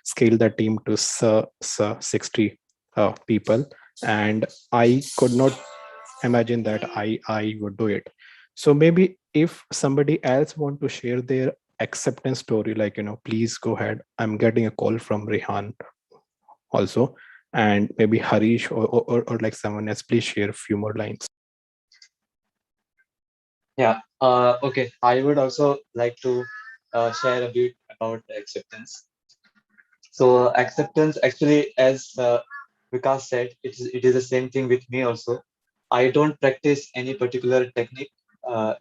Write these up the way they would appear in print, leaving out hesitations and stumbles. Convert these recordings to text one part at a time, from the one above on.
scale the team to 60 people, and I could not imagine that I would do it. So maybe if somebody else want to share their acceptance story, like, please go ahead. I'm getting a call from Rehan also, and maybe Harish or like someone else, please share a few more lines. Yeah. Okay. I would also like to share a bit about acceptance. So acceptance actually, as Vikas said, it is the same thing with me also. I don't practice any particular technique.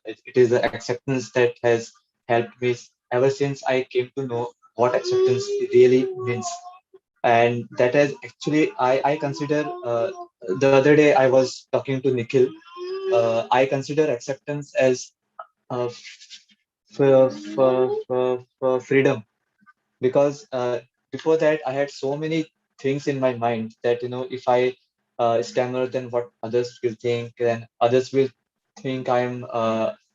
It is the acceptance that has helped me ever since I came to know what acceptance really means. And that has actually, I consider, the other day I was talking to Nikhil. I consider acceptance as for freedom, because before that I had so many things in my mind that, if I stammer, then what others will think, then others will think I'm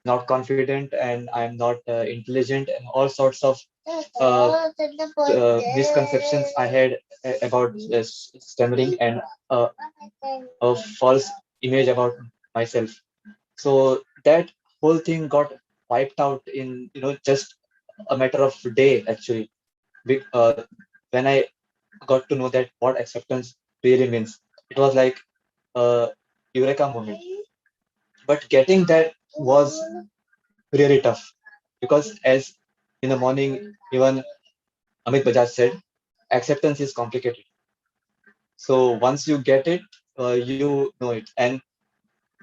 not confident and I'm not intelligent, and all sorts of misconceptions I had about stammering, and uh, a false image about myself. So that whole thing got wiped out in, just a matter of day actually. When I got to know that what acceptance really means, it was like a eureka moment. But getting that was really tough, because as in the morning, even Amit Bajaj said, acceptance is complicated. So once you get it, you know it. And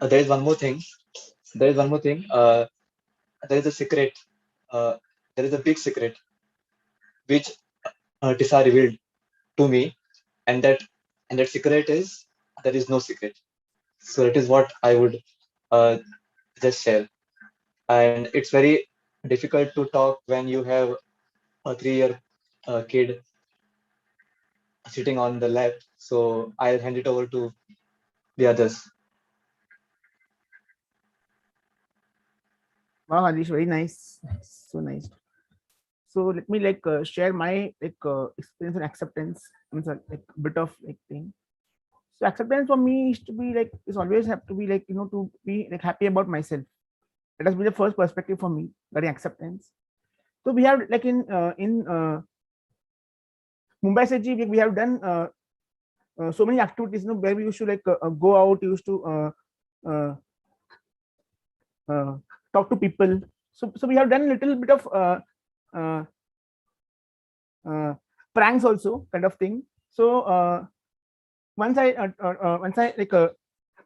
there is one more thing. There is one more thing. There is a secret. Uh, there is a big secret which Tisa revealed to me, and that secret is, there is no secret. So it is what I would uh, just share. And it's very difficult to talk when you have a 3-year kid sitting on the lap. So I'll hand it over to the others. Wow, Harish, very nice. So nice. So let me share my experience and acceptance. I mean, sorry, like bit of like thing. So acceptance for me is to be like is always have to be to be like happy about myself. That has been the first perspective for me, getting acceptance. So we have like in Mumbai City, we have done so many activities, where we used to go out, used to uh, uh, talk to people. So we have done a little bit of uh, uh, pranks also, kind of thing. So once I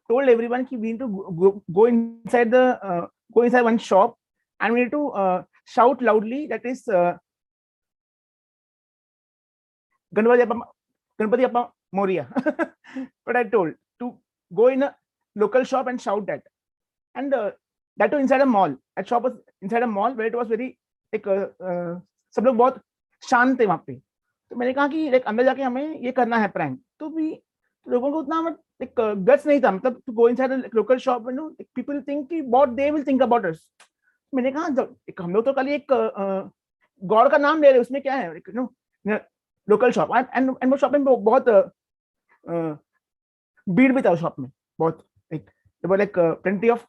told everyone ki we need to go inside the go inside one shop, and we need to shout loudly, that is Ganpati Appa, Ganpati Appa Moria. But I told to go in a local shop and shout that, and that too inside a mall. That shop was inside a mall where it was very like सब लोग बहुत शांत थे वहाँ पे. तो मैंने कहा कि लाइक अंदर जाके हमें ये करना है प्रैंक. तो भी लोगों को उतना like guts नहीं था, मतलब to go inside a local shop, people think कि what they will think about us. मैंने कहा हम लोग तो खाली एक गॉड का नाम ले रहे, उसमें क्या है, लोकल शॉप. एंड वो शॉप में बहुत भीड़ भी था उस शॉप में, बहुत लाइक प्लेंटी ऑफ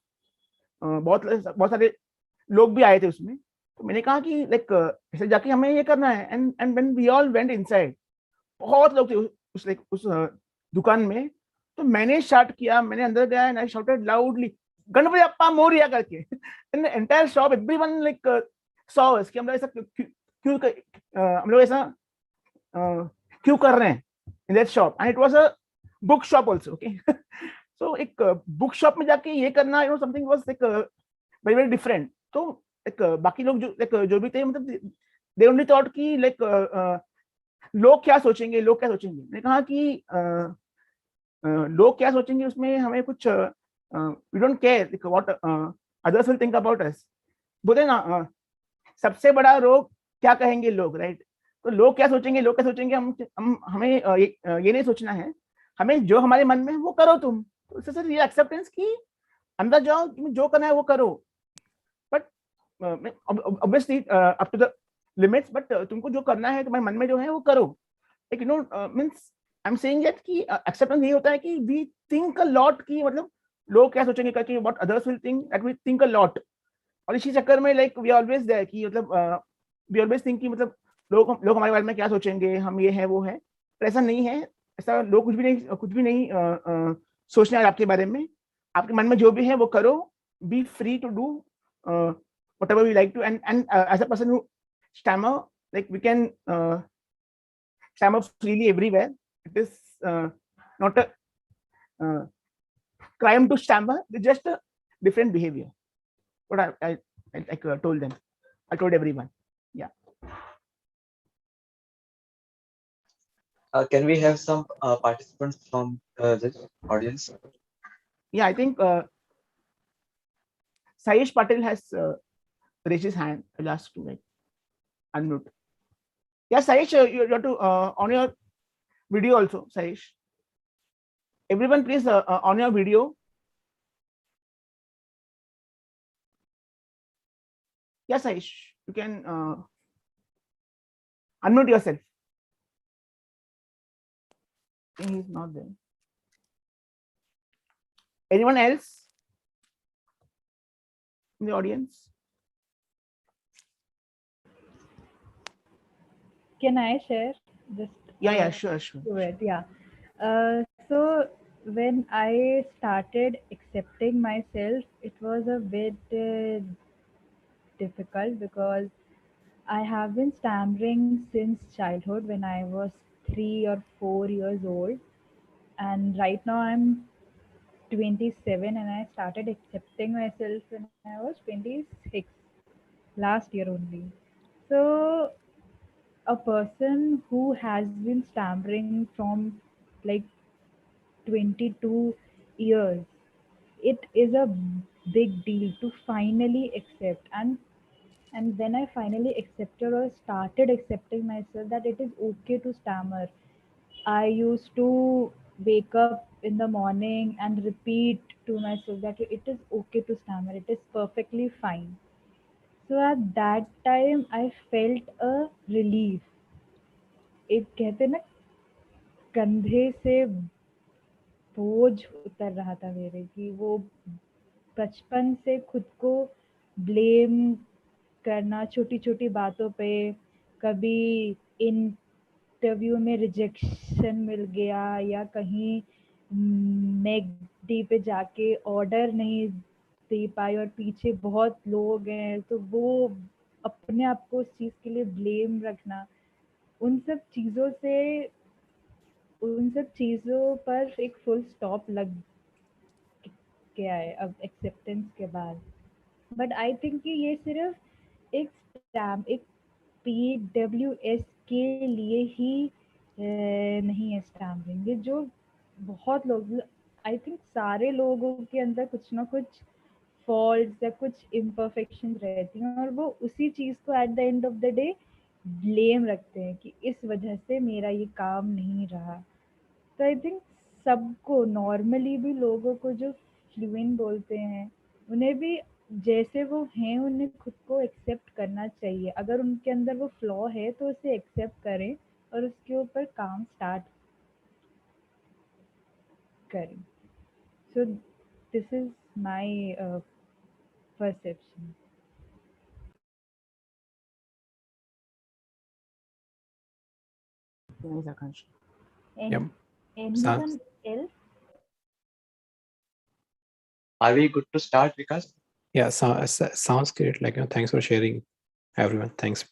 बहुत सारे लोग भी आए थे उसमें. तो मैंने कहा कि लाइक ऐसे जाके हमें ये करना है. And when we all went inside, बहुत लोग थे उस दुकान में. तो मैंने स्टार्ट किया, मैंने अंदर गया and I shouted loudly Ganpati Appa Morya करके. In the entire shop everyone like saw us कि हम लोग ऐसा क्यों हम लोग ऐसा क्यों कर रहे हैं in that shop. And it was a book shop also. Okay, so एक बुक शॉप में जाके ये करना, something was like very very different. तो एक बाकी लोग जो भी थे, मतलब दे ओनली थॉट कि लाइक लोग क्या सोचेंगे, लोग क्या सोचेंगे. मैंने कहा कि लोग क्या सोचेंगे उसमें हमें कुछ we don't care what others will think about us. बोले ना सबसे बड़ा रोग क्या कहेंगे लोग, राइट. तो लोग क्या सोचेंगे, लोग क्या सोचेंगे, हम हमें ये नहीं सोचना है. हमें जो हमारे मन में है वो करो तुम. तो इससे सर ये एक्सेप्टेंस की अंदर जाओ, जो करना है वो करो. But obviously up to the limits, but तुमको जो करना है तुम्हारे मन में जो है वो करो. Like, means I'm saying that कि acceptance ये होता है कि we think a lot कि मतलब लोग क्या सोचेंगे करके, what others will think, that we think a lot. और इसी चक्कर में like we always there कि मतलब we always think कि मतलब लोग हमारे बारे में क्या सोचेंगे, हम ये है वो है. पर ऐसा नहीं है. ऐसा लोग कुछ भी नहीं सोचने वाले आपके बारे में. आपके मन में जो भी है वो करो. Be free to do whatever you like to, and as a person who stammer, like we can stammer freely everywhere. It is not a crime to stammer. It's just a different behavior. What I told them. I told everyone. Yeah. Can we have some participants from the audience? Yeah, I think Sayesh Patel has raised his hand. I'll ask to like unmute. Yeah, Sayesh, you have to on your video also, Sayesh. Everyone, please on your video. Yes, Sayesh, you can unmute yourself. He's not there. Anyone else in the audience? Can I share? Just Yeah, sure. do it. Yeah. So when I started accepting myself, it was a bit difficult because I have been stammering since childhood when I was 3 or 4 years old, and right now I'm 27 and I started accepting myself when I was 26 last year only. So a person who has been stammering from like 22 years, it is a big deal to finally accept. And when I finally accepted or started accepting myself that it is okay to stammer, I used to wake up in the morning and repeat to myself that it is okay to stammer, it is perfectly fine. So at that time I felt a relief. एक कहते हैं ना, कंधे से बोझ उतर रहा था मेरे, कि वो बचपन से खुद को ब्लेम करना छोटी छोटी बातों पे, कभी इंटरव्यू में रिजेक्शन मिल गया या कहीं नेक्डी पे जाके ऑर्डर नहीं दे पाई और पीछे बहुत लोग हैं, तो वो अपने आप को उस चीज़ के लिए ब्लेम रखना, उन सब चीज़ों पर एक फुल स्टॉप लग गया है अब एक्सेप्टेंस के बाद. बट आई थिंक कि ये सिर्फ एक एक PWS के लिए ही नहीं है स्टैम्पिंग. ये जो बहुत लोग, आई थिंक सारे लोगों के अंदर कुछ ना कुछ फॉल्ट्स या कुछ इम्परफेक्शन रहती हैं, और वो उसी चीज़ को at the end of the day blame रखते हैं कि इस वजह से मेरा ये काम नहीं रहा. तो आई थिंक सबको नॉर्मली भी लोगों को जो फ्लुएंट बोलते हैं, उन्हें भी जैसे वो हैं उन्हें खुद को एक्सेप्ट करना चाहिए. अगर उनके अंदर वो फ्लॉ है तो उसे एक्सेप्ट करें और उसके ऊपर काम स्टार्ट करें. So this is my perception. Nice, Akash. Yep. Anyone else? Are we good to start, Vikas? Yeah, sounds great. Like, thanks for sharing, everyone. Thanks,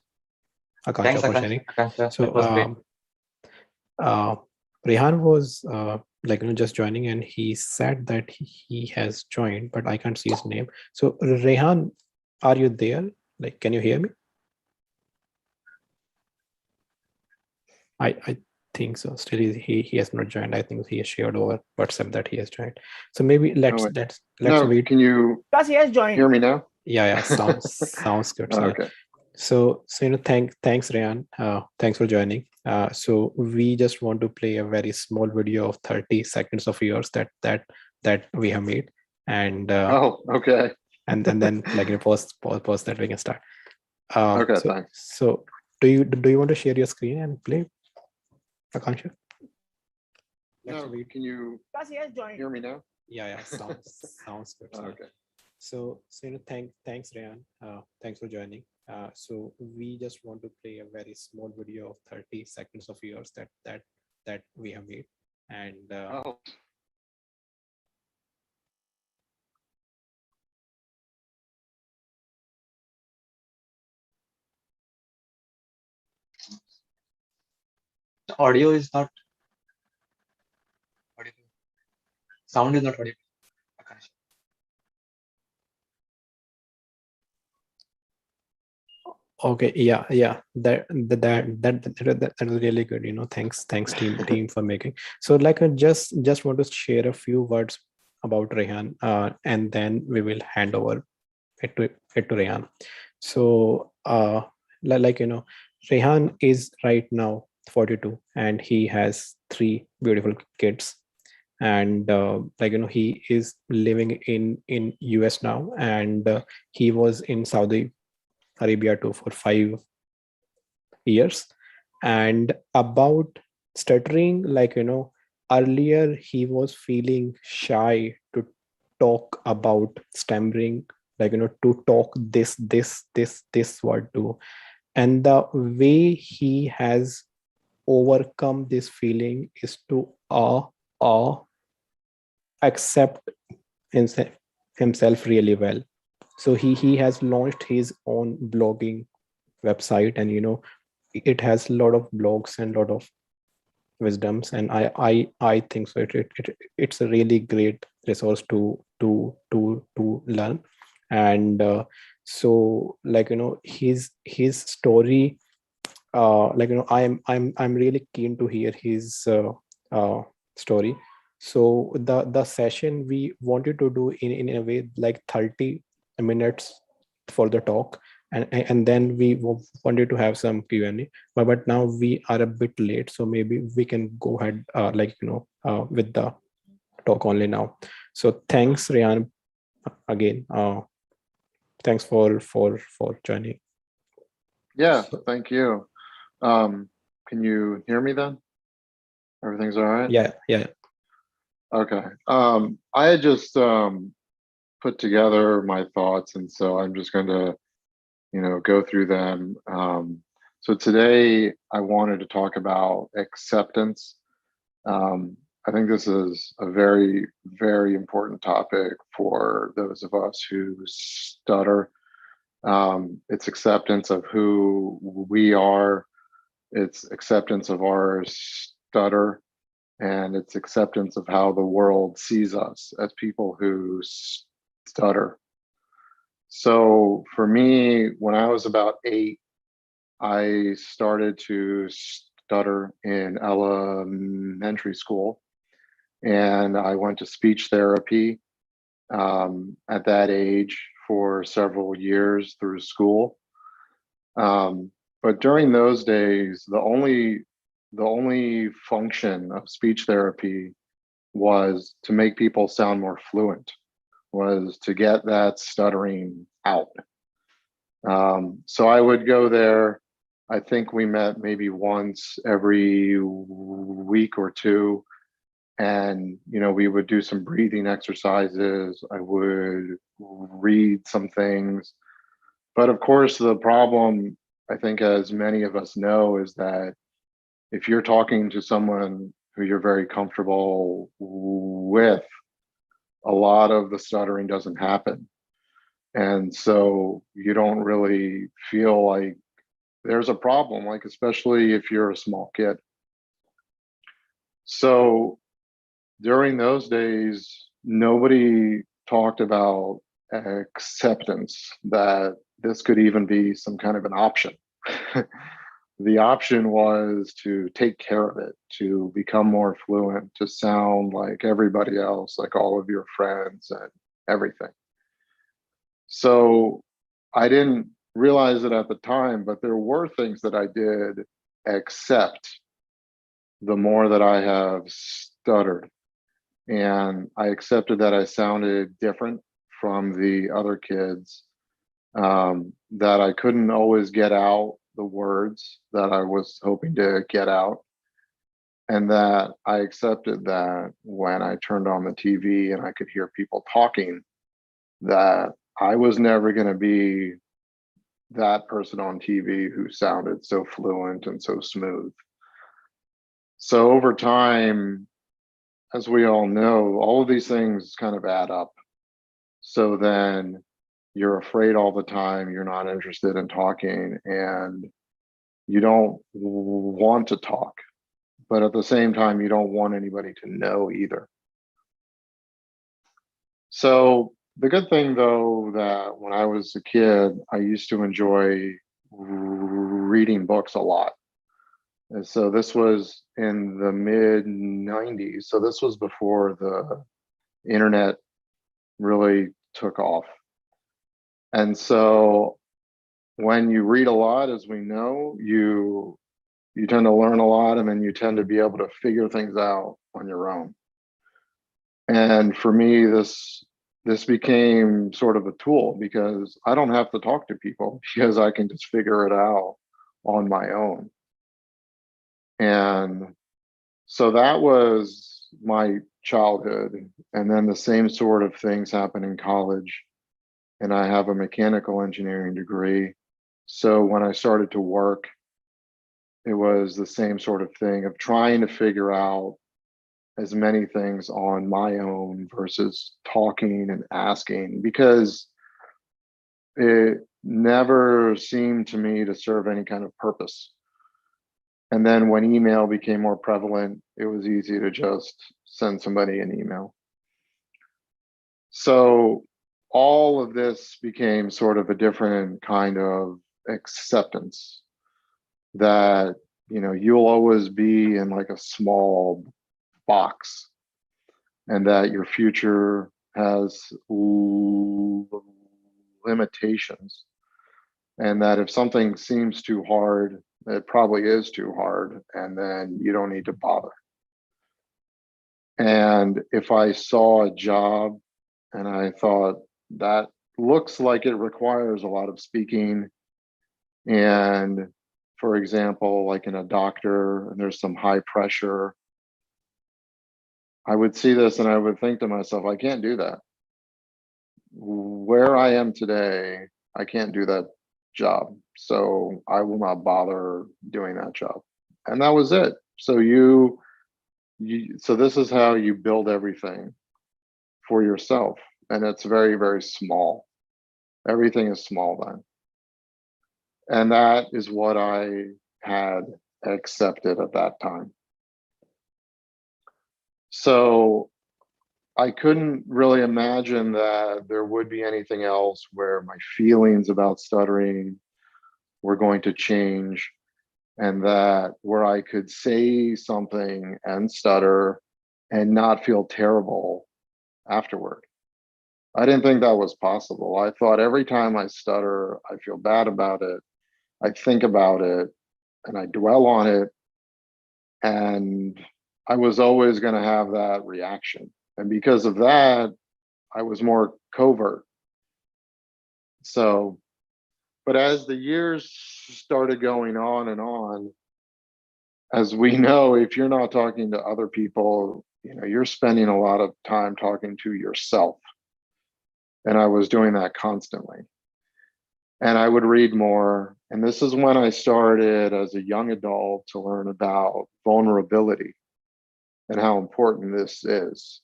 Akansha, Thanks, for sharing. Akansha. So, That was great. Rehan was just joining, and he said that he has joined, but I can't see his name. So, Rehan, are you there? Like, can you hear me? I think so. Still, he has not joined. I think he has shared over WhatsApp that he has joined. So maybe let's no, wait. Can you Because he has joined. hear me now? Yeah, sounds good. So, Okay. So thanks Rehan. Thanks for joining. So we just want to play a very small video of 30 seconds of yours that we have made, and Okay. and then like post that we can start. Okay, thanks. So do you want to share your screen and play, Akansha? No, can you Because he has joined. hear me now? Yeah, sounds good. Okay. So thanks Rehan, thanks for joining. So we just want to play a very small video of 30 seconds of yours that we have made, and Oh, The audio is not audible. Sound is not audible. Akash. okay, yeah, that was really good, thanks team for making. So like I just want to share a few words about Rehan, and then we will hand over it to Rehan. So like Rehan is right now 42, and he has three beautiful kids, and he is living in US now, and he was in Saudi Arabia too for 5 years. And about stuttering, earlier he was feeling shy to talk about stammering, to talk this word too. And the way he has overcome this feeling is to accept himself really well. So he has launched his own blogging website, and it has a lot of blogs and a lot of wisdoms, and I think so it's a really great resource to learn. And so his story, I'm really keen to hear his story. So the session we wanted to do in a way like 30 minutes for the talk, and then we wanted to have some Q&A, but now we are a bit late, so maybe we can go ahead with the talk only now. So thanks Rehan again, thanks for joining. yeah, thank you. Can you hear me then? Everything's all right? Yeah. Okay. I had just put together my thoughts, and so I'm just going to, go through them. So today I wanted to talk about acceptance. I think this is a very, very important topic for those of us who stutter. It's acceptance of who we are. It's acceptance of our stutter, and it's acceptance of how the world sees us as people who stutter. So for me, when I was about 8, I started to stutter in elementary school, and I went to speech therapy at that age for several years through school. But during those days, the only function of speech therapy was to make people sound more fluent, was to get that stuttering out. So I would go there. I think we met maybe once every week or two, and we would do some breathing exercises. I would read some things. But of course, the problem, I think, as many of us know, is that if you're talking to someone who you're very comfortable with, a lot of the stuttering doesn't happen. And so you don't really feel like there's a problem, like especially if you're a small kid. So during those days, nobody talked about acceptance, that this could even be some kind of an option. The option was to take care of it, to become more fluent, to sound like everybody else, like all of your friends and everything. So I didn't realize it at the time, but there were things that I did accept the more that I have stuttered. And I accepted that I sounded different from the other kids, that I couldn't always get out the words that I was hoping to get out. And that I accepted that when I turned on the TV and I could hear people talking, that I was never going to be that person on TV who sounded so fluent and so smooth. So over time, as we all know, all of these things kind of add up. So then you're afraid all the time, you're not interested in talking, and you don't want to talk. But at the same time, you don't want anybody to know either. So the good thing, though, that when I was a kid, I used to enjoy reading books a lot. And so this was in the mid 90s. So this was before the internet really took off. And so when you read a lot, as we know, you tend to learn a lot, and then you tend to be able to figure things out on your own. And for me, this became sort of a tool, because I don't have to talk to people, because I can just figure it out on my own. And so that was my childhood. And then the same sort of things happen in college. And I have a mechanical engineering degree. So when I started to work, it was the same sort of thing of trying to figure out as many things on my own versus talking and asking, because it never seemed to me to serve any kind of purpose. And then when email became more prevalent, it was easy to just send somebody an email. So all of this became sort of a different kind of acceptance that, you know, you'll always be in like a small box, and that your future has limitations, and that if something seems too hard, it probably is too hard, and then you don't need to bother. And if I saw a job and I thought that looks like it requires a lot of speaking, and for example, like in a doctor, and there's some high pressure, I would see this and I would think to myself, I can't do that. Where I am today, I can't do that job. So I will not bother doing that job. And that was it. So so this is how you build everything for yourself. And it's very, very small. Everything is small then. And that is what I had accepted at that time. So I couldn't really imagine that there would be anything else where my feelings about stuttering were going to change, and that where I could say something and stutter and not feel terrible afterward. I didn't think that was possible. I thought every time I stutter, I feel bad about it, I think about it, and I dwell on it, and I was always going to have that reaction. And because of that, I was more covert. So, but as the years started going on and on, as we know, if you're not talking to other people, you know, you're spending a lot of time talking to yourself. And I was doing that constantly. And I would read more. And this is when I started as a young adult to learn about vulnerability and how important this is.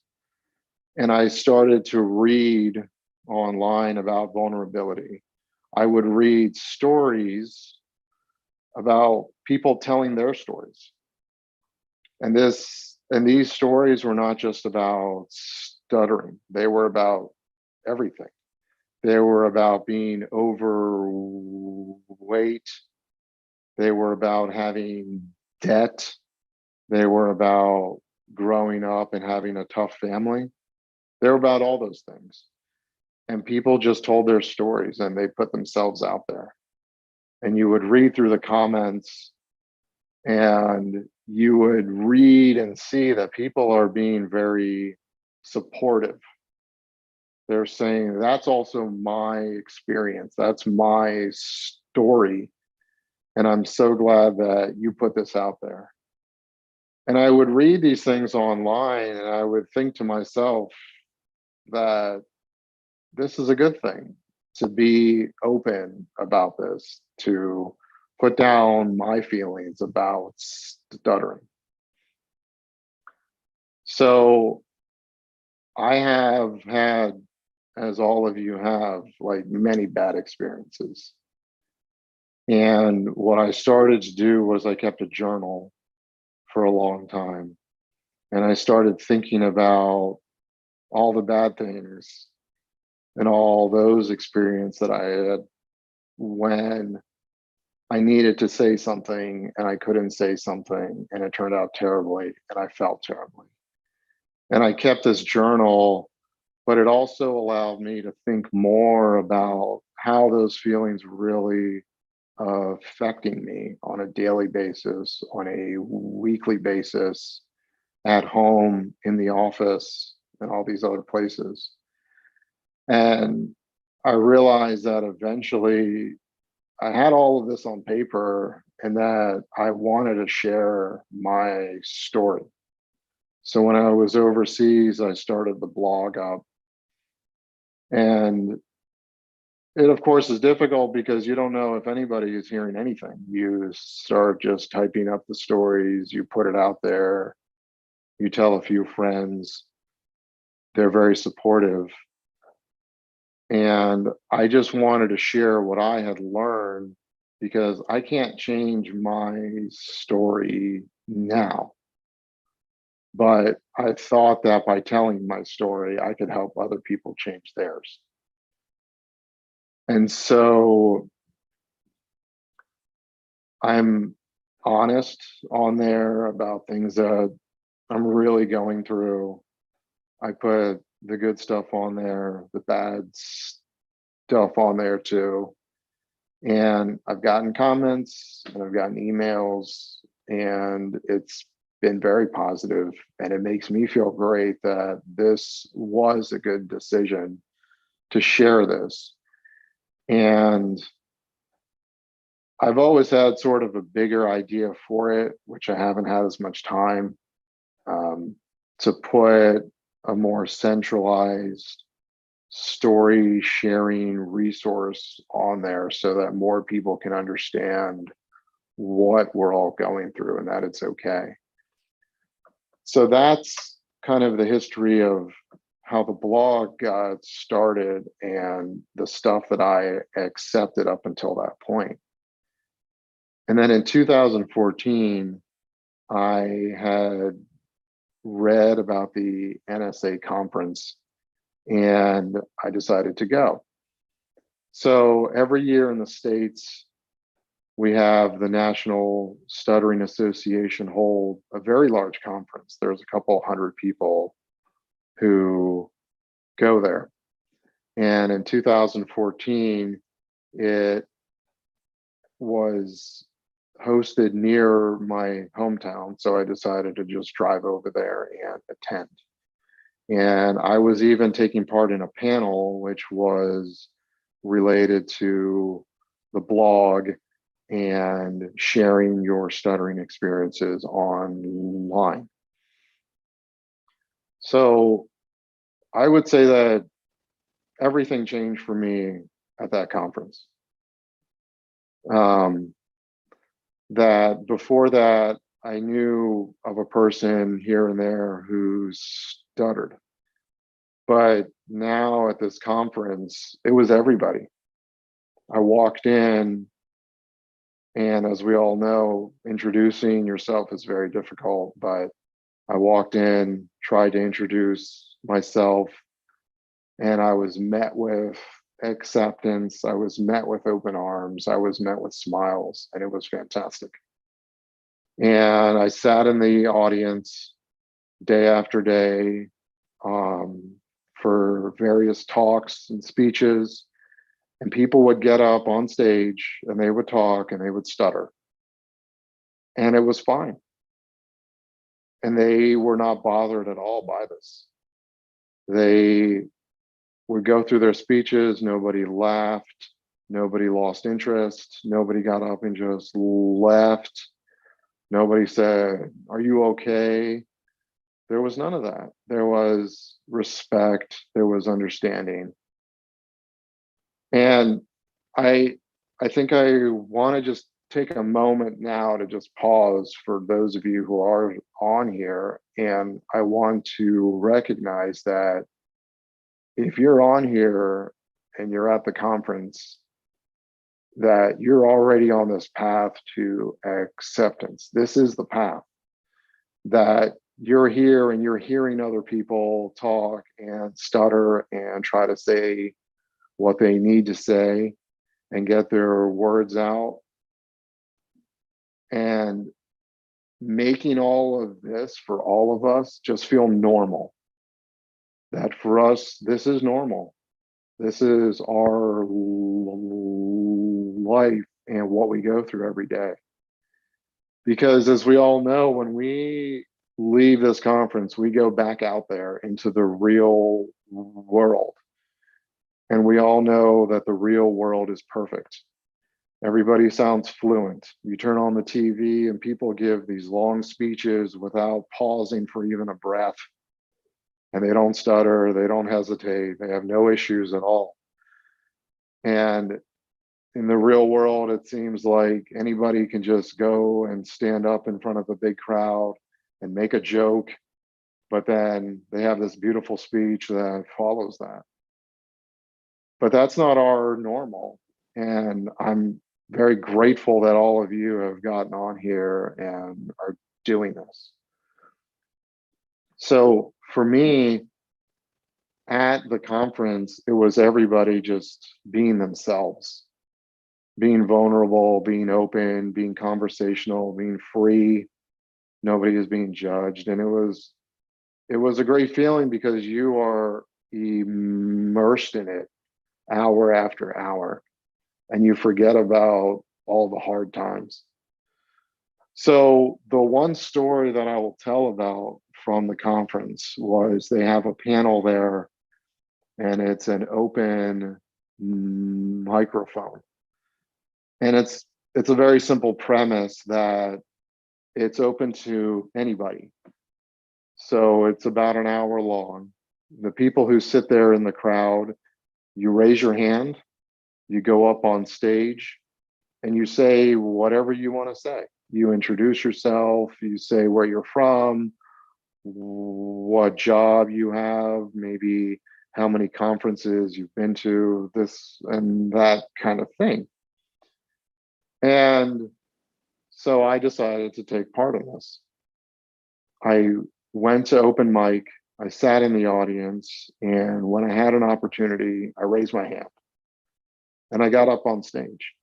And I started to read online about vulnerability. I would read stories about people telling their stories. And these stories were not just about stuttering. They were about everything. They were about being overweight. They were about having debt. They were about growing up and having a tough family. They were about all those things. And people just told their stories and they put themselves out there. And you would read through the comments and you would read and see that people are being very supportive. They're saying, that's also my experience. That's my story. And I'm so glad that you put this out there. And I would read these things online and I would think to myself that this is a good thing to be open about this, to put down my feelings about stuttering. So I have had, as all of you have, like many bad experiences. And what I started to do was I kept a journal for a long time. And I started thinking about all the bad things and all those experiences that I had when I needed to say something and I couldn't say something and it turned out terribly and I felt terribly. And I kept this journal, but it also allowed me to think more about how those feelings really affecting me on a daily basis, on a weekly basis, at home, in the office, and all these other places. And I realized that eventually I had all of this on paper and that I wanted to share my story. So when I was overseas, I started the blog up. And it, of course, is difficult because you don't know if anybody is hearing anything. You start just typing up the stories, you put it out there, you tell a few friends. They're very supportive. And I just wanted to share what I had learned because I can't change my story now. But I thought that by telling my story, I could help other people change theirs. And so I'm honest on there about things that I'm really going through. I put the good stuff on there, the bad stuff on there too. And I've gotten comments and I've gotten emails, and it's been very positive, and it makes me feel great that this was a good decision to share this. And I've always had sort of a bigger idea for it, which I haven't had as much time to put a more centralized story sharing resource on there so that more people can understand what we're all going through and that it's okay. So that's kind of the history of how the blog got started and the stuff that I accepted up until that point. And then in 2014, I had read about the NSA conference and I decided to go. So every year in the States, we have the National Stuttering Association hold a very large conference. There's a couple hundred people who go there. And in 2014, it was hosted near my hometown. So I decided to just drive over there and attend. And I was even taking part in a panel, which was related to the blog and sharing your stuttering experiences online. So I would say that everything changed for me at that conference. That before that, I knew of a person here and there who stuttered. But now at this conference, it was everybody. I walked in, and as we all know, introducing yourself is very difficult, but I walked in, tried to introduce myself, and I was met with acceptance. I was met with open arms. I was met with smiles, and it was fantastic. And I sat in the audience day after day for various talks and speeches, and people would get up on stage and they would talk and they would stutter. And it was fine. And they were not bothered at all by this. They would go through their speeches, nobody laughed, Nobody lost interest. Nobody got up and just left. Nobody said, "Are you okay?" There was none of that. There was respect. There was understanding. And I think I want to just take a moment now to just pause for those of you who are on here. And I want to recognize that if you're on here and you're at the conference, that you're already on this path to acceptance. This is the path, that you're here and you're hearing other people talk and stutter and try to say what they need to say and get their words out, and making all of this for all of us just feel normal. That for us, this is normal. This is our life and what we go through every day. Because as we all know, when we leave this conference, we go back out there into the real world. And we all know that the real world is perfect. Everybody sounds fluent. You turn on the TV and people give these long speeches without pausing for even a breath. And they don't stutter, they don't hesitate, they have no issues at all. And in the real world, it seems like anybody can just go and stand up in front of a big crowd and make a joke, but then they have this beautiful speech that follows that. But that's not our normal. And I'm very grateful that all of you have gotten on here and are doing this. So for me, at the conference, it was everybody just being themselves, being vulnerable, being open, being conversational, being free. Nobody is being judged. And it was a great feeling because you are immersed in it hour after hour, and you forget about all the hard times. So the one story that I will tell about from the conference was they have a panel there, and it's an open microphone. And it's a very simple premise that it's open to anybody. So it's about an hour long. The people who sit there in the crowd, you raise your hand, you go up on stage, and you say whatever you want to say. You introduce yourself, you say where you're from, what job you have, maybe how many conferences you've been to, this and that kind of thing. And so I decided to take part in this. I went to open mic, I sat in the audience, and when I had an opportunity, I raised my hand and I got up on stage.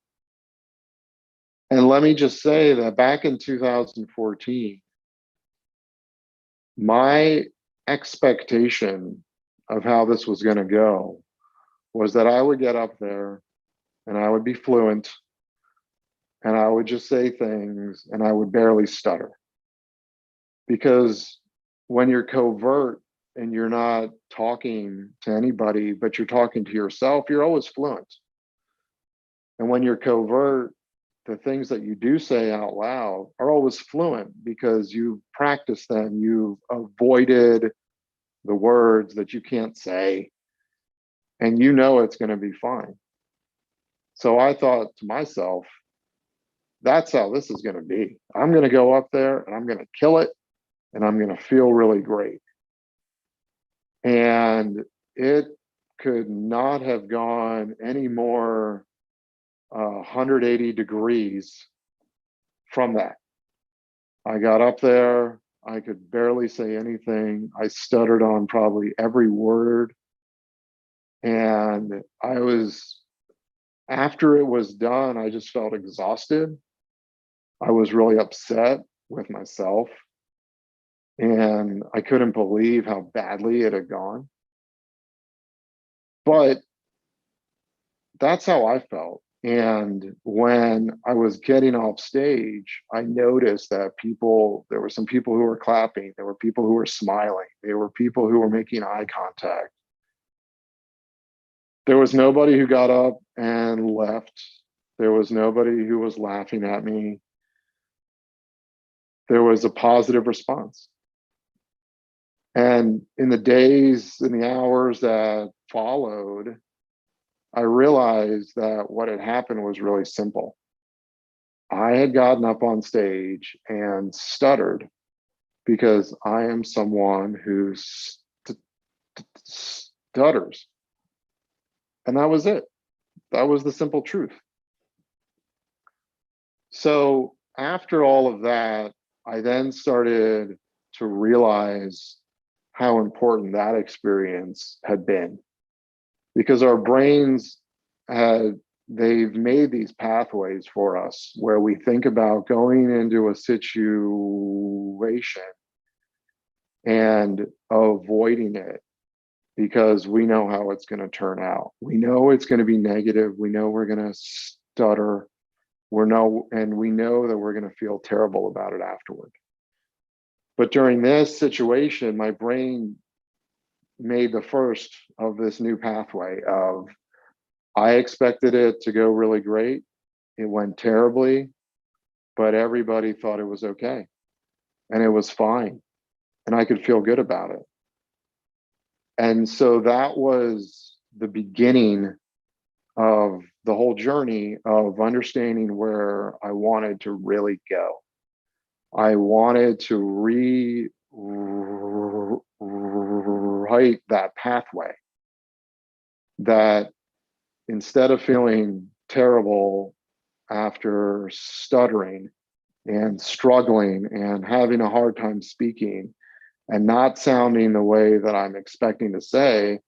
And let me just say that back in 2014, my expectation of how this was going to go was that I would get up there and I would be fluent and I would just say things and I would barely stutter. Because when you're covert and you're not talking to anybody, but you're talking to yourself, you're always fluent. And when you're covert, the things that you do say out loud are always fluent because you've practiced them. You've avoided the words that you can't say, and you know it's going to be fine. So I thought to myself, that's how this is going to be. I'm going to go up there and I'm going to kill it, and I'm going to feel really great. And it could not have gone any more 180 degrees from that. I got up there, I could barely say anything. I stuttered on probably every word. And after it was done, I just felt exhausted. I was really upset with myself. And I couldn't believe how badly it had gone. But that's how I felt. And when I was getting off stage, I noticed that there were some people who were clapping, there were people who were smiling, there were people who were making eye contact. There was nobody who got up and left. There was nobody who was laughing at me. There was a positive response. And in the days and the hours that followed, I realized that what had happened was really simple. I had gotten up on stage and stuttered because I am someone who stutters. And that was it. That was the simple truth. So after all of that, I then started to realize how important that experience had been, because our brains they've made these pathways for us where we think about going into a situation and avoiding it because we know how it's going to turn out. We know it's going to be negative. We know we're going to stutter. We know that we're going to feel terrible about it afterward. But during this situation, my brain made the first of this new pathway of, I expected it to go really great. It went terribly, but everybody thought it was okay. And it was fine. And I could feel good about it. And so that was the beginning of the whole journey of understanding where I wanted to really go. I wanted to rewrite that pathway, that instead of feeling terrible after stuttering and struggling and having a hard time speaking and not sounding the way that I'm expecting to say,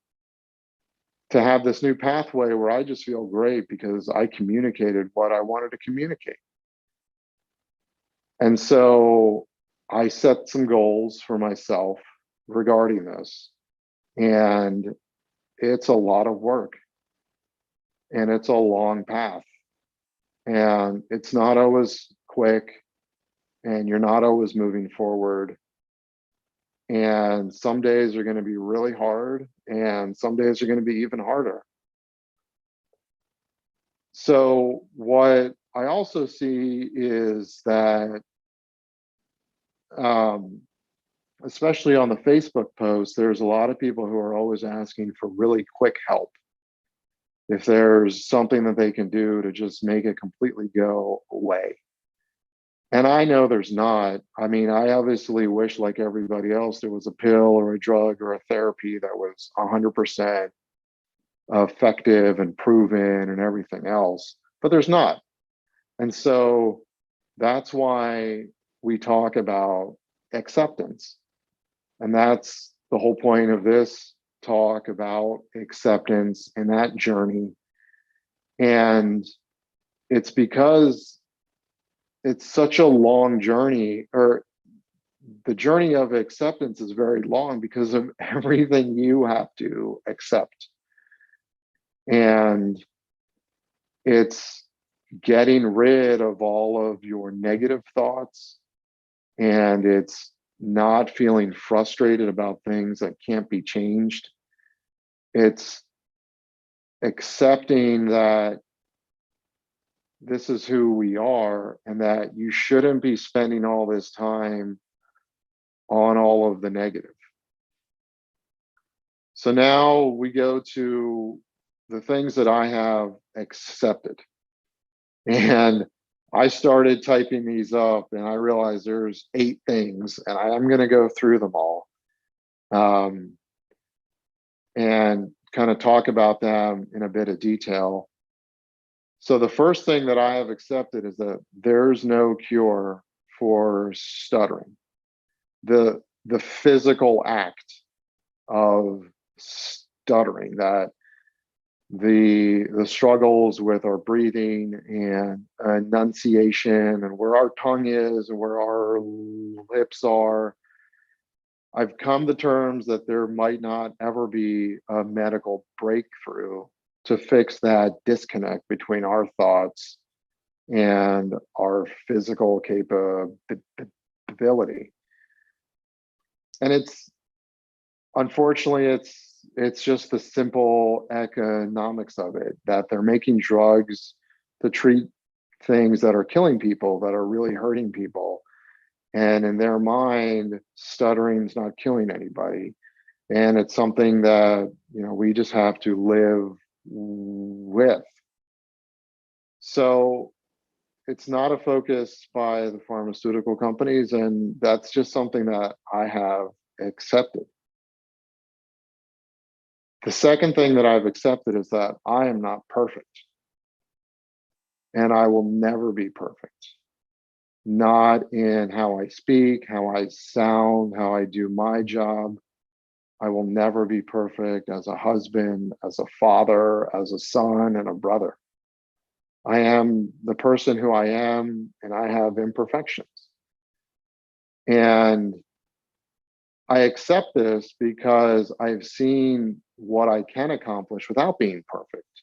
to have this new pathway where I just feel great because I communicated what I wanted to communicate. And so I set some goals for myself regarding this. And it's a lot of work. And it's a long path. And it's not always quick. And you're not always moving forward. And some days are going to be really hard. And some days are going to be even harder. So what I also see is that, especially on the Facebook post, there's a lot of people who are always asking for really quick help. If there's something that they can do to just make it completely go away. And I know there's not. I mean, I obviously wish, like everybody else, there was a pill or a drug or a therapy that was 100% effective and proven and everything else, but there's not. And so that's why we talk about acceptance. And that's the whole point of this talk, about acceptance and that journey. And it's because it's such a long journey, or the journey of acceptance is very long because of everything you have to accept. And it's getting rid of all of your negative thoughts, and it's not feeling frustrated about things that can't be changed. It's accepting that this is who we are and that you shouldn't be spending all this time on all of the negative. So now we go to the things that I have accepted. And I started typing these up and I realized there's 8 things, and I'm going to go through them all and kind of talk about them in a bit of detail. So the first thing that I have accepted is that there's no cure for stuttering. The physical act of stuttering, that the struggles with our breathing and enunciation and where our tongue is and where our lips are, I've come to terms that there might not ever be a medical breakthrough to fix that disconnect between our thoughts and our physical capability. And it's, unfortunately, it's it's just the simple economics of it, that they're making drugs to treat things that are killing people, that are really hurting people. And in their mind, stuttering's not killing anybody. And it's something that, we just have to live with. So it's not a focus by the pharmaceutical companies, and that's just something that I have accepted. The second thing that I've accepted is that I am not perfect, and I will never be perfect. Not in how I speak, how I sound, how I do my job. I will never be perfect as a husband, as a father, as a son, and a brother. I am the person who I am, and I have imperfections. And I accept this because I've seen what I can accomplish without being perfect,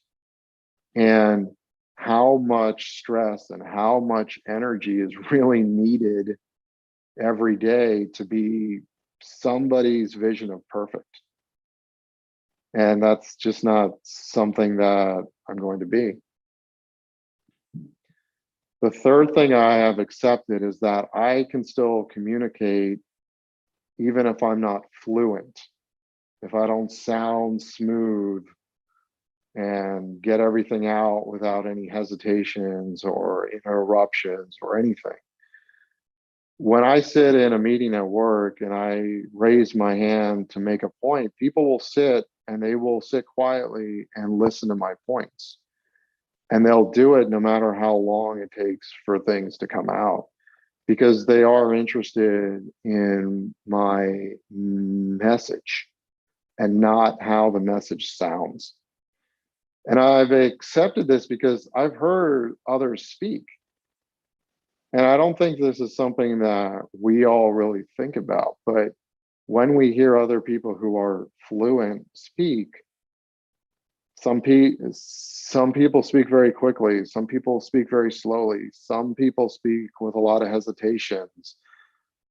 and how much stress and how much energy is really needed every day to be somebody's vision of perfect. And that's just not something that I'm going to be. The third thing I have accepted is that I can still communicate even if I'm not fluent, if I don't sound smooth and get everything out without any hesitations or interruptions or anything. When I sit in a meeting at work and I raise my hand to make a point, people will sit and they will sit quietly and listen to my points. And they'll do it no matter how long it takes for things to come out, because they are interested in my message and not how the message sounds. And I've accepted this because I've heard others speak. And I don't think this is something that we all really think about, but when we hear other people who are fluent speak, some people speak very quickly, some people speak very slowly, some people speak with a lot of hesitations.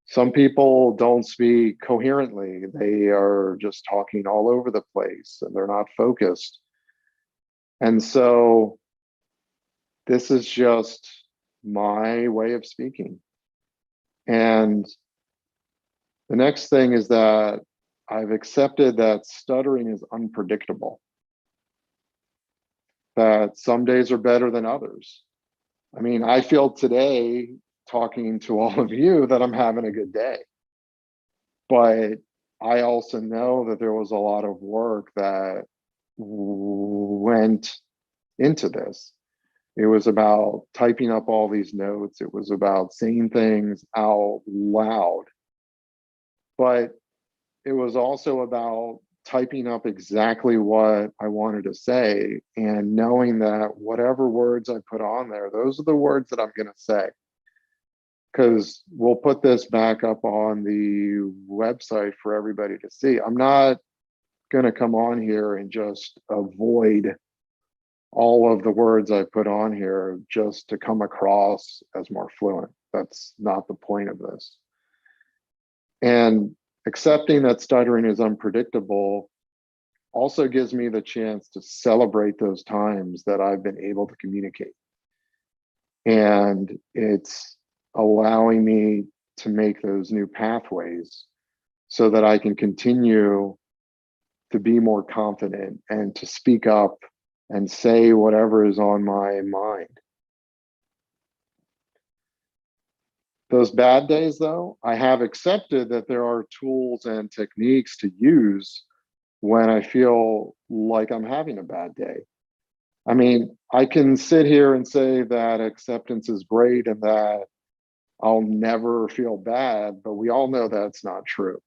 Some people don't speak coherently. They are just talking all over the place and they're not focused. And so this is just my way of speaking. And the next thing is that I've accepted that stuttering is unpredictable, that some days are better than others. I mean, I feel today, talking to all of you, that I'm having a good day. But I also know that there was a lot of work that went into this. It was about typing up all these notes. It was about saying things out loud. But it was also about typing up exactly what I wanted to say and knowing that whatever words I put on there, those are the words that I'm going to say. Because we'll put this back up on the website for everybody to see. I'm not going to come on here and just avoid all of the words I put on here just to come across as more fluent. That's not the point of this. And accepting that stuttering is unpredictable also gives me the chance to celebrate those times that I've been able to communicate. And it's allowing me to make those new pathways so that I can continue to be more confident and to speak up and say whatever is on my mind. Those bad days, though, I have accepted that there are tools and techniques to use when I feel like I'm having a bad day. I mean, I can sit here and say that acceptance is great and that I'll never feel bad, but we all know that's not true.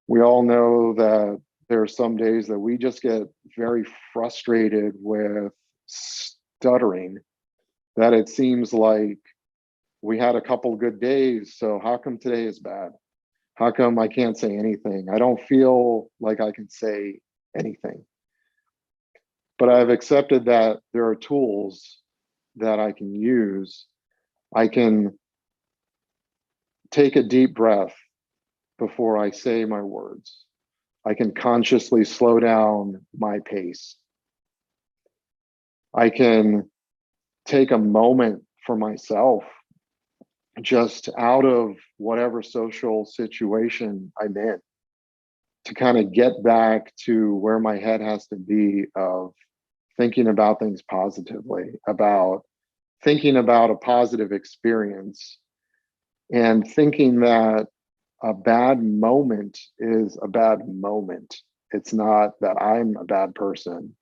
We all know that there are some days that we just get very frustrated with stuttering, that it seems like we had a couple good days, so how come today is bad? How come I can't say anything? I don't feel like I can say anything. But I've accepted that there are tools that I can use. I can take a deep breath before I say my words. I can consciously slow down my pace. I can take a moment for myself just out of whatever social situation I'm in to kind of get back to where my head has to be of thinking about things positively, about thinking about a positive experience, and thinking that a bad moment is a bad moment. It's not that I'm a bad person.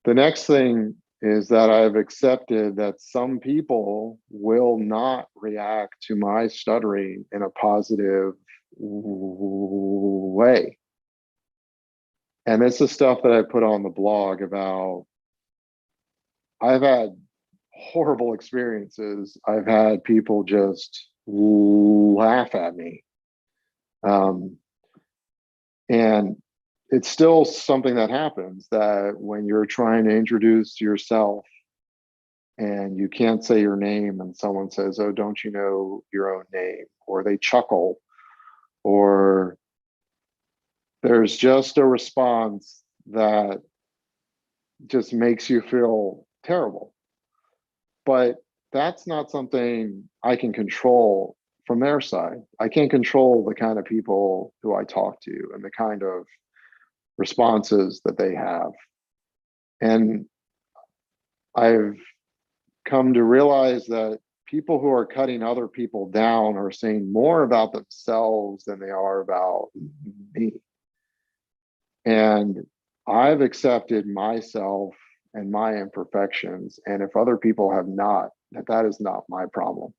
The next thing is that I've accepted that some people will not react to my stuttering in a positive way. And this is stuff that I put on the blog about. I've had horrible experiences. I've had people just laugh at me. And it's still something that happens, that when you're trying to introduce yourself and you can't say your name and someone says, "Oh, don't you know your own name?" Or they chuckle, or there's just a response that just makes you feel terrible. But that's not something I can control from their side. I can't control the kind of people who I talk to and the kind of responses that they have. And I've come to realize that people who are cutting other people down are saying more about themselves than they are about me. And I've accepted myself and my imperfections. And if other people have not, that is not my problem.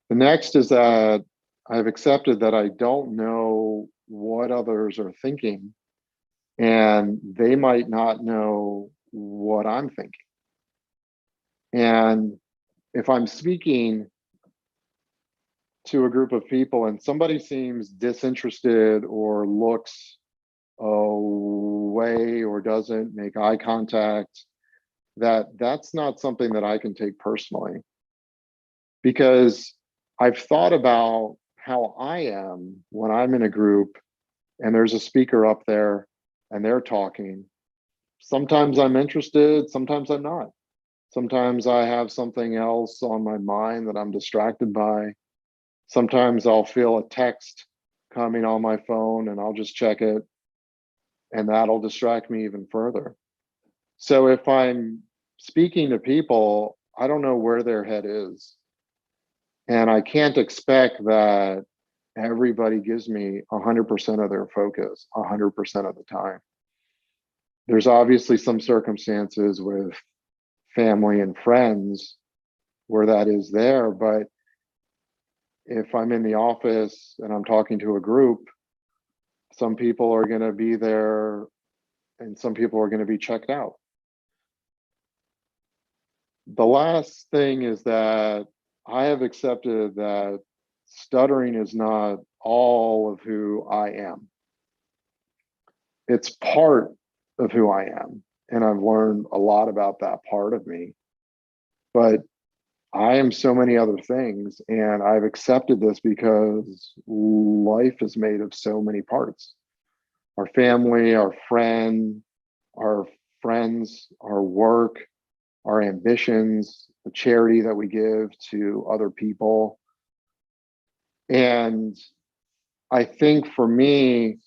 The next is that I've accepted that I don't know what others are thinking, and they might not know what I'm thinking. And if I'm speaking to a group of people and somebody seems disinterested or looks away or doesn't make eye contact, that's not something that I can take personally, because I've thought about how I am when I'm in a group and there's a speaker up there and they're talking. Sometimes I'm interested, sometimes I'm not. Sometimes I have something else on my mind that I'm distracted by. Sometimes I'll feel a text coming on my phone and I'll just check it, and that'll distract me even further. So if I'm speaking to people, I don't know where their head is. And I can't expect that everybody gives me 100% of their focus 100% of the time. There's obviously some circumstances with family and friends where that is there, but if I'm in the office and I'm talking to a group, some people are going to be there and some people are going to be checked out. The last thing is that I have accepted that stuttering is not all of who I am. It's part of who I am. And I've learned a lot about that part of me. But I am so many other things. And I've accepted this because life is made of so many parts. Our family, our friends, our work, our ambitions, the charity that we give to other people. And I think for me,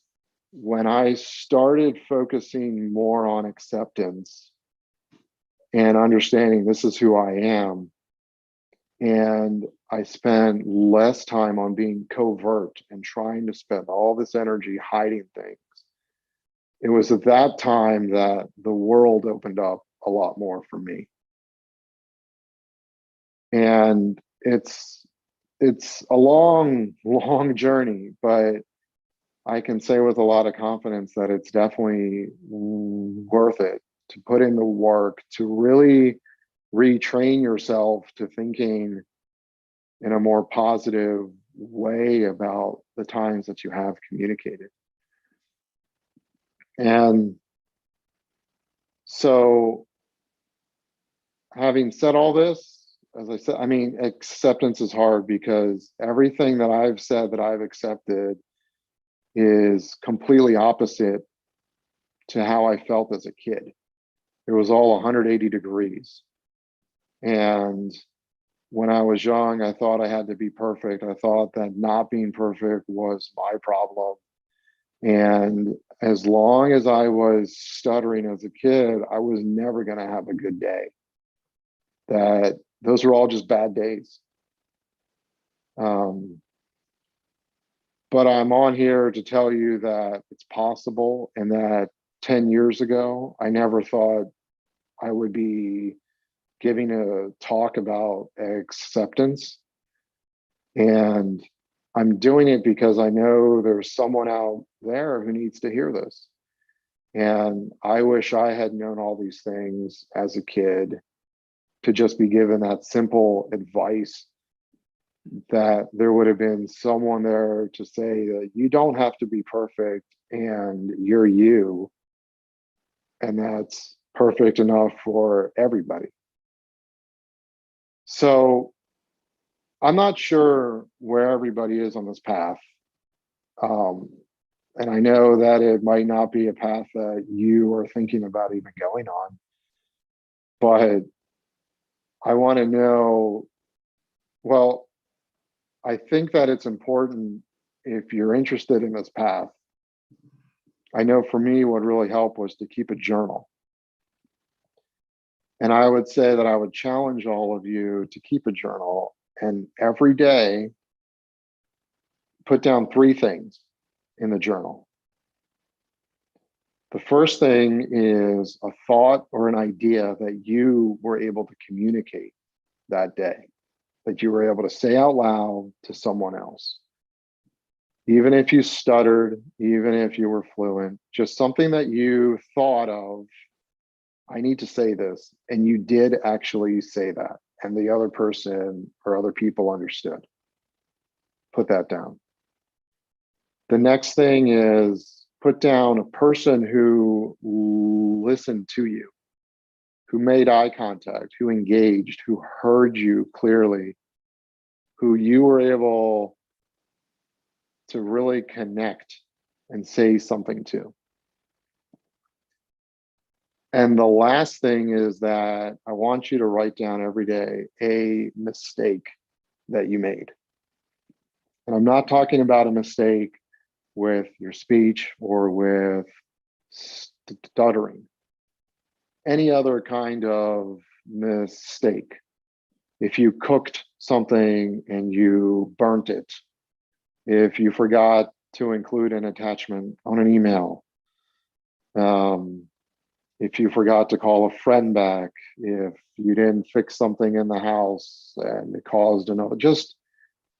when I started focusing more on acceptance and understanding this is who I am, and I spent less time on being covert and trying to spend all this energy hiding things, it was at that time that the world opened up a lot more for me. And it's a long journey, but I can say with a lot of confidence that it's definitely worth it to put in the work to really retrain yourself to thinking in a more positive way about the times that you have communicated. And so, having said all this, as I said, I mean, acceptance is hard because everything that I've said that I've accepted is completely opposite to how I felt as a kid. It was all 180 degrees. And when I was young, I thought I had to be perfect. I thought that not being perfect was my problem. And as long as I was stuttering as a kid, I was never going to have a good day. That those were all just bad days. But I'm on here to tell you that it's possible, and that 10 years ago, I never thought I would be giving a talk about acceptance. And I'm doing it because I know there's someone out there who needs to hear this. And I wish I had known all these things as a kid, to just be given that simple advice, that there would have been someone there to say that you don't have to be perfect and you're you. And that's perfect enough for everybody. So I'm not sure where everybody is on this path. And I know that it might not be a path that you are thinking about even going on, but I want to know, well, I think that it's important, if you're interested in this path. I know for me, what really helped was to keep a journal. And I would say that I would challenge all of you to keep a journal, and every day put down 3 things in the journal. The first thing is a thought or an idea that you were able to communicate that day, that you were able to say out loud to someone else. Even if you stuttered, even if you were fluent, just something that you thought of, I need to say this, and you did actually say that, and the other person or other people understood. Put that down. The next thing is put down a person who listened to you, who made eye contact, who engaged, who heard you clearly, who you were able to really connect and say something to. And the last thing is that I want you to write down every day a mistake that you made. And I'm not talking about a mistake with your speech or with stuttering. Any other kind of mistake. If you cooked something and you burnt it, if you forgot to include an attachment on an email, if you forgot to call a friend back, if you didn't fix something in the house and it caused another, just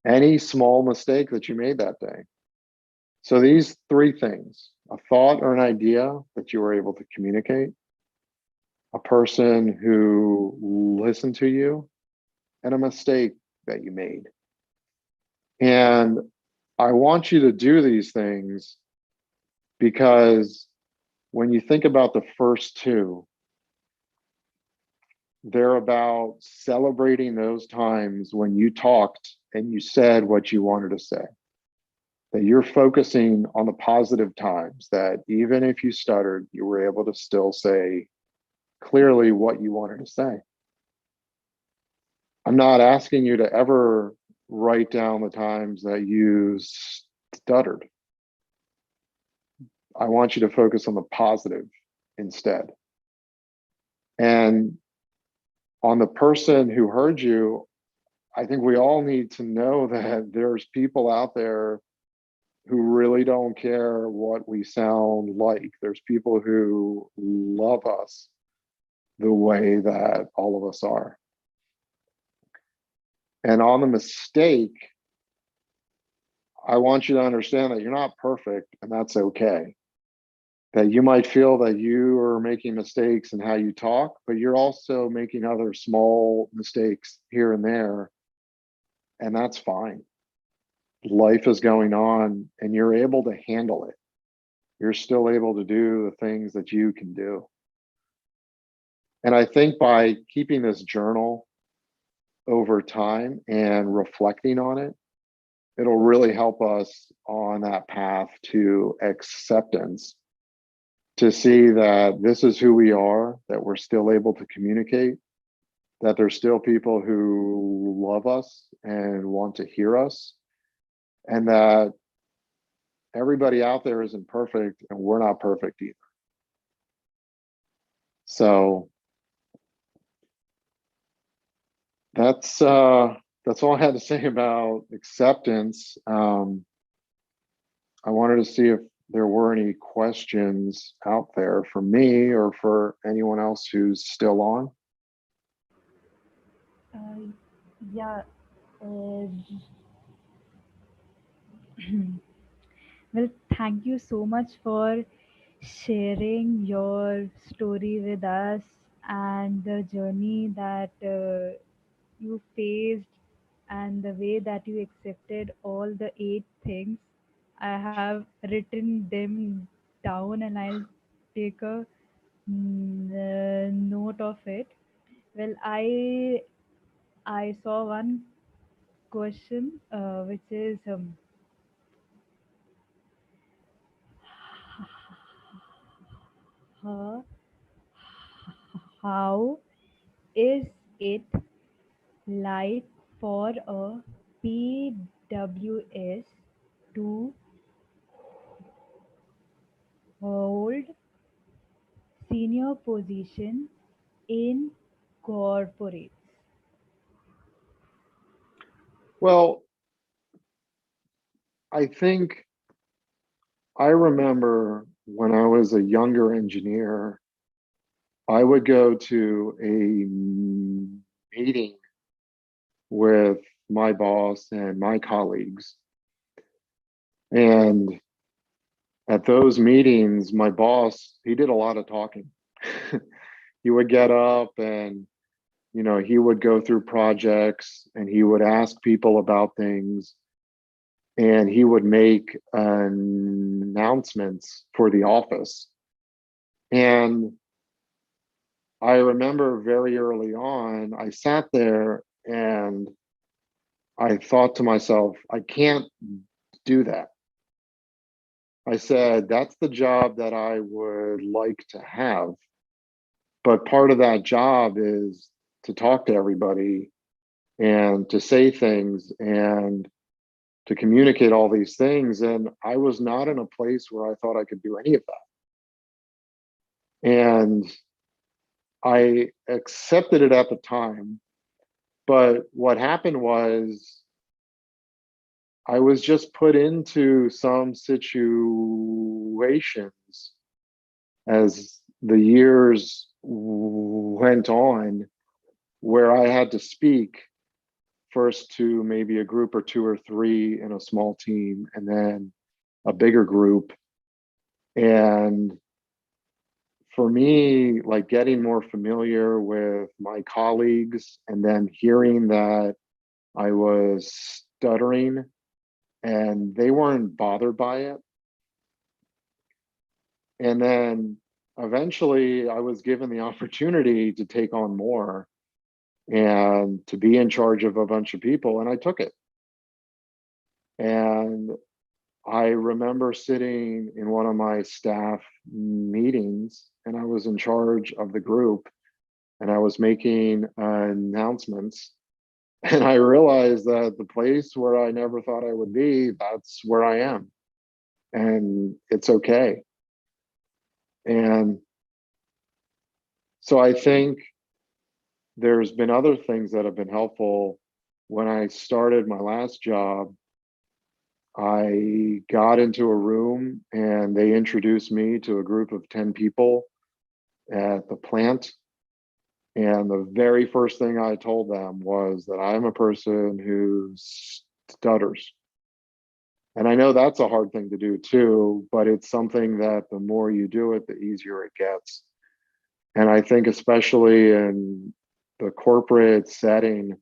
any small mistake that you made that day. So these 3 things: a thought or an idea that you were able to communicate, a person who listened to you, and a mistake that you made. And I want you to do these things because when you think about the first 2, they're about celebrating those times when you talked and you said what you wanted to say. That you're focusing on the positive times, that even if you stuttered, you were able to still say clearly what you wanted to say. I'm not asking you to ever write down the times that you stuttered. I want you to focus on the positive instead. And on the person who heard you, I think we all need to know that there's people out there who really don't care what we sound like. There's people who love us the way that all of us are. And on the mistake, I want you to understand that you're not perfect, and that's okay. That you might feel that you are making mistakes in how you talk, but you're also making other small mistakes here and there, and that's fine. Life is going on, and you're able to handle it. You're still able to do the things that you can do. And I think by keeping this journal, over time and reflecting on it, it'll really help us on that path to acceptance, to see that this is who we are, that we're still able to communicate, that there's still people who love us and want to hear us, and that everybody out there isn't perfect and we're not perfect either. So that's all I had to say about acceptance. I wanted to see if there were any questions out there for me or for anyone else who's still on. Yeah. Well, thank you so much for sharing your story with us and the journey that you faced and the way that you accepted all the 8 things. I have written them down and I'll take a note of it. Well, I saw one question which is uh, how is it like for a PWS to hold senior position in corporates? Well, I think I remember when I was a younger engineer, I would go to a meeting with my boss and my colleagues. And at those meetings, my boss, he did a lot of talking. He would get up and, he would go through projects and he would ask people about things and he would make announcements for the office. And I remember very early on, I sat there and I thought to myself, I can't do that. I said, that's the job that I would like to have. But part of that job is to talk to everybody and to say things and to communicate all these things. And I was not in a place where I thought I could do any of that. And I accepted it at the time. But what happened was I was just put into some situations as the years went on where I had to speak first to maybe a group or 2 or 3 in a small team and then a bigger group. And for me, like getting more familiar with my colleagues and then hearing that I was stuttering and they weren't bothered by it. And then eventually I was given the opportunity to take on more and to be in charge of a bunch of people, and I took it. And I remember sitting in one of my staff meetings and I was in charge of the group and I was making announcements. And I realized that the place where I never thought I would be, that's where I am. And it's okay. And so I think there's been other things that have been helpful. When I started my last job, I got into a room and they introduced me to a group of 10 people at the plant. And the very first thing I told them was that I'm a person who stutters. And I know that's a hard thing to do too, but it's something that the more you do it, the easier it gets. And I think especially in the corporate setting,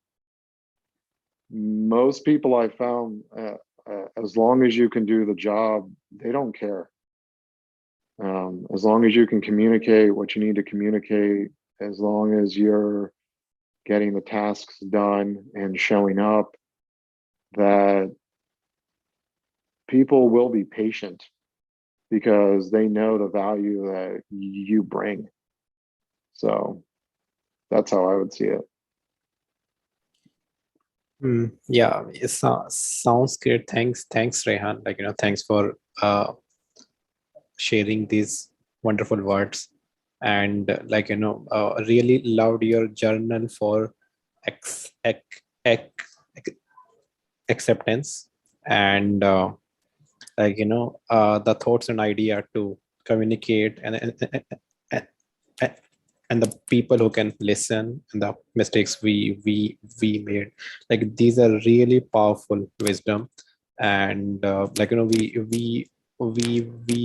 most people I found, as long as you can do the job, they don't care. As long as you can communicate what you need to communicate, as long as you're getting the tasks done and showing up, that people will be patient because they know the value that you bring. So that's how I would see it. Yeah, sounds great. Thanks, Rehan. Thanks for sharing these wonderful words, and really loved your journal for ex, ex, ex, acceptance, and the thoughts and idea to communicate, and and the people who can listen, and the mistakes we made. Like, these are really powerful wisdom, and we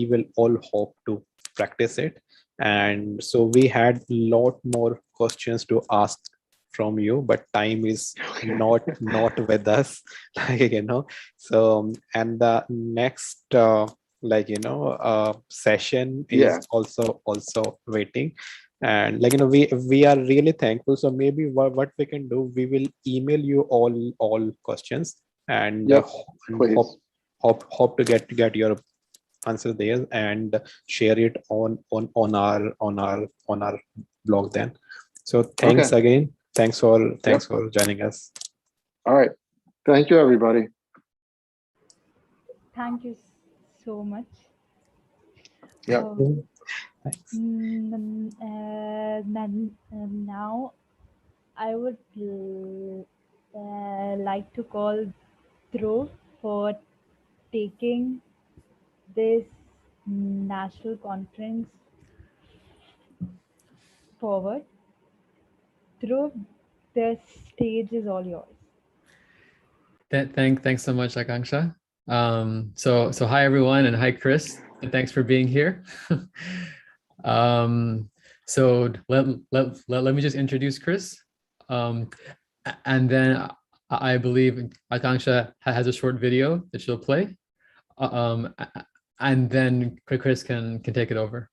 will all hope to practice it. And so we had a lot more questions to ask from you, but time is not with us. So, and the next session is Yeah. also waiting. And we are really thankful. So maybe what we can do, we will email you all questions, and Yep. and Please. hope to get your answer there, and share it on our blog then. So thanks Okay. again. Thanks Yep. for joining us. All right. Thank you, everybody. Thank you so much. Yep. Thanks. Now I would like to call Dhruv for taking this national conference forward. Dhruv, the stage is all yours. Thanks so much, Akanksha. So hi everyone, and hi Chris. And thanks for being here. So let me just introduce Chris, and then I believe Akanksha has a short video that she'll play, and then Chris can take it over.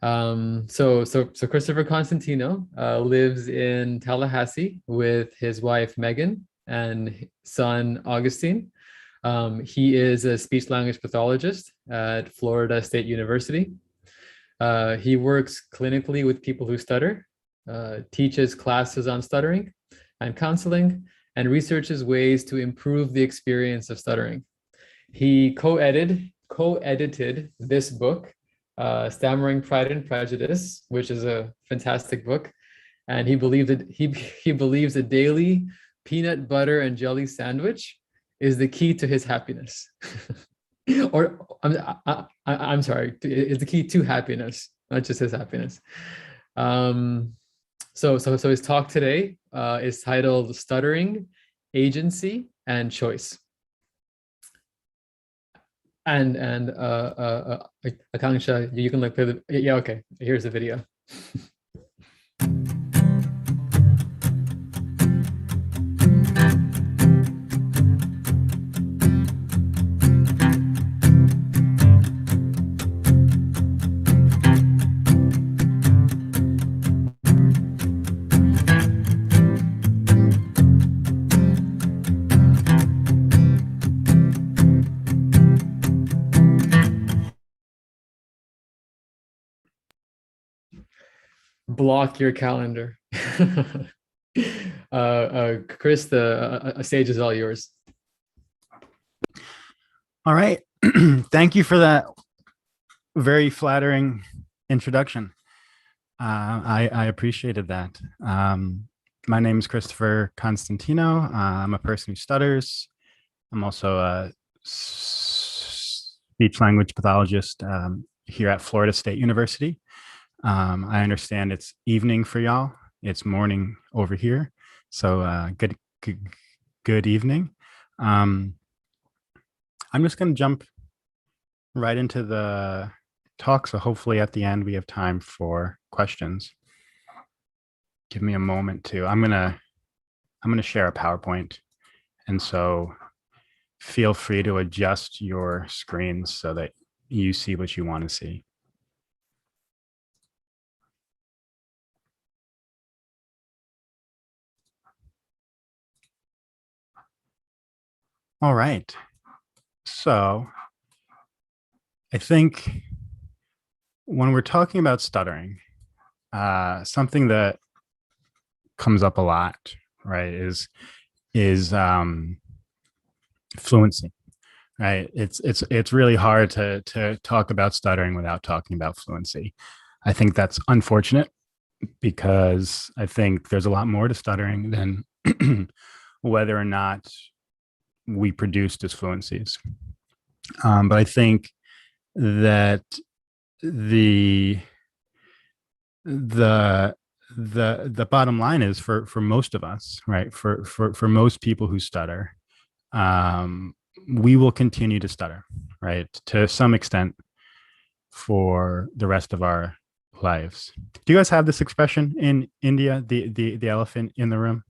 So Christopher Constantino lives in Tallahassee with his wife Megan and son Augustine. He is a speech language pathologist at Florida State University. He works clinically with people who stutter, teaches classes on stuttering and counseling, and researches ways to improve the experience of stuttering. He co-edited this book, Stammering Pride and Prejudice, which is a fantastic book. And he believes a daily peanut butter and jelly sandwich is the key to his happiness. Or I'm sorry, is the key to happiness, not just his happiness. So his talk today is titled Stuttering, Agency, and Choice. And Akanksha, you can play the, yeah, okay, here's the video. Block your calendar. Chris, the stage is all yours. All right. Thank you for that very flattering introduction. I appreciated that. My name is Christopher Constantino. I'm a person who stutters. I'm also a speech language pathologist here at Florida State University. I understand it's evening for y'all. It's morning over here. So good evening. I'm just going to jump right into the talk. So hopefully at the end we have time for questions. Give me a moment to, I'm going to share a PowerPoint. And so feel free to adjust your screens so that you see what you want to see. All right. So I think when we're talking about stuttering, something that comes up a lot, right, is fluency. Right. It's really hard to talk about stuttering without talking about fluency. I think that's unfortunate because I think there's a lot more to stuttering than whether or not we produce disfluencies. But I think that the the the bottom line is for most of us, right? For most people who stutter, we will continue to stutter, right, to some extent for the rest of our lives. Do you guys have this expression in India, the elephant in the room?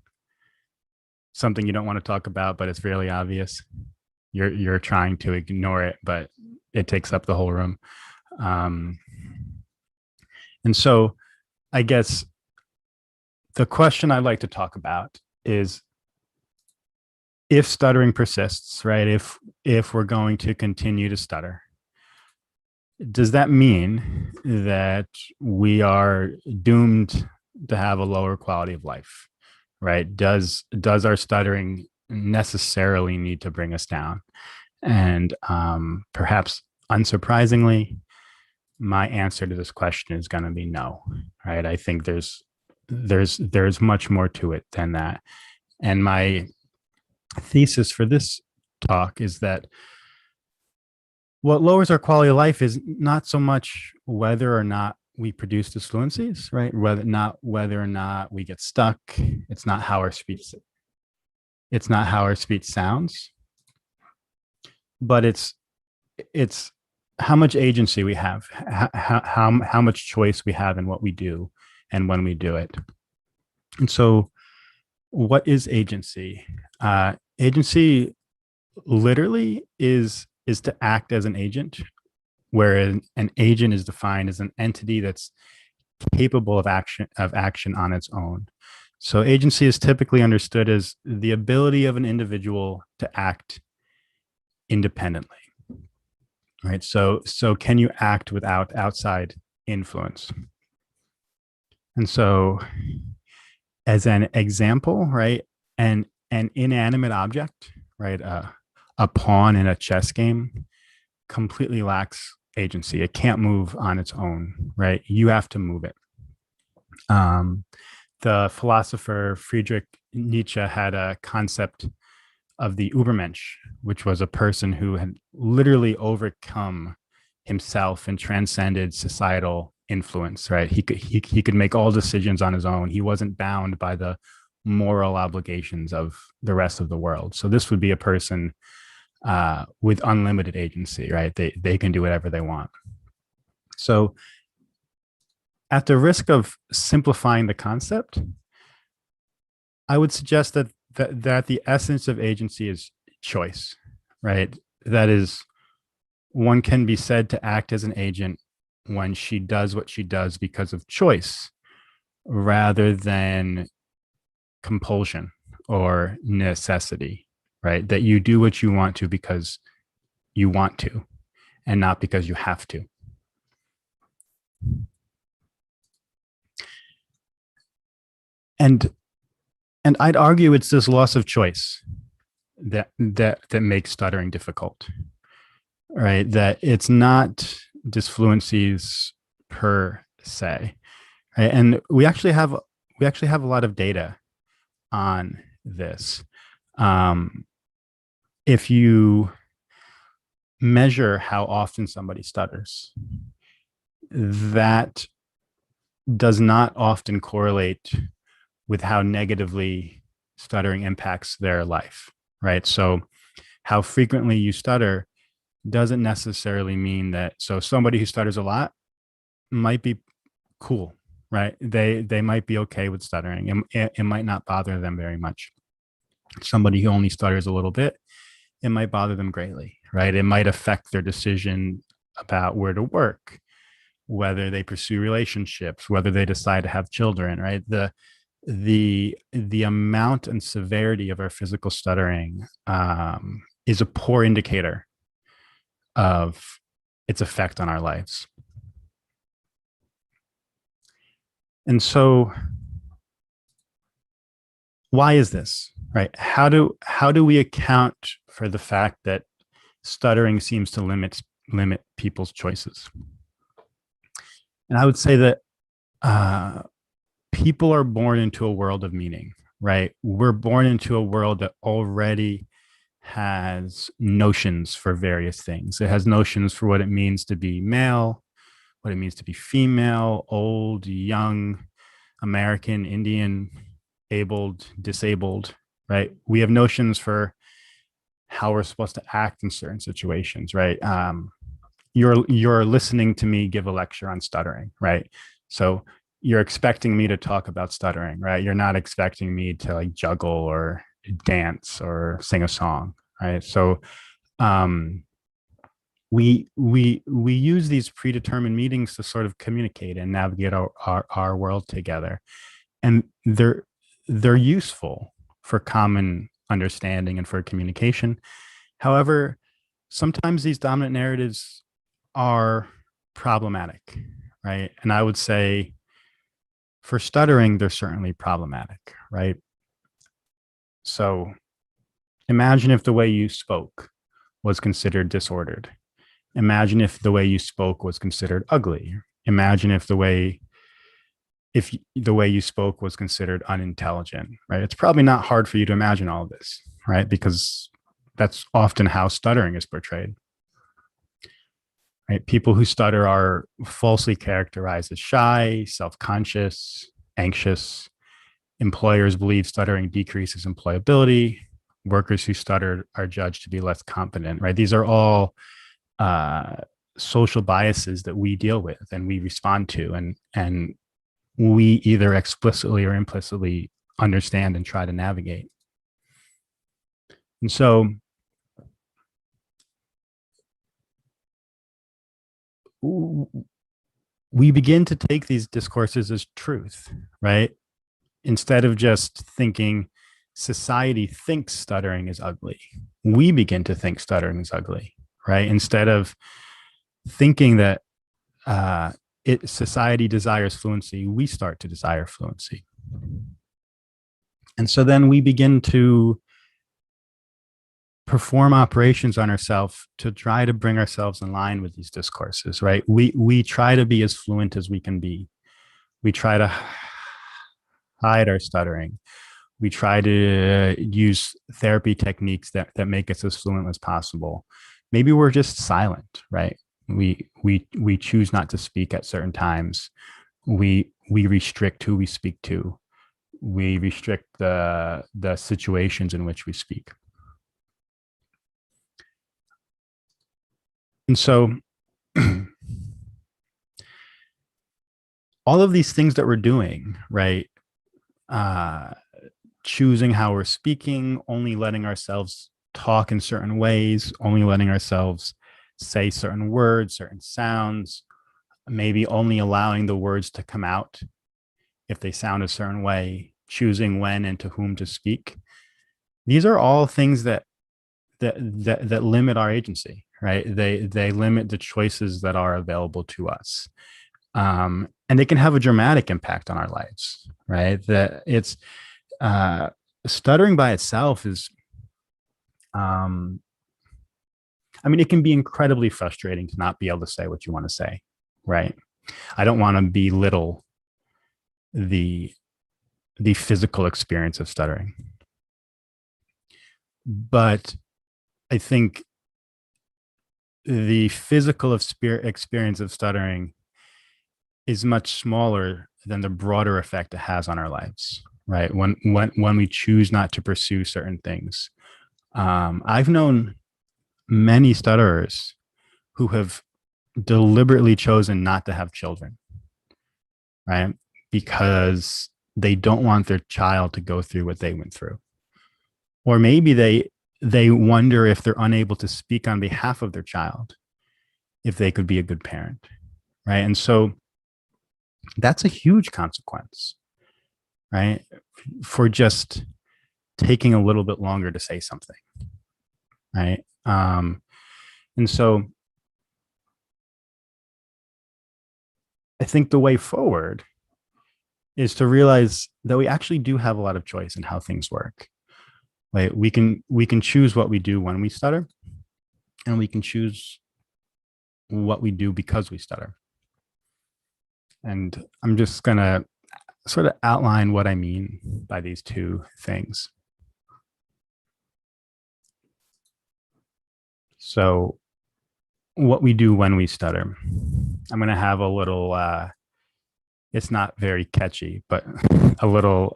Something you don't want to talk about, but it's really obvious. You're trying to ignore it, but it takes up the whole room. And so I guess the question I'd like to talk about is, if stuttering persists, right? If we're going to continue to stutter, does that mean that we are doomed to have a lower quality of life, right? Does our stuttering necessarily need to bring us down? And perhaps unsurprisingly, my answer to this question is going to be no, right? I think there's much more to it than that. And my thesis for this talk is that what lowers our quality of life is not so much whether or not we produce disfluencies, right? Whether or not we get stuck. It's not how our speech sounds, but it's how much agency we have, how much choice we have in what we do and when we do it. And so what is agency? Agency literally is to act as an agent, where an agent is defined as an entity that's capable of action on its own. So agency is typically understood as the ability of an individual to act independently, right? So can you act without outside influence? And so as an example, right, an inanimate object, right, a pawn in a chess game completely lacks agency. It can't move on its own, right? You have to move it. The philosopher Friedrich Nietzsche had a concept of the Übermensch, which was a person who had literally overcome himself and transcended societal influence, right? He could make all decisions on his own. He wasn't bound by the moral obligations of the rest of the world. So this would be a person with unlimited agency, right? They can do whatever they want. So at the risk of simplifying the concept, I would suggest that the essence of agency is choice, right? That is, one can be said to act as an agent when she does what she does because of choice rather than compulsion or necessity, right? That you do what you want to because you want to and not because you have to. And I'd argue it's this loss of choice that makes stuttering difficult, right? That it's not disfluencies per se, right? And we actually have a lot of data on this. If you measure how often somebody stutters, that does not often correlate with how negatively stuttering impacts their life, right? So how frequently you stutter doesn't necessarily mean that. So somebody who stutters a lot might be cool, right? They might be okay with stuttering. It might not bother them very much. Somebody who only stutters a little bit, it might bother them greatly, right? It might affect their decision about where to work, whether they pursue relationships, whether they decide to have children, right? The amount and severity of our physical stuttering is a poor indicator of its effect on our lives. And so why is this, right? How do we account for the fact that stuttering seems to limit people's choices? And I would say that people are born into a world of meaning, right? We're born into a world that already has notions for various things. It has notions for what it means to be male, what it means to be female, old, young, American, Indian, abled, disabled, right? We have notions for how we're supposed to act in certain situations, right? You're listening to me give a lecture on stuttering, right? So you're expecting me to talk about stuttering, right? You're not expecting me to like juggle or dance or sing a song, right? So we use these predetermined meetings to sort of communicate and navigate our world together, and they're useful for common understanding and for communication. However, sometimes these dominant narratives are problematic, right? And I would say for stuttering, they're certainly problematic, right? So imagine if the way you spoke was considered disordered. Imagine if the way you spoke was considered ugly. Imagine if the way you spoke was considered unintelligent, right? It's probably not hard for you to imagine all of this, right? Because that's often how stuttering is portrayed. Right? People who stutter are falsely characterized as shy, self-conscious, anxious. Employers believe stuttering decreases employability. Workers who stutter are judged to be less competent, right? These are all social biases that we deal with and we respond to, and we either explicitly or implicitly understand and try to navigate. And so we begin to take these discourses as truth, right? Instead of just thinking society thinks stuttering is ugly, we begin to think stuttering is ugly, right? Instead of thinking that society desires fluency, we start to desire fluency. And so then we begin to perform operations on ourselves to try to bring ourselves in line with these discourses, right? We try to be as fluent as we can be. We try to hide our stuttering. We try to use therapy techniques that make us as fluent as possible. Maybe we're just silent, right? We choose not to speak at certain times. We restrict who we speak to. We restrict the situations in which we speak. And so all of these things that we're doing, right? Choosing how we're speaking, only letting ourselves talk in certain ways, only letting ourselves say certain words, certain sounds, maybe only allowing the words to come out if they sound a certain way, choosing when and to whom to speak. These are all things that limit our agency, right? They limit the choices that are available to us. And they can have a dramatic impact on our lives, right? That it's stuttering by itself is, I mean, it can be incredibly frustrating to not be able to say what you want to say, right? I don't want to belittle the physical experience of stuttering, but I think the physical experience of stuttering is much smaller than the broader effect it has on our lives, right? When we choose not to pursue certain things. I've known many stutterers who have deliberately chosen not to have children, right? Because they don't want their child to go through what they went through. Or maybe they wonder if they're unable to speak on behalf of their child, if they could be a good parent, right? And so that's a huge consequence, right? For just taking a little bit longer to say something. right? And so I think the way forward is to realize that we actually do have a lot of choice in how things work. Right? We can choose what we do when we stutter, and we can choose what we do because we stutter. And I'm just gonna sort of outline what I mean by these two things. So what we do when we stutter, I'm gonna have a little it's not very catchy, but a little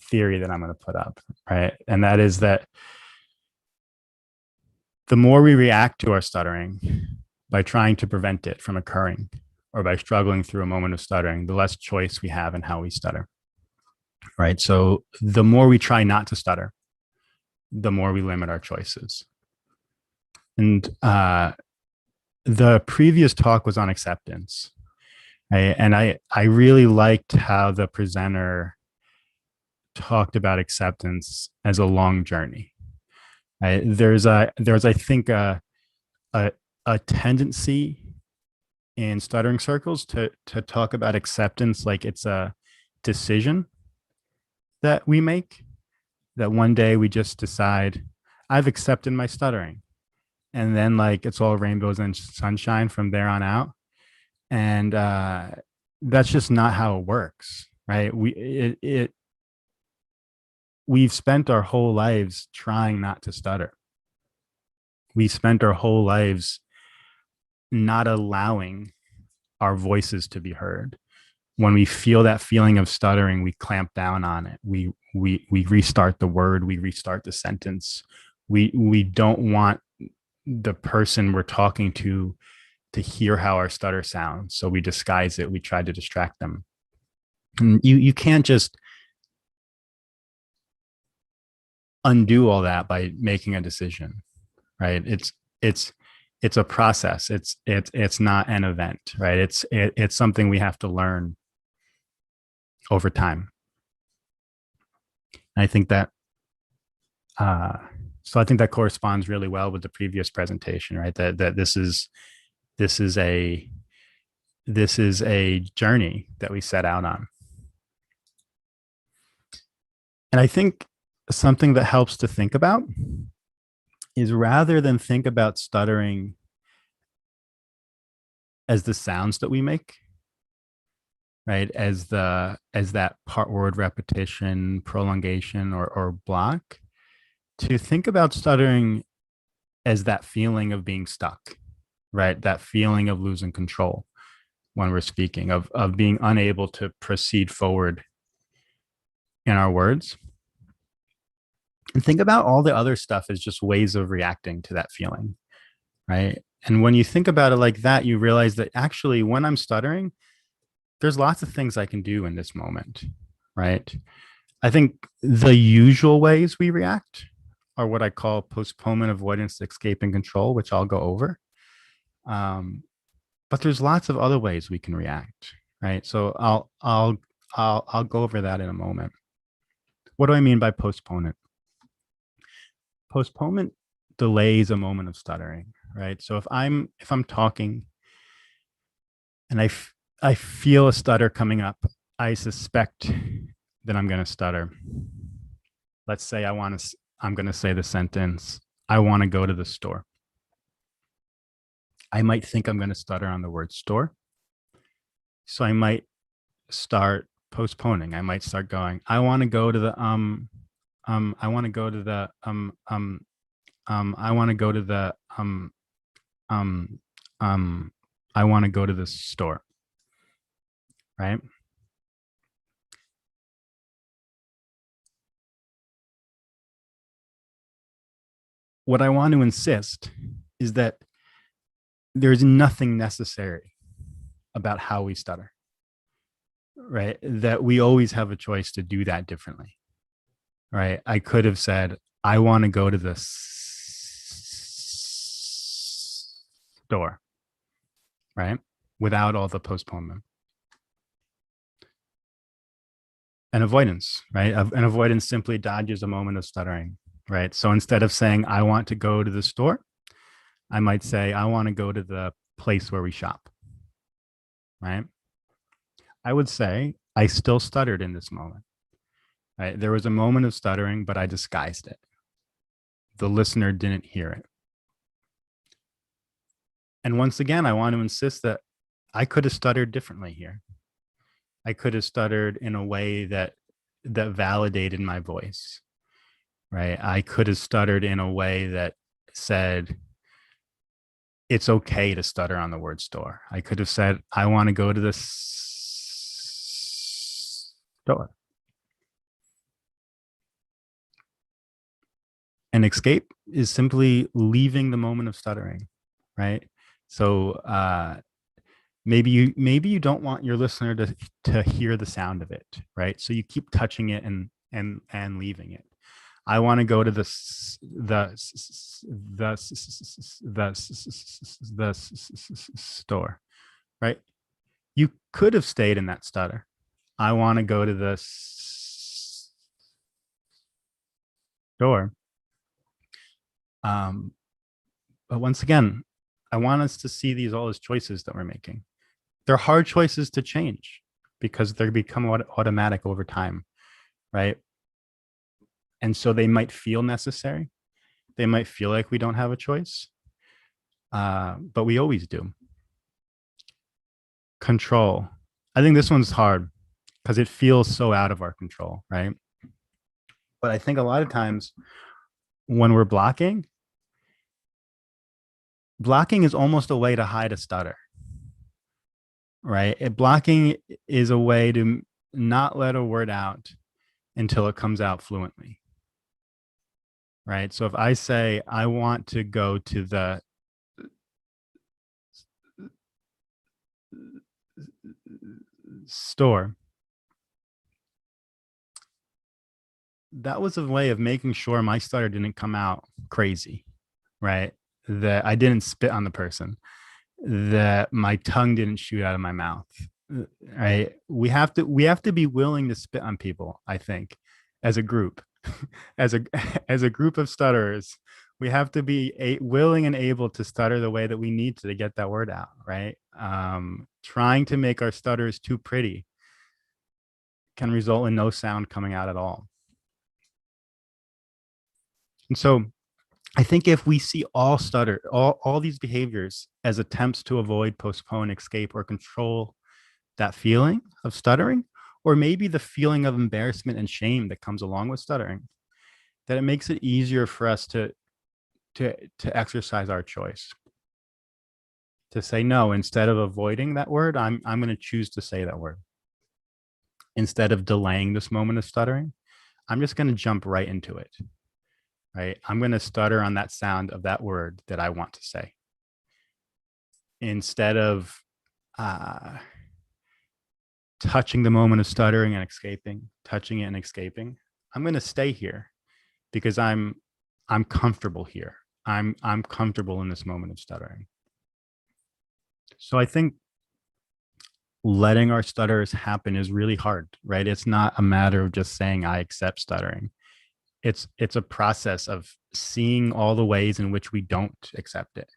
theory that I'm going to put up, right? And that is that the more we react to our stuttering by trying to prevent it from occurring, or by struggling through a moment of stuttering, the less choice we have in how we stutter, right? So the more we try not to stutter, the more we limit our choices. And the previous talk was on acceptance, right? And I really liked how the presenter talked about acceptance as a long journey. Right? There's I think a tendency in stuttering circles to talk about acceptance like it's a decision that we make, that one day we just decide I've accepted my stuttering, and then like it's all rainbows and sunshine from there on out. And that's just not how it works, right? We've spent our whole lives trying not to stutter. We spent our whole lives not allowing our voices to be heard. When we feel that feeling of stuttering, we clamp down on it. We restart the word, we restart the sentence. We don't want the person we're talking to hear how our stutter sounds. So we disguise it. We try to distract them. And you can't just undo all that by making a decision, right? It's a process. It's not an event, right? It's something we have to learn over time. And I think that so I think that corresponds really well with the previous presentation, right? That this is a journey that we set out on. And I think something that helps to think about is, rather than think about stuttering as the sounds that we make, right, as that part word repetition, prolongation, or block, to think about stuttering as that feeling of being stuck, right? That feeling of losing control when we're speaking, of being unable to proceed forward in our words. And think about all the other stuff as just ways of reacting to that feeling, right? And when you think about it like that, you realize that actually when I'm stuttering, there's lots of things I can do in this moment, right? I think the usual ways we react are what I call postponement, avoidance, escape, and control, which I'll go over. But there's lots of other ways we can react, right? So I'll go over that in a moment. What do I mean by postponement? Postponement delays a moment of stuttering, right? So if I'm talking and I feel a stutter coming up, I suspect that I'm going to stutter. Let's say I'm going to say the sentence, I want to go to the store. I might think I'm going to stutter on the word store. So I might start postponing. I might start going, I want to go to the I want to go to the I want to go to the I want to go to the store. Right? What I want to insist is that there's nothing necessary about how we stutter, right? That we always have a choice to do that differently, right? I could have said, I want to go to the store, right? Without all the postponement. An avoidance, right? An avoidance simply dodges a moment of stuttering, right? So instead of saying, I want to go to the store, I might say, I want to go to the place where we shop, right? I would say, I still stuttered in this moment, right? There was a moment of stuttering, but I disguised it. The listener didn't hear it. And once again, I want to insist that I could have stuttered differently here. I could have stuttered in a way that validated my voice, right? I could have stuttered in a way that said, it's okay to stutter on the word store. I could have said, I want to go to the store. And escape is simply leaving the moment of stuttering, right? So maybe you don't want your listener to hear the sound of it, right? So you keep touching it and leaving it. I want to go to the store, right? You could have stayed in that stutter. I want to go to the store. But once again, I want us to see these all as choices that we're making. They're hard choices to change because they become automatic over time, right? And so they might feel necessary. They might feel like we don't have a choice, but we always do. Control. I think this one's hard because it feels so out of our control, right? But I think a lot of times when we're blocking is almost a way to hide a stutter, right? Blocking is a way to not let a word out until it comes out fluently, right? So if I say, I want to go to the store, that was a way of making sure my stutter didn't come out crazy, right? That I didn't spit on the person, that my tongue didn't shoot out of my mouth, right? We have to be willing to spit on people, I think, as a group. as a group of stutterers, we have to be willing and able to stutter the way that we need to get that word out, right? Trying to make our stutters too pretty can result in no sound coming out at all. And so I think if we see all these behaviors as attempts to avoid, postpone, escape, or control that feeling of stuttering, or maybe the feeling of embarrassment and shame that comes along with stuttering, that it makes it easier for us to exercise our choice. To say no, instead of avoiding that word, I'm going to choose to say that word. Instead of delaying this moment of stuttering, I'm just going to jump right into it. Right? I'm going to stutter on that sound of that word that I want to say. Instead of touching the moment of stuttering and escaping, touching it and escaping, I'm going to stay here because I'm comfortable here. I'm comfortable in this moment of stuttering. So I think letting our stutters happen is really hard, right? It's not a matter of just saying I accept stuttering. It's a process of seeing all the ways in which we don't accept it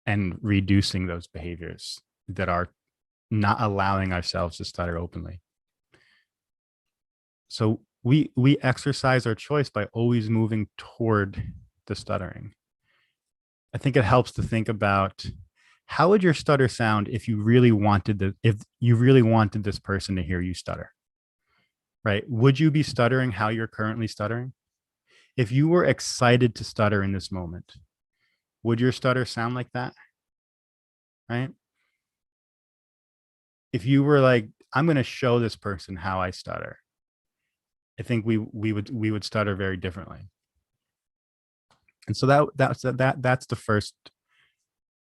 and reducing those behaviors that are not allowing ourselves to stutter openly. So we exercise our choice by always moving toward the stuttering. I think it helps to think about how would your stutter sound if you really wanted this person to hear you stutter. Right? Would you be stuttering how you're currently stuttering? If you were excited to stutter in this moment, would your stutter sound like that? Right? If you were like, I'm going to show this person how I stutter, I think we would stutter very differently. And so that's the first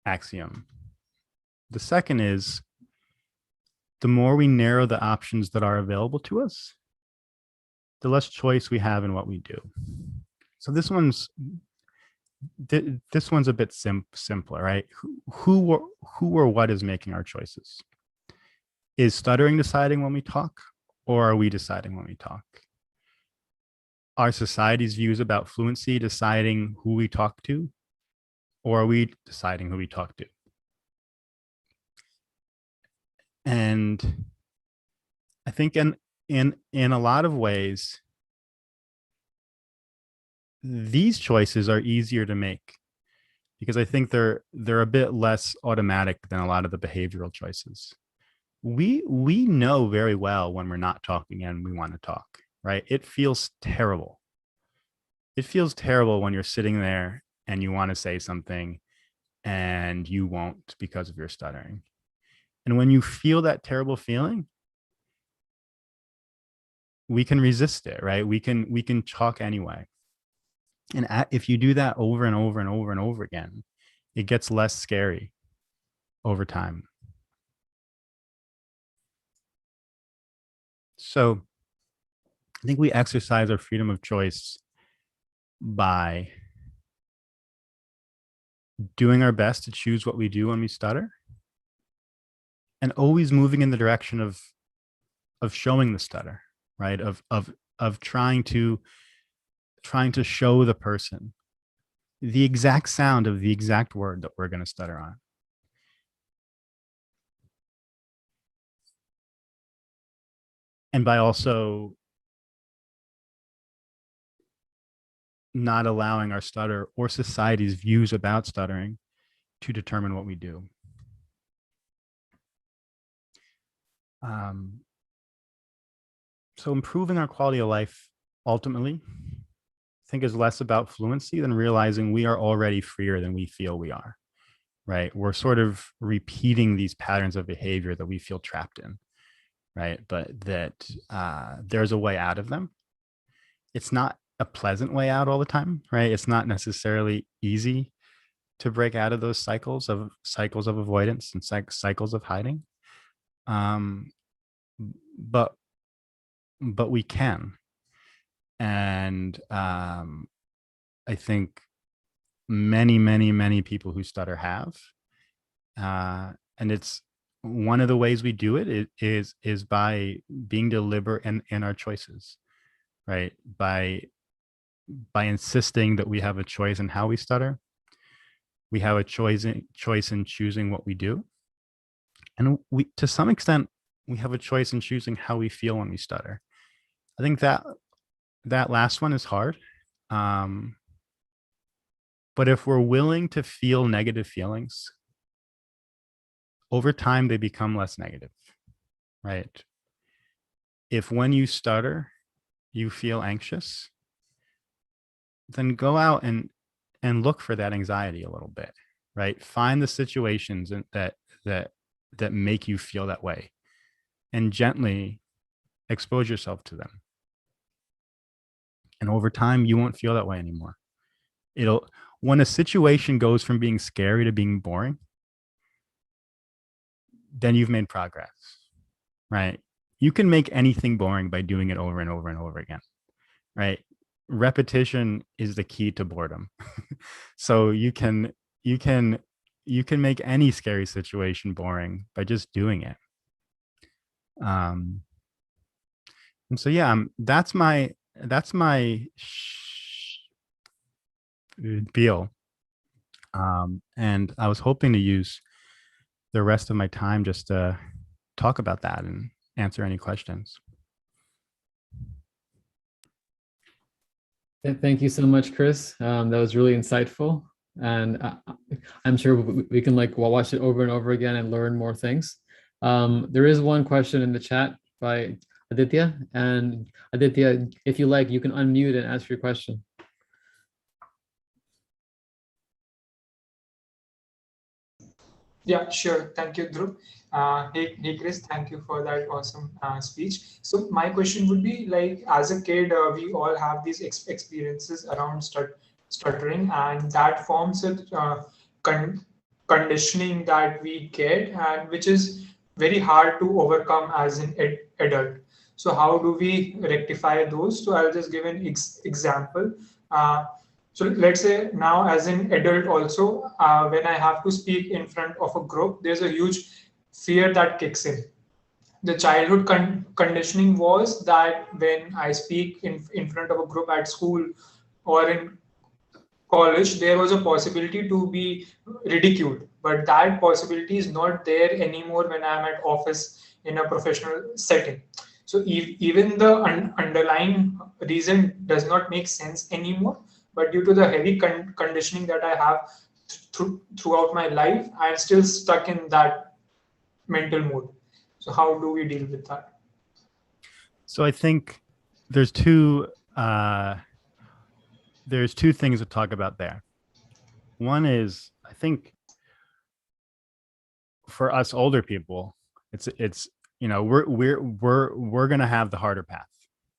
axiom. The second is, the more we narrow the options that are available to us, the less choice we have in what we do. So this one's a bit simpler, right? Who or what is making our choices? Is stuttering deciding when we talk, or are we deciding when we talk? our society's views about fluency deciding who we talk to, or are we deciding who we talk to? And I think in a lot of ways, these choices are easier to make because I think they're a bit less automatic than a lot of the behavioral choices. We know very well when we're not talking and we want to talk, right? It feels terrible. It feels terrible when you're sitting there and you want to say something and you won't because of your stuttering. And when you feel that terrible feeling, we can resist it, right? We can talk anyway. And if you do that over and over and over and over again, it gets less scary over time. So I think we exercise our freedom of choice by doing our best to choose what we do when we stutter, and always moving in the direction of showing the stutter, right? Of trying to show the person the exact sound of the exact word that we're going to stutter on. And by also not allowing our stutter or society's views about stuttering to determine what we do. So improving our quality of life ultimately, I think, is less about fluency than realizing we are already freer than we feel we are, right? We're sort of repeating these patterns of behavior that we feel trapped in, right? But that there's a way out of them. It's not a pleasant way out all the time, right? It's not necessarily easy to break out of those cycles of avoidance and cycles of hiding. But we can. And I think many people who stutter have. And it's one of the ways we do it is by being deliberate in our choices, right? By insisting that we have a choice in how we stutter. We have a choice in choosing what we do. And we, to some extent, we have a choice in choosing how we feel when we stutter. I think that last one is hard. But if we're willing to feel negative feelings, over time, they become less negative, right? If when you stutter, you feel anxious, then go out and look for that anxiety a little bit, right? Find the situations that make you feel that way and gently expose yourself to them. And over time, you won't feel that way anymore. When a situation goes from being scary to being boring, then you've made progress, right? You can make anything boring by doing it over and over and over again, right? Repetition is the key to boredom. So you can make any scary situation boring by just doing it. And so, yeah, that's my spiel. And I was hoping to use the rest of my time just to talk about that and answer any questions. Thank you so much, Chris. That was really insightful. And I'm sure we can watch it over and over again and learn more things. There is one question in the chat by Aditya. And Aditya, if you like, you can unmute and ask your question. Yeah, sure. Thank you, Dhruv. Hey, Chris, thank you for that awesome speech. So my question would be, like, as a kid, we all have these experiences around stuttering, and that forms a conditioning that we get, and which is very hard to overcome as an adult. So how do we rectify those? So I'll just give an example. So let's say now as an adult also, when I have to speak in front of a group, there's a huge fear that kicks in. the childhood conditioning was that when I speak in front of a group at school or in college, there was a possibility to be ridiculed, but that possibility is not there anymore when I'm at office in a professional setting. So even the underlying reason does not make sense anymore, but due to the heavy conditioning that I have throughout my life, I'm still stuck in that mental mode. So how do we deal with that? So I think there's two things to talk about there. One is, I think for us older people, it's we're gonna have the harder path,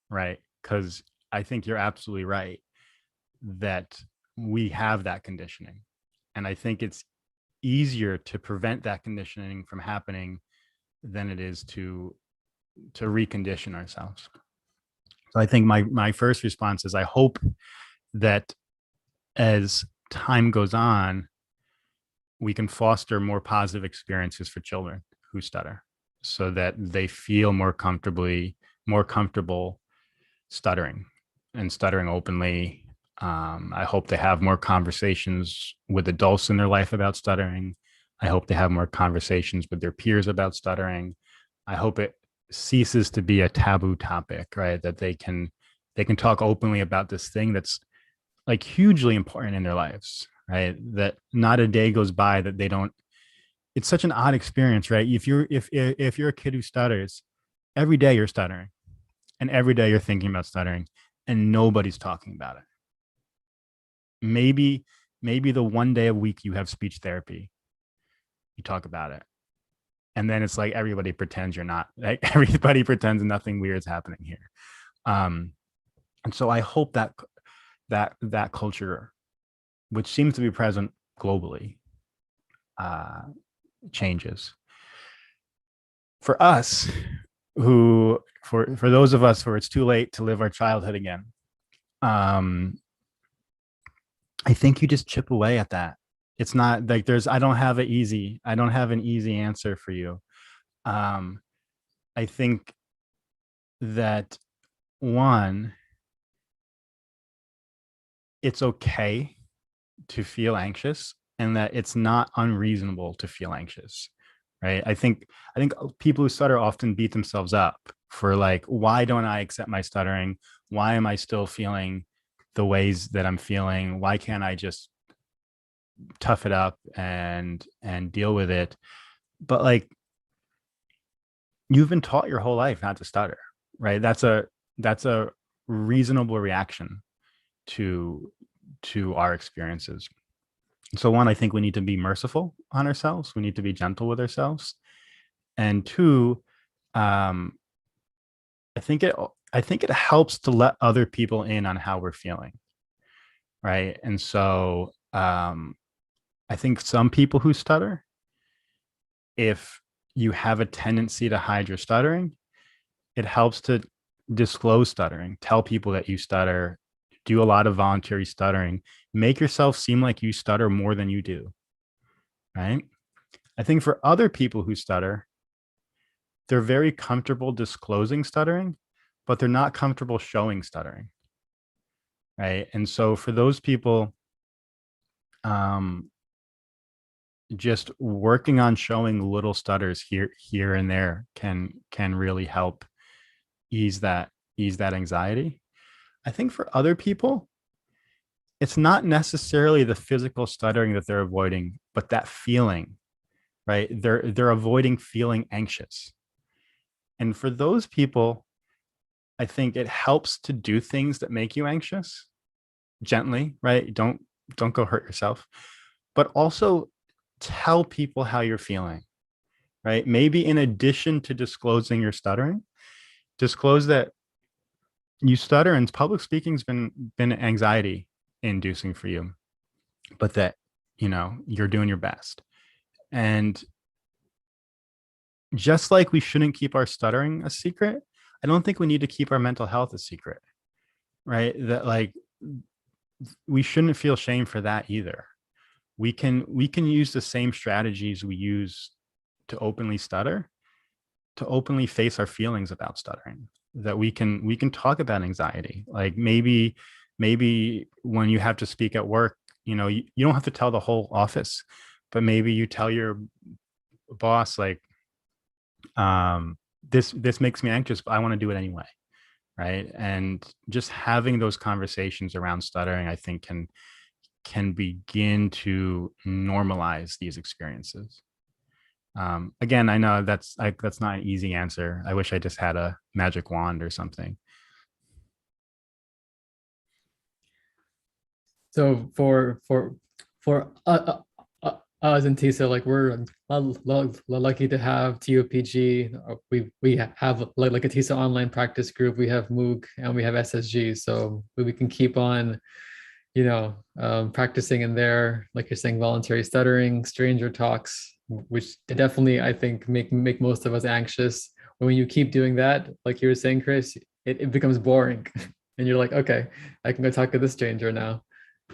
right? Because I think you're absolutely right that we have that conditioning, and I think it's easier to prevent that conditioning from happening than it is to recondition ourselves. So I think my first response is I hope that as time goes on, we can foster more positive experiences for children who stutter so that they feel more comfortable stuttering and stuttering openly. I hope they have more conversations with adults in their life about stuttering. I hope they have more conversations with their peers about stuttering. I hope it ceases to be a taboo topic, right? That they can talk openly about this thing that's like hugely important in their lives, right? That not a day goes by that they don't. It's such an odd experience, right? If you're a kid who stutters, every day you're stuttering, and every day you're thinking about stuttering, and nobody's talking about it. Maybe the one day a week you have speech therapy, you talk about it, and then it's like everybody pretends you're not. Like everybody pretends nothing weird's happening here. And so I hope that culture, which seems to be present globally, changes. For us, for those of us where it's too late to live our childhood again, I think you just chip away at that. It's not like I don't have an easy answer for you. I think that one, it's okay to feel anxious and that it's not unreasonable to feel anxious, right? I think people who stutter often beat themselves up for like, why don't I accept my stuttering? Why am I still feeling the ways that I'm feeling? Why can't I just tough it up and deal with it? But like, you've been taught your whole life not to stutter, right? That's a reasonable reaction to our experiences. So one, I think we need to be merciful on ourselves. We need to be gentle with ourselves. And two, I think it helps to let other people in on how we're feeling, right? And so I think some people who stutter, if you have a tendency to hide your stuttering, it helps to disclose stuttering, tell people that you stutter, do a lot of voluntary stuttering, make yourself seem like you stutter more than you do, right? I think for other people who stutter, they're very comfortable disclosing stuttering, but they're not comfortable showing stuttering, right? And so for those people, just working on showing little stutters here and there can really help ease that anxiety. I think for other people, it's not necessarily the physical stuttering that they're avoiding, but that feeling, right? They're avoiding feeling anxious. And for those people, I think it helps to do things that make you anxious gently, right? Don't go hurt yourself, but also tell people how you're feeling, right? Maybe in addition to disclosing your stuttering, disclose that you stutter and public speaking's been anxiety inducing for you, but that, you're doing your best. And just like we shouldn't keep our stuttering a secret, I don't think we need to keep our mental health a secret, right? That like, we shouldn't feel shame for that either. We can use the same strategies we use to openly stutter openly face our feelings about stuttering, that we can talk about anxiety. Like maybe when you have to speak at work, you know, you don't have to tell the whole office, but maybe you tell your boss, like, this makes me anxious, but I want to do it anyway. Right. And just having those conversations around stuttering, I think can begin to normalize these experiences. Again, I know that's not an easy answer. I wish I just had a magic wand or something. So for us in TISA, like we're lucky to have TOPG. We have like a TISA online practice group. We have MOOC and we have SSG, so we can keep on, you know, practicing in there. Like you're saying, voluntary stuttering, stranger talks, which definitely I think make most of us anxious. When you keep doing that, like you were saying, Chris, it becomes boring, and you're like, okay, I can go talk to this stranger now,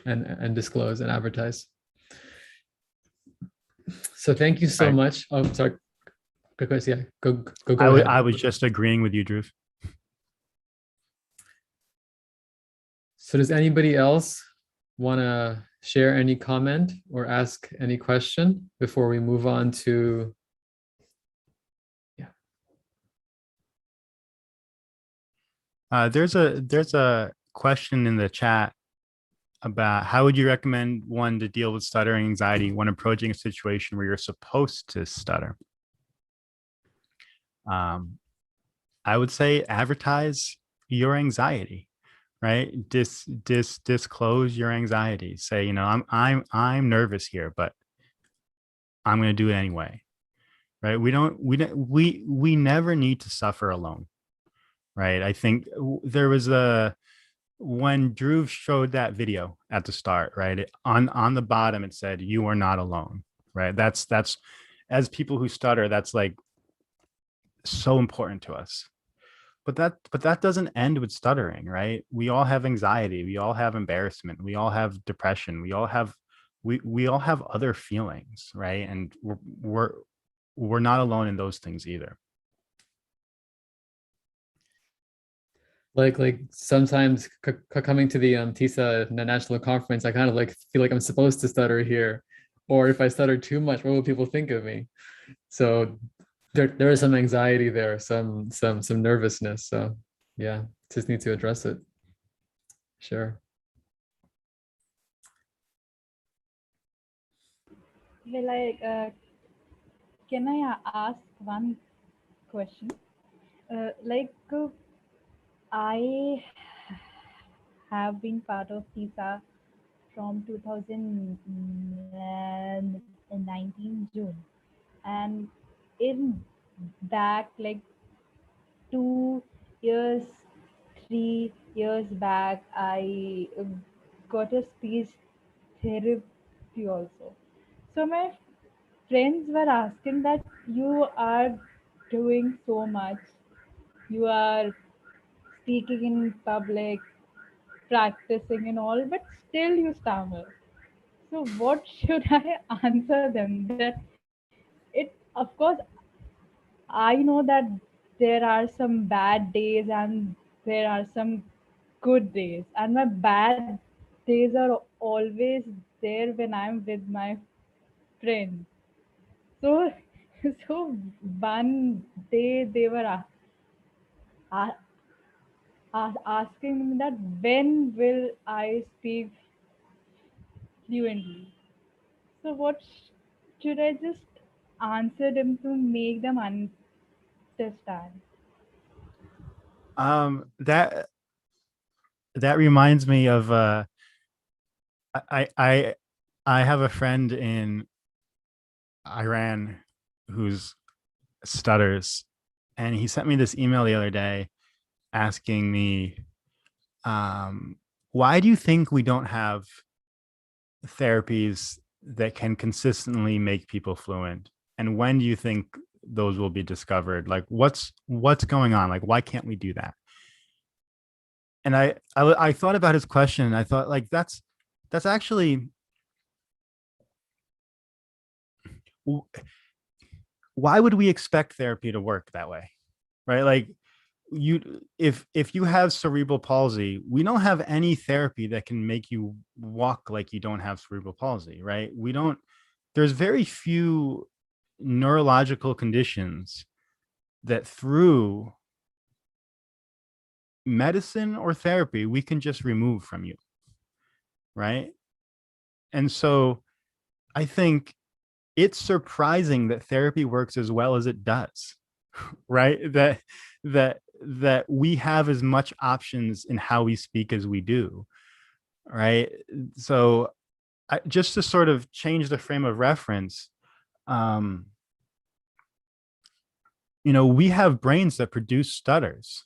and disclose and advertise. So thank you so much. Oh, sorry. Chris, yeah, go ahead. I was just agreeing with you, Drew. So does anybody else want to share any comment or ask any question before we move on to, there's a question in the chat about how would you recommend one to deal with stuttering anxiety when approaching a situation where you're supposed to stutter? I would say advertise your anxiety, right? Disclose your anxiety. Say, you know, I'm nervous here, but I'm going to do it anyway, right? We never need to suffer alone, right? I think there was when Drew showed that video at the start, right? On the bottom, it said, "You are not alone," right? That's as people who stutter, that's like so important to us. But that doesn't end with stuttering, right? We all have anxiety, we all have embarrassment, we all have depression, we all have other feelings, right? And we're not alone in those things either. like sometimes coming to the TISA national conference, I kind of like feel like I'm supposed to stutter here, or if I stutter too much, what will people think of me? So there is some anxiety there, some nervousness. So yeah, just need to address it. Sure. Well, can I ask one question? I have been part of TISA from 2019 June, and in back like 2 years, 3 years back, I got a speech therapy also. So my friends were asking that you are doing so much, you are speaking in public, practicing and all, but still you stammer. So what should I answer them? That it, of course, I know that there are some bad days and there are some good days, and my bad days are always there when I'm with my friends. So, so one day they were a- asking me that when will I speak fluently. So what should I just answer them to make them understand? That reminds me of I I I have a friend in Iran who's stutters, and he sent me this email the other day asking me, why do you think we don't have therapies that can consistently make people fluent, and when do you think those will be discovered? Like what's going on? Like why can't we do that? And I thought about his question, and I thought, like, that's actually, why would we expect therapy to work that way? Right? Like, if you have cerebral palsy, we don't have any therapy that can make you walk like you don't have cerebral palsy, right? There's very few neurological conditions that through medicine or therapy we can just remove from you, right? And so I think it's surprising that therapy works as well as it does, right? That we have as much options in how we speak as we do, right? So just to sort of change the frame of reference, we have brains that produce stutters.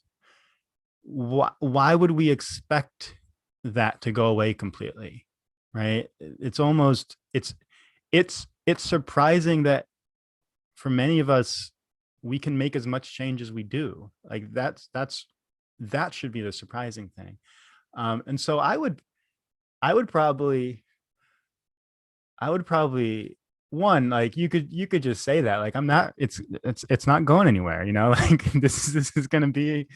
Why would we expect that to go away completely, right? It's surprising that for many of us, we can make as much change as we do. Like that should be the surprising thing. And so I would probably one, like you could just say that, like, I'm not, it's not going anywhere, like this is going to be,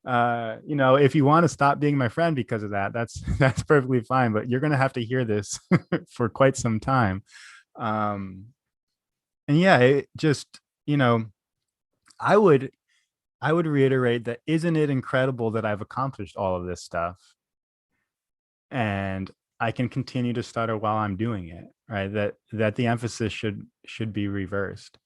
if you want to stop being my friend because of that, that's perfectly fine, but you're going to have to hear this for quite some time. And yeah, it just, I would reiterate that, isn't it incredible that I've accomplished all of this stuff and I can continue to stutter while I'm doing it, right? That the emphasis should be reversed.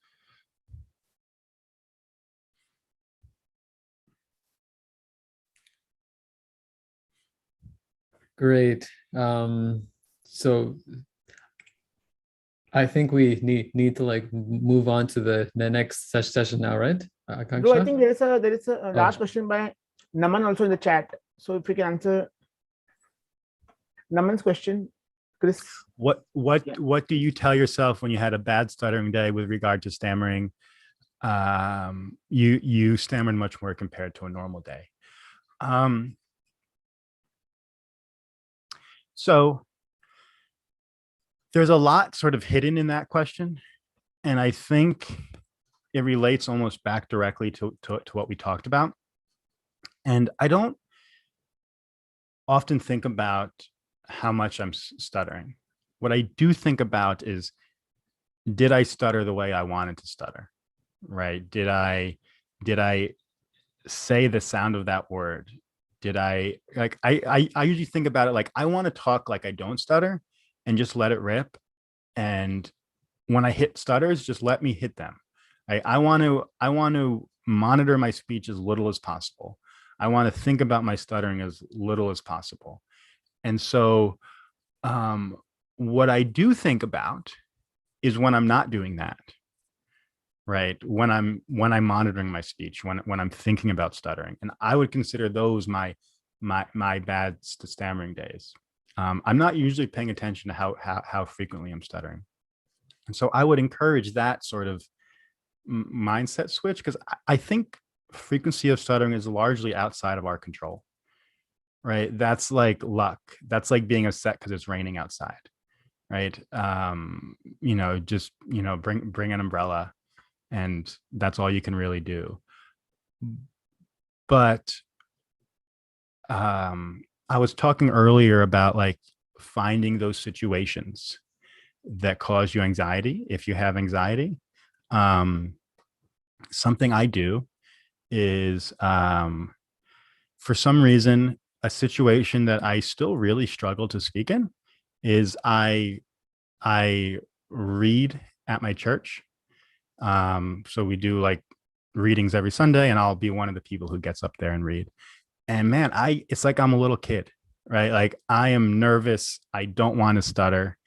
Great. So I think we need to like move on to the next session now, right? Bro, I think there is a last question by Naman also in the chat. So if we can answer Naman's question, Chris. What do you tell yourself when you had a bad stuttering day with regard to stammering? You stammered much more compared to a normal day. So there's a lot sort of hidden in that question, and I think it relates almost back directly to what we talked about. And I don't often think about how much I'm stuttering. What I do think about is, did I stutter the way I wanted to stutter, right? Did I say the sound of that word? Did I usually think about it like, I want to talk like I don't stutter and just let it rip. And when I hit stutters, just let me hit them. I want to monitor my speech as little as possible. I want to think about my stuttering as little as possible. And so what I do think about is when I'm not doing that, right? When I'm monitoring my speech, when I'm thinking about stuttering, and I would consider those my bad stammering days. I'm not usually paying attention to how frequently I'm stuttering. And so I would encourage that sort of mindset switch, because I think frequency of stuttering is largely outside of our control, right? That's like luck. That's like being upset because it's raining outside, right? Just, bring an umbrella, and that's all you can really do. But I was talking earlier about like finding those situations that cause you anxiety. If you have anxiety, something I do is, for some reason, a situation that I still really struggle to speak in is I read at my church. So we do like readings every Sunday, and I'll be one of the people who gets up there and read. And man, it's like I'm a little kid, right? Like I am nervous. I don't want to stutter.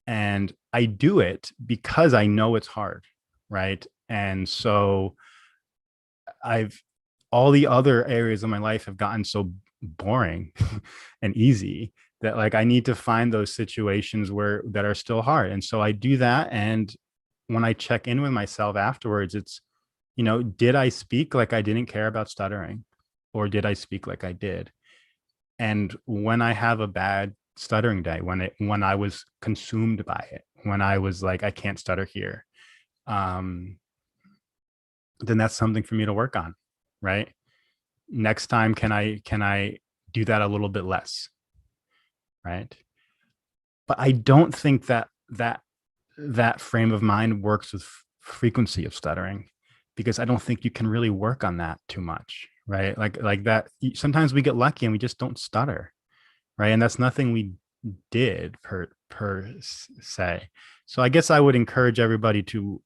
And I do it because I know it's hard, right? And so all the other areas of my life have gotten so boring and easy that like I need to find those situations that are still hard. And so I do that. And when I check in with myself afterwards, it's, did I speak like I didn't care about stuttering, or did I speak like I did? And when I have a bad stuttering day, when I was consumed by it, when I was like, I can't stutter here, then that's something for me to work on, right? Next time, can I do that a little bit less, right? But I don't think that frame of mind works with frequency of stuttering, because I don't think you can really work on that too much, right? Like that. Sometimes we get lucky and we just don't stutter, right? And that's nothing we did per se. So I guess I would encourage everybody to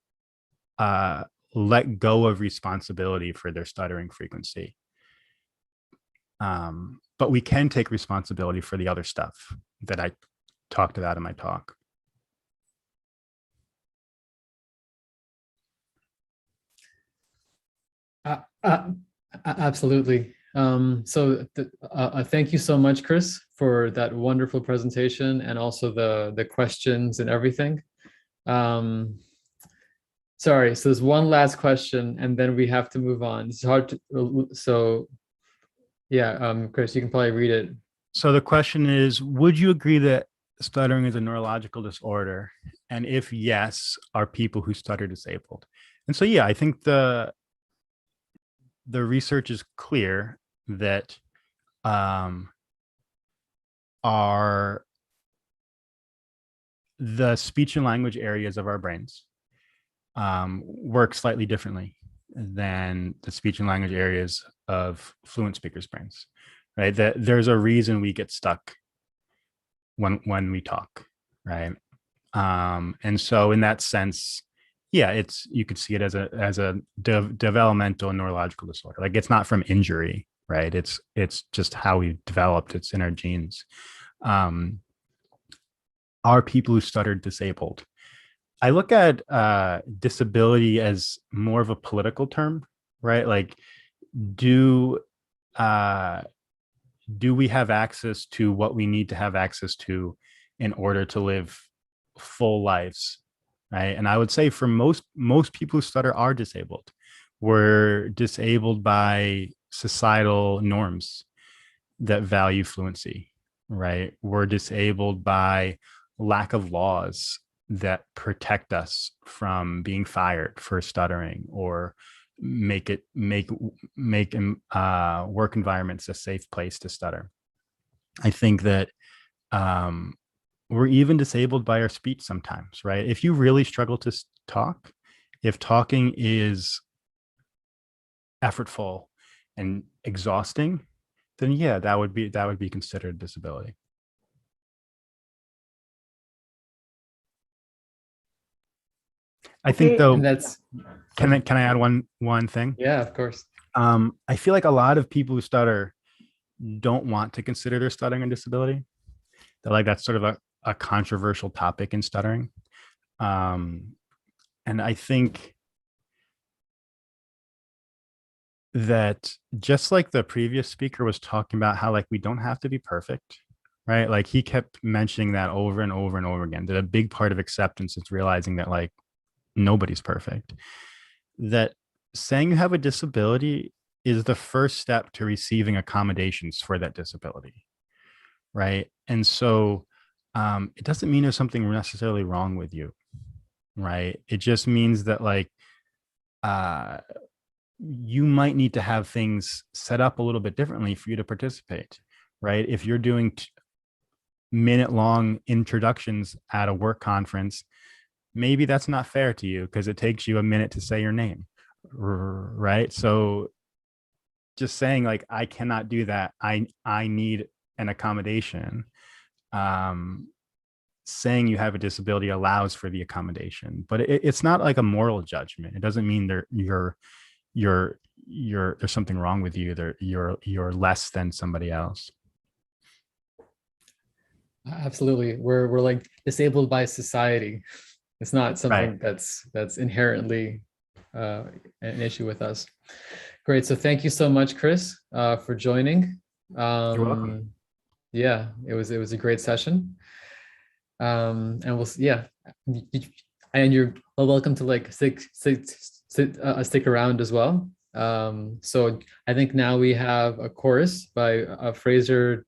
let go of responsibility for their stuttering frequency. But we can take responsibility for the other stuff that I talked about in my talk. Absolutely. Thank you so much, Chris, for that wonderful presentation and also the questions and everything. Sorry, so there's one last question and then we have to move on. It's hard to, so yeah, Chris, you can probably read it. So the question is, would you agree that stuttering is a neurological disorder? And if yes, are people who stutter disabled? And so, yeah, I think the research is clear that the speech and language areas of our brains work slightly differently than the speech and language areas of fluent speakers' brains, right? That there's a reason we get stuck when we talk, right? And so in that sense, yeah, you could see it as a developmental neurological disorder. Like, it's not from injury, right? It's just how we developed. It's in our genes. Are people who stuttered disabled? I look at disability as more of a political term, right? Like, do we have access to what we need to have access to in order to live full lives, right? And I would say for most people who stutter are disabled. We're disabled by societal norms that value fluency, right? We're disabled by lack of laws that protect us from being fired for stuttering, or make work environments a safe place to stutter. I think that we're even disabled by our speech sometimes, right? If you really struggle to talk, if talking is effortful and exhausting, then yeah, that would be considered disability. I think, though, that's can I add one thing? Yeah, of course. I feel like a lot of people who stutter don't want to consider their stuttering a disability. They're like, that's sort of a controversial topic in stuttering. And I think that, just like the previous speaker was talking about, how like we don't have to be perfect, right? Like, he kept mentioning that over and over and over again, that a big part of acceptance is realizing that like nobody's perfect. That saying you have a disability is the first step to receiving accommodations for that disability, right? And so it doesn't mean there's something necessarily wrong with you, right? It just means that like you might need to have things set up a little bit differently for you to participate, right? If you're doing minute-long introductions at a work conference, maybe that's not fair to you because it takes you a minute to say your name, right? So just saying like, I cannot do that, I need an accommodation, saying you have a disability allows for the accommodation, but it's not like a moral judgment. It doesn't mean there's something wrong with you, you're less than somebody else. Absolutely. We're like disabled by society. It's not something Right. that's inherently an issue with us. Great. So thank you so much, Chris, for joining. You're welcome. Yeah, it was a great session. And and you're welcome to like stick around as well. So I think now we have a chorus by Frazer,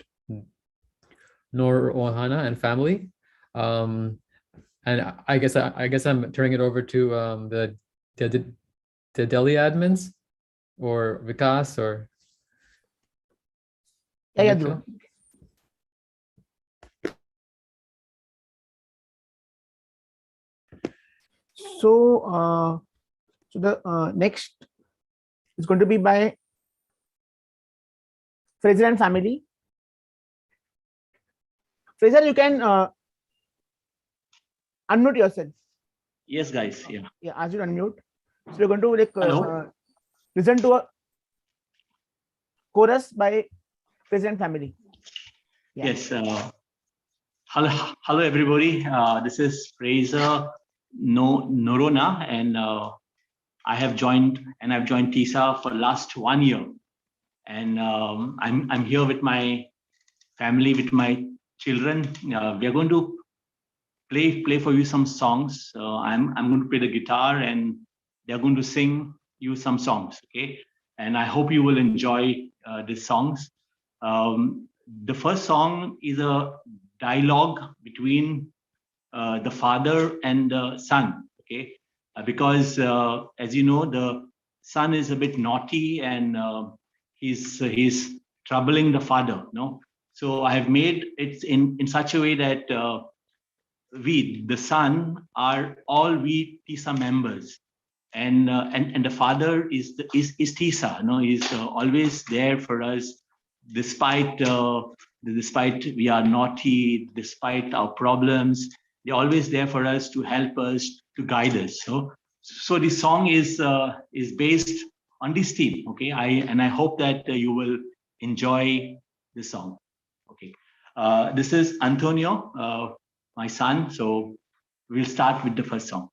Noronha and family. And I guess I'm turning it over to the Delhi admins or Vikas or Yeah, Nikhil? Dhruv. So, so the next is going to be by Frazer and family. Frazer, you can unmute yourself. Yes, guys. Yeah. Yeah, ask you to unmute. So we're going to like Hello. listen to a chorus by Frazer and family. Yeah. Yes. Hello, everybody. This is Frazer Noronha, and I've joined TISA for last 1 year, and I'm here with my family, with my children. We are going to play for you some songs. I'm going to play the guitar, and they're going to sing you some songs. Okay, and I hope you will enjoy these songs. The first song is a dialogue between the father and the son. Okay, because as you know, the son is a bit naughty, and he's troubling the father. No, so I have made it in such a way that we, the son, are all we TISA members, and the father is TISA. No, he's always there for us, despite we are naughty, despite our problems. They're always there for us, to help us, to guide us. So this song is based on this theme. Okay, I hope that you will enjoy this song. Okay, this is Antonio, my son. So we'll start with the first song.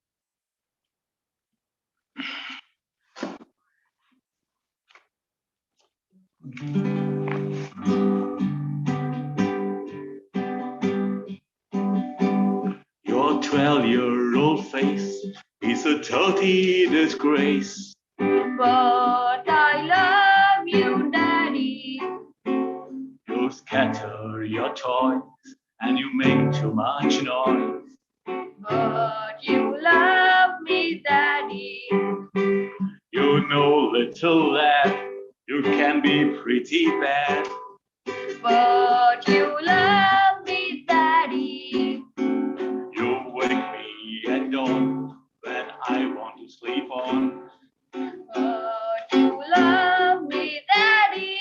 Your 12-year-old face is a dirty disgrace. But I love you, Daddy. You scatter your toys and you make too much noise. But you love me, Daddy. You know, little lad, you can be pretty bad. But you love me, Daddy. You wake me at dawn when I want to sleep on. But you love me, Daddy.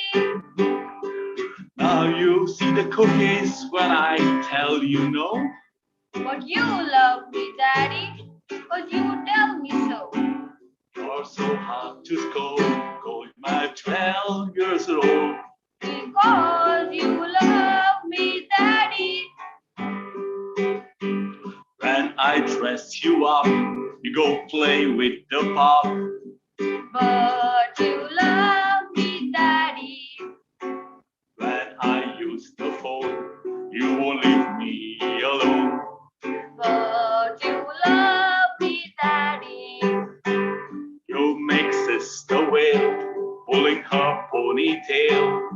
Now you see the cookies when I tell you no. But you love me, Daddy, 'cause you tell me so. You're so hard to scold, going my 12 years old. Because you love me, Daddy. When I dress you up, you go play with the pop. But you love me, Daddy. When I use the phone, you won't leave me alone. But you love me, Daddy. You make sister wail, pulling her ponytail.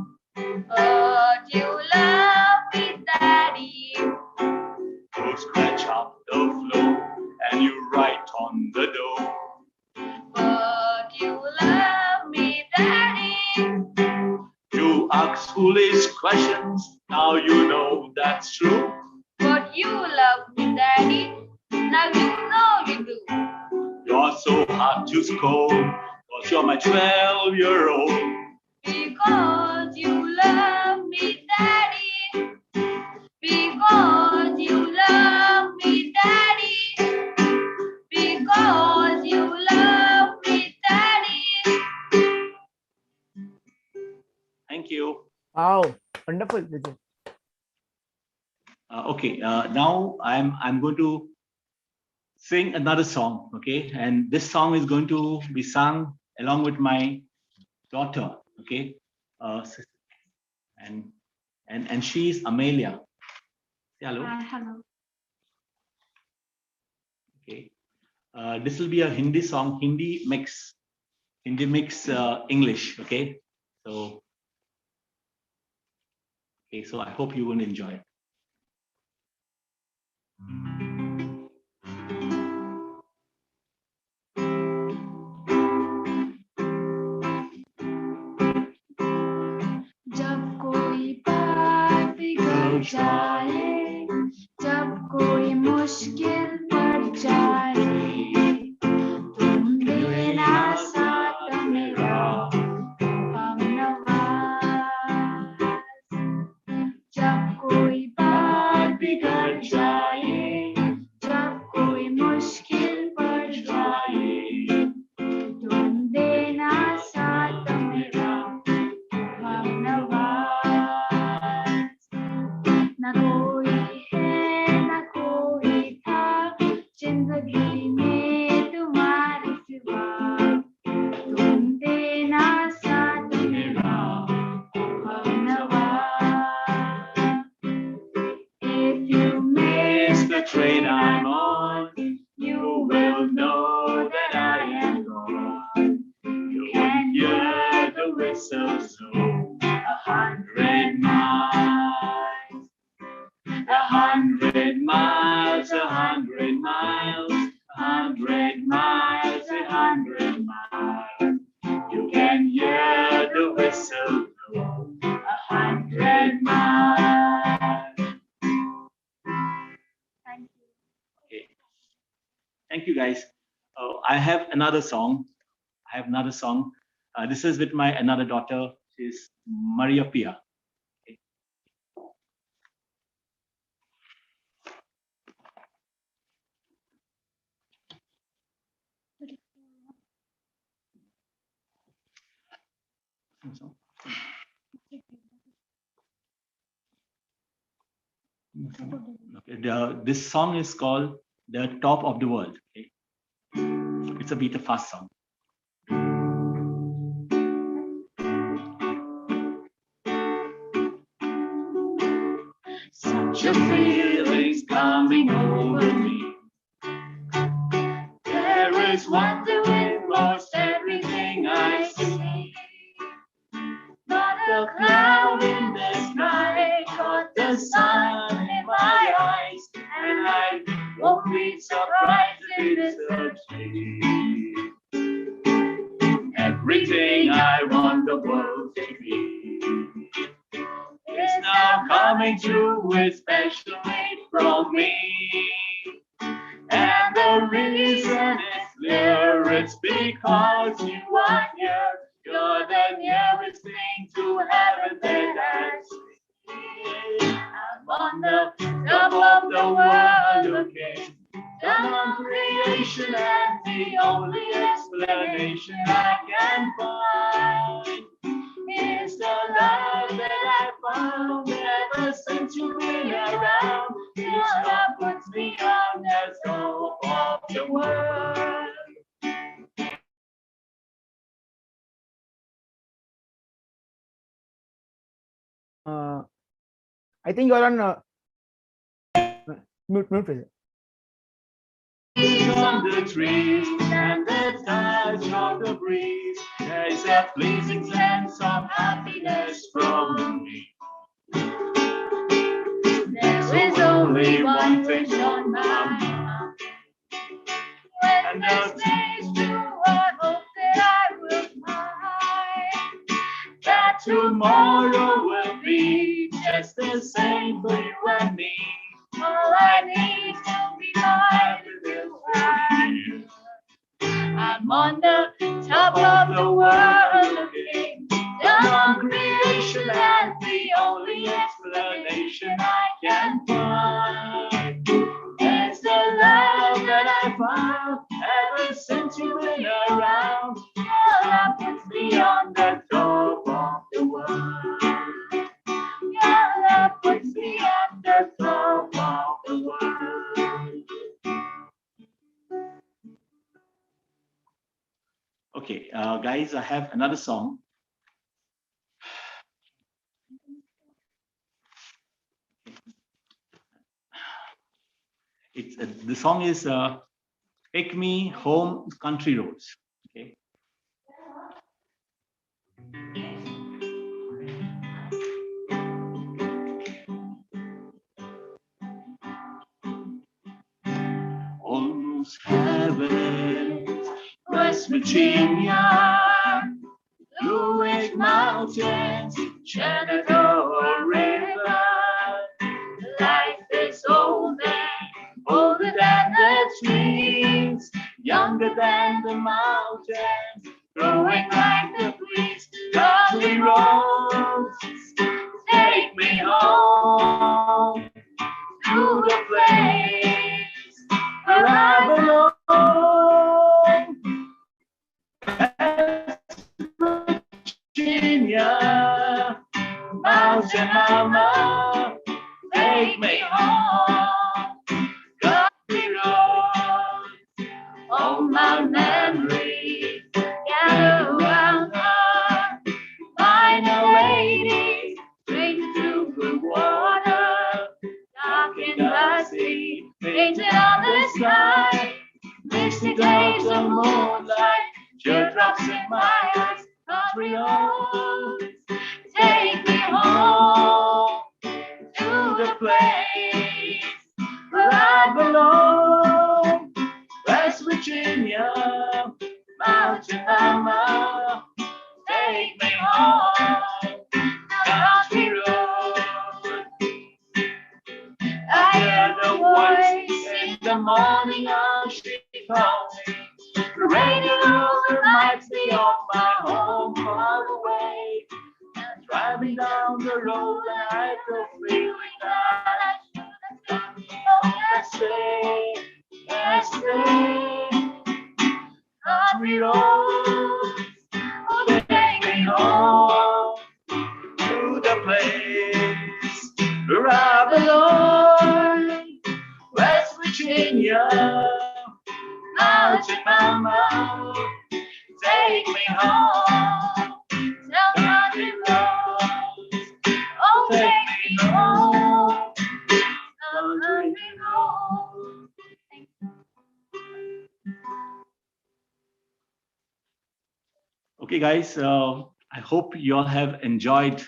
But you love me, Daddy. You scratch up the floor and you write on the door. But you love me, Daddy. You ask foolish questions, now you know that's true. But you love me, Daddy. Now you know you do. You're so hard to scold, cause you're my 12-year-old. Because you love me, Daddy. Because you love me, Daddy. Because you love me, Daddy. Thank you. Wow, wonderful, Vijay. Okay, now I'm going to sing another song. Okay, and this song is going to be sung along with my daughter. Okay, and she's Amelia. Say hello. Hello. Okay, this will be a Hindi song, Hindi mix English. Okay, so I hope you will enjoy it. जाए, जब कोई मुश्किल पड़ जाए, तुम देना साथ मेरा हमनवाज। जब कोई बात बिगड़ जाए, जब कोई मुश्किल पड़ जाए, तुम देना साथ मेरा हमनवाज। न कोई है न कोई था जिंदगी में तुम्हारे सिवा, तुम देना साथ मेरा हमनवाज। If you miss the train I'm on, you will know that I am gone. You can hear the whistle soon, 100 miles, 100 miles, 100 miles, 100 miles, 100 miles. You can hear the whistle blow, 100 miles. Thank you. Okay. Thank you, guys. I have another song. This is with my another daughter. She's Maria Pia. Okay. Okay. This song is called "The Top of the World." Okay. It's a bit of fast song. Such a feeling's coming over me. There is wonder in most everything I see. Not a cloud in the sky, caught the sun in my eyes, and I won't be surprised if it's a dream. Everything I want the world to be is now coming true, especially from me. And the reason is clear, it's because you are here. You're the nearest thing to heaven that I see. I'm on the top of the world looking down on creation, and the only explanation I can find is the love that I found ever since you've been around. Your love puts me on the top of the world. I think you're on mute, Frazer. On the trees and the touch of the breeze, there is a pleasing sense of happiness from me. There is only one thing on my mind. When there's days to I hope that I will find that tomorrow will be just the same for you and me. All I need to be mine will find. I'm on the top of the world looking down on creation, and the only explanation I can find is the love that I found ever since you've been around. Your love puts me on the top of the world. Your love puts me on the top of the world. Okay, guys, I have another song. The song is "Take Me Home, Country Roads." Okay. Almost heaven, West Virginia, Blue Ridge Mountains, Shenandoah River, streams, younger than the mountains, growing like the breeze. Country roads, take me home to the place where I belong. Virginia, mountain mama, take me home. Country roads, oh my memory, gather around her. Find a lady, straight through blue water, dark and dusty, painted on the sky. Misty days of moonlight, teardrops in my eyes. Country roads, take me home to the place where I belong. West Virginia, mountain mama, take me home. Country road. I hear the voice in the morning, oh, she calls me. The radio reminds me of my home far away. And driving down the road, I have the feeling that I should have come yesterday, yesterday. Country roads, oh, take me home to the place where I belong. West Virginia, mountain mama, take me home. Tell country roads, oh, take me home. Country roads. Thank you. Okay, guys, I hope you all have enjoyed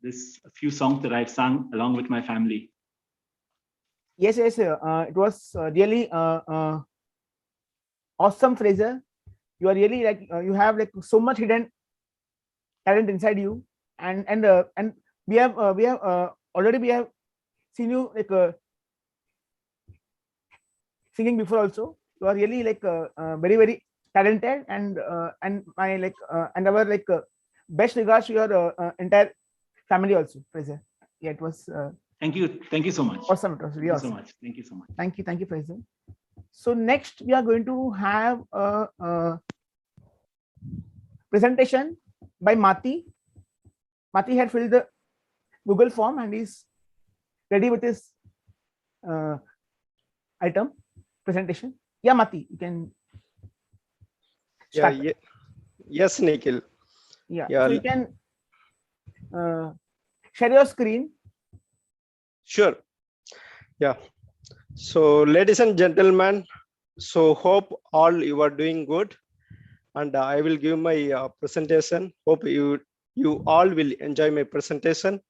this few songs that I've sung along with my family. Yes, it was really awesome, Fraser. You are really like you have like so much hidden talent inside you, and we have already we have seen you like singing before also. You are really like very talented, and my like and our like best regards to your entire family also, Fraser. Yeah, it was. Thank you so much. Awesome, it was really awesome. So much. Thank you so much. Thank you, Fraser. So next we are going to have a presentation by Mati. Mati had filled the Google form and is ready with his item presentation. Yeah, Mati, you can start. Yeah, yes, Nikhil. Yeah, so you can share your screen. Sure. Yeah. So, ladies and gentlemen, so hope all you are doing good, and I will give my presentation. Hope you all will enjoy my presentation.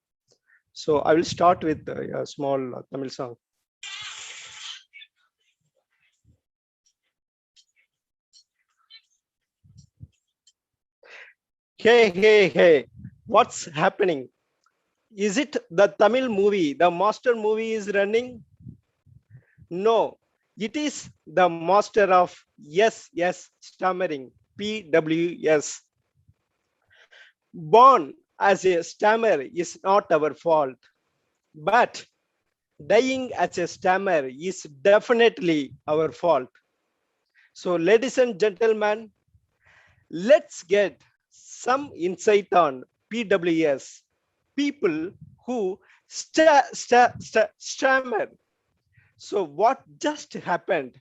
So I will start with a small Tamil song. Hey, what's happening? Is it the Tamil movie, the master movie is running? No, it is the master of yes, stammering, PWS. Born as a stammer is not our fault, but dying as a stammer is definitely our fault. So, ladies and gentlemen, let's get some insight on PWS, people who stammer. So what just happened?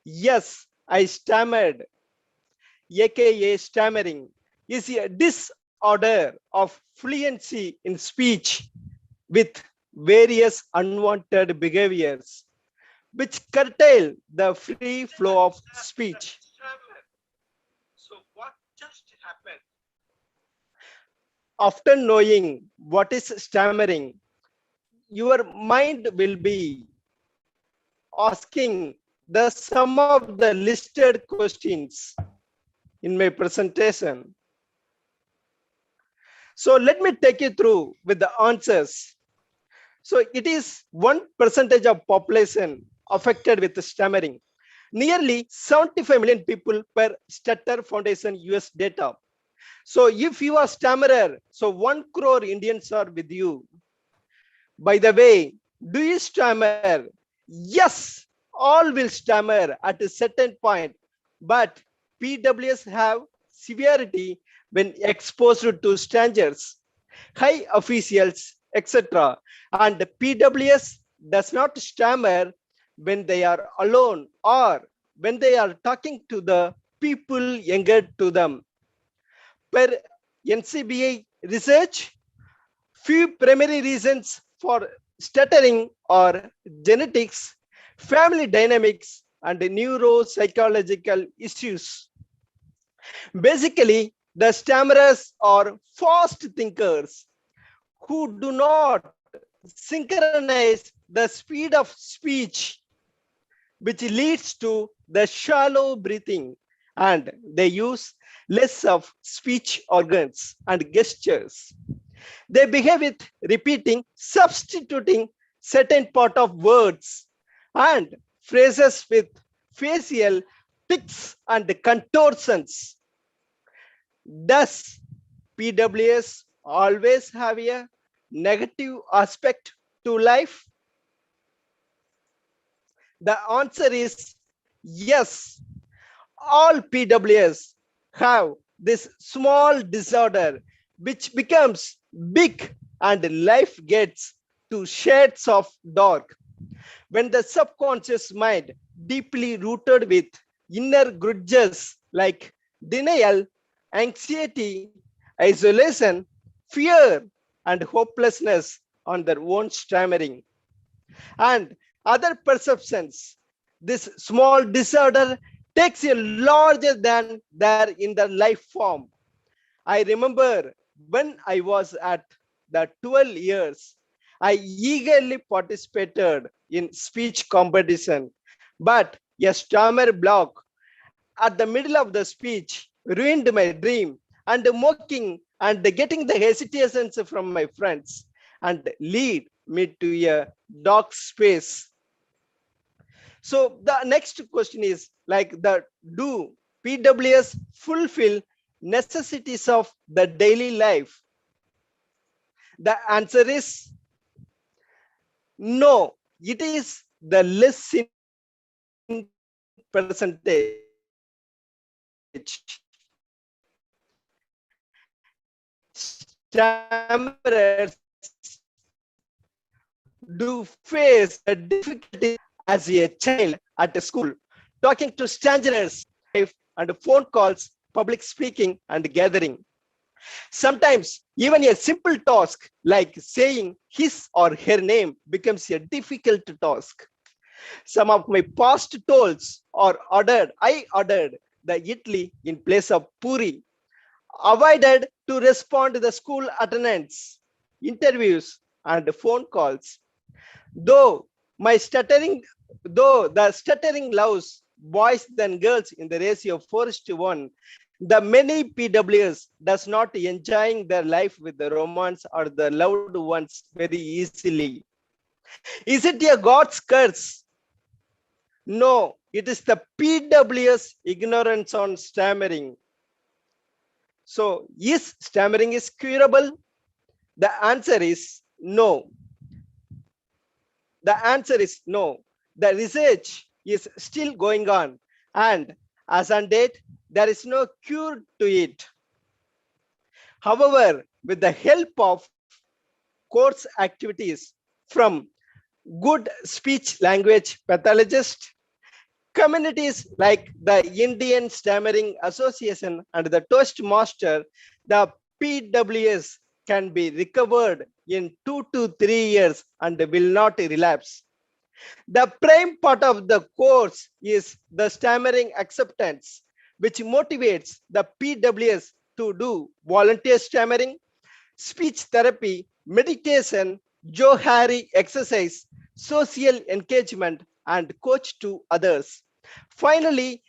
Yes, I stammered. AKA stammering is a disorder of fluency in speech with various unwanted behaviors which curtail the free flow of speech. So what just happened? After knowing what is stammering, your mind will be asking the some of the listed questions in my presentation. So let me take you through with the answers. So it is 1% of population affected with stammering. Nearly 75 million people per Stutter Foundation US data. So if you are stammerer, so 1 crore Indians are with you. By the way, do you stammer? Yes, all will stammer at a certain point, but PWS have severity when exposed to strangers, high officials, etc. And PWS does not stammer when they are alone or when they are talking to the people younger to them. Per NCBI research, few primary reasons for stuttering are genetics, family dynamics, and neuropsychological issues. Basically, the stammerers are fast thinkers who do not synchronize the speed of speech, which leads to the shallow breathing, and they use less of speech organs and gestures. They behave with repeating, substituting certain part of words and phrases with facial tics and contortions. Does PWS always have a negative aspect to life? The answer is yes. All PWS have this small disorder which becomes big and life gets to shades of dark. When the subconscious mind, deeply rooted with inner grudges like denial, anxiety, isolation, fear, and hopelessness on their own stammering and other perceptions, this small disorder takes a larger than there in the life form. I remember when I was at the 12 years, I eagerly participated in speech competition, but a stammer block at the middle of the speech ruined my dream and mocking and getting the hesitations from my friends and lead me to a dark space. So the next question is like the do PWS fulfill necessities of the daily life? The answer is no. It is the less in percentage. Stammerers do face the difficulties as a child at a school, talking to strangers, and phone calls, public speaking, and gathering. Sometimes even a simple task like saying his or her name becomes a difficult task. Some of my past tolls are I ordered the idli in place of puri, avoided to respond to the school attendance, interviews, and phone calls. Though my stuttering, though the stuttering loves boys than girls in the ratio of 4:1, the many PWS does not enjoying their life with the romance or the loved ones very easily. Is it a God's curse? No, it is the PWS ignorance on stammering. So, is stammering is curable? The answer is no. The answer is no. The research is still going on, and as on date, there is no cure to it. However, with the help of course activities from good speech language pathologists, communities like the Indian Stammering Association and the Toastmaster, the PWS can be recovered in 2 to 3 years and will not relapse. The prime part of the course is the stammering acceptance, which motivates the PWS to do volunteer stammering, speech therapy, meditation, Johari exercise, social engagement, and coach to others. Finally,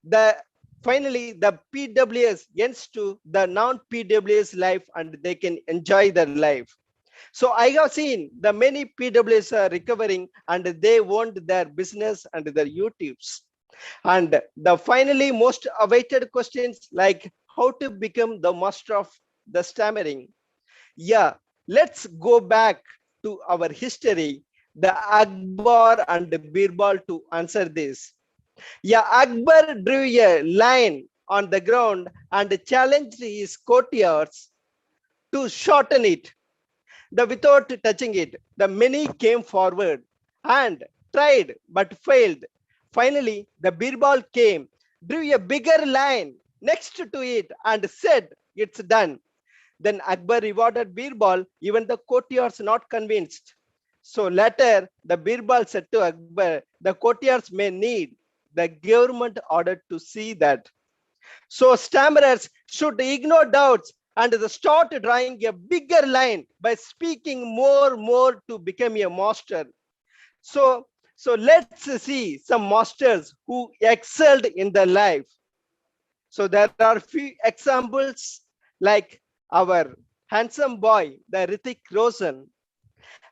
the PWS ends to the non-PWS life and they can enjoy their life. So I have seen the many PWs are recovering and they owned their business and their YouTubes. And the finally most awaited questions like how to become the master of the stammering. Yeah, let's go back to our history, the Akbar and Birbal to answer this. Yeah, Akbar drew a line on the ground and challenged his courtiers to shorten it. The without touching it, the many came forward and tried but failed. Finally, the Birbal came, drew a bigger line next to it and said, "It's done." Then Akbar rewarded Birbal, even the courtiers not convinced. So later, the Birbal said to Akbar, the courtiers may need the government order to see that. So stammerers should ignore doubts and start drawing a bigger line by speaking more to become a master. So, so let's see some masters who excelled in their life. So there are few examples like our handsome boy, the Hrithik Roshan,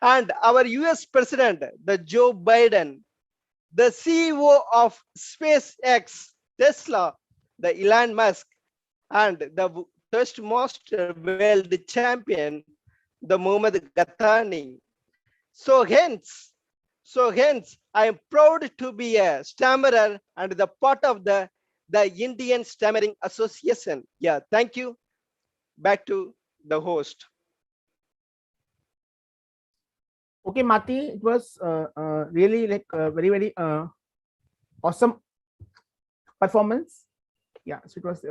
and our US President, the Joe Biden, the CEO of SpaceX, Tesla, the Elon Musk, and the Toastmaster world champion, the Muhammad Ghattani. So hence, I am proud to be a stammerer and the part of the Indian Stammering Association. Yeah, thank you. Back to the host. Okay, Mati, it was really like very awesome performance. Yeah, so it was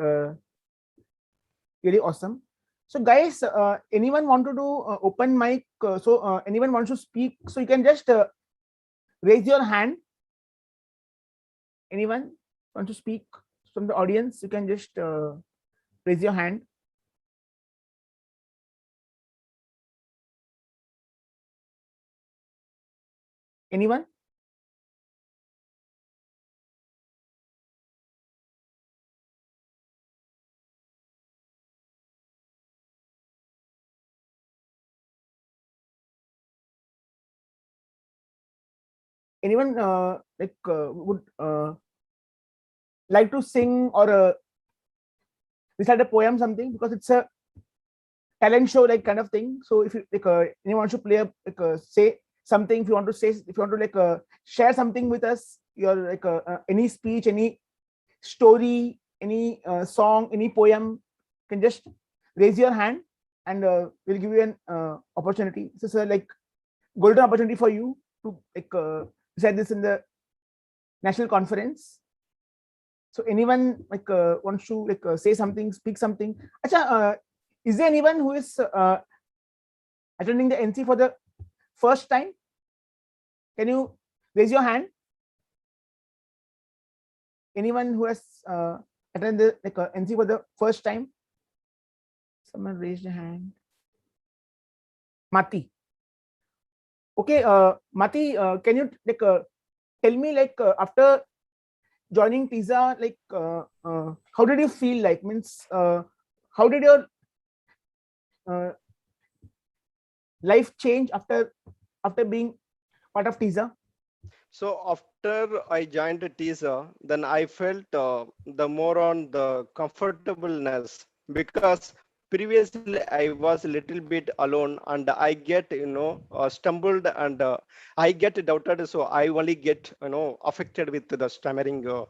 really awesome. So guys, anyone want to do open mic? Anyone wants to speak? So you can just raise your hand. Anyone want to speak from the audience? You can just raise your hand. Anyone? Anyone would like to sing or recite a poem, something, because it's a talent show like kind of thing. So if you like anyone wants to play say something, if you want to say, if you want to share something with us, your any speech, any story, any song, any poem, can just raise your hand and we'll give you an opportunity. This is a golden opportunity for you to say this in the national conference. So anyone wants to say something, speak something. Acha, is there anyone who is attending the NC for the first time? Can you raise your hand? Anyone who has attended NC for the first time? Someone raised a hand. Mati. Okay, Mati, can you tell me after joining TISA, how did you feel? Means how did your life change after being part of TISA? So after I joined TISA, then I felt the more on the comfortableness, because previously I was a little bit alone and I get stumbled and I get doubted. So I only get affected with the stammering, the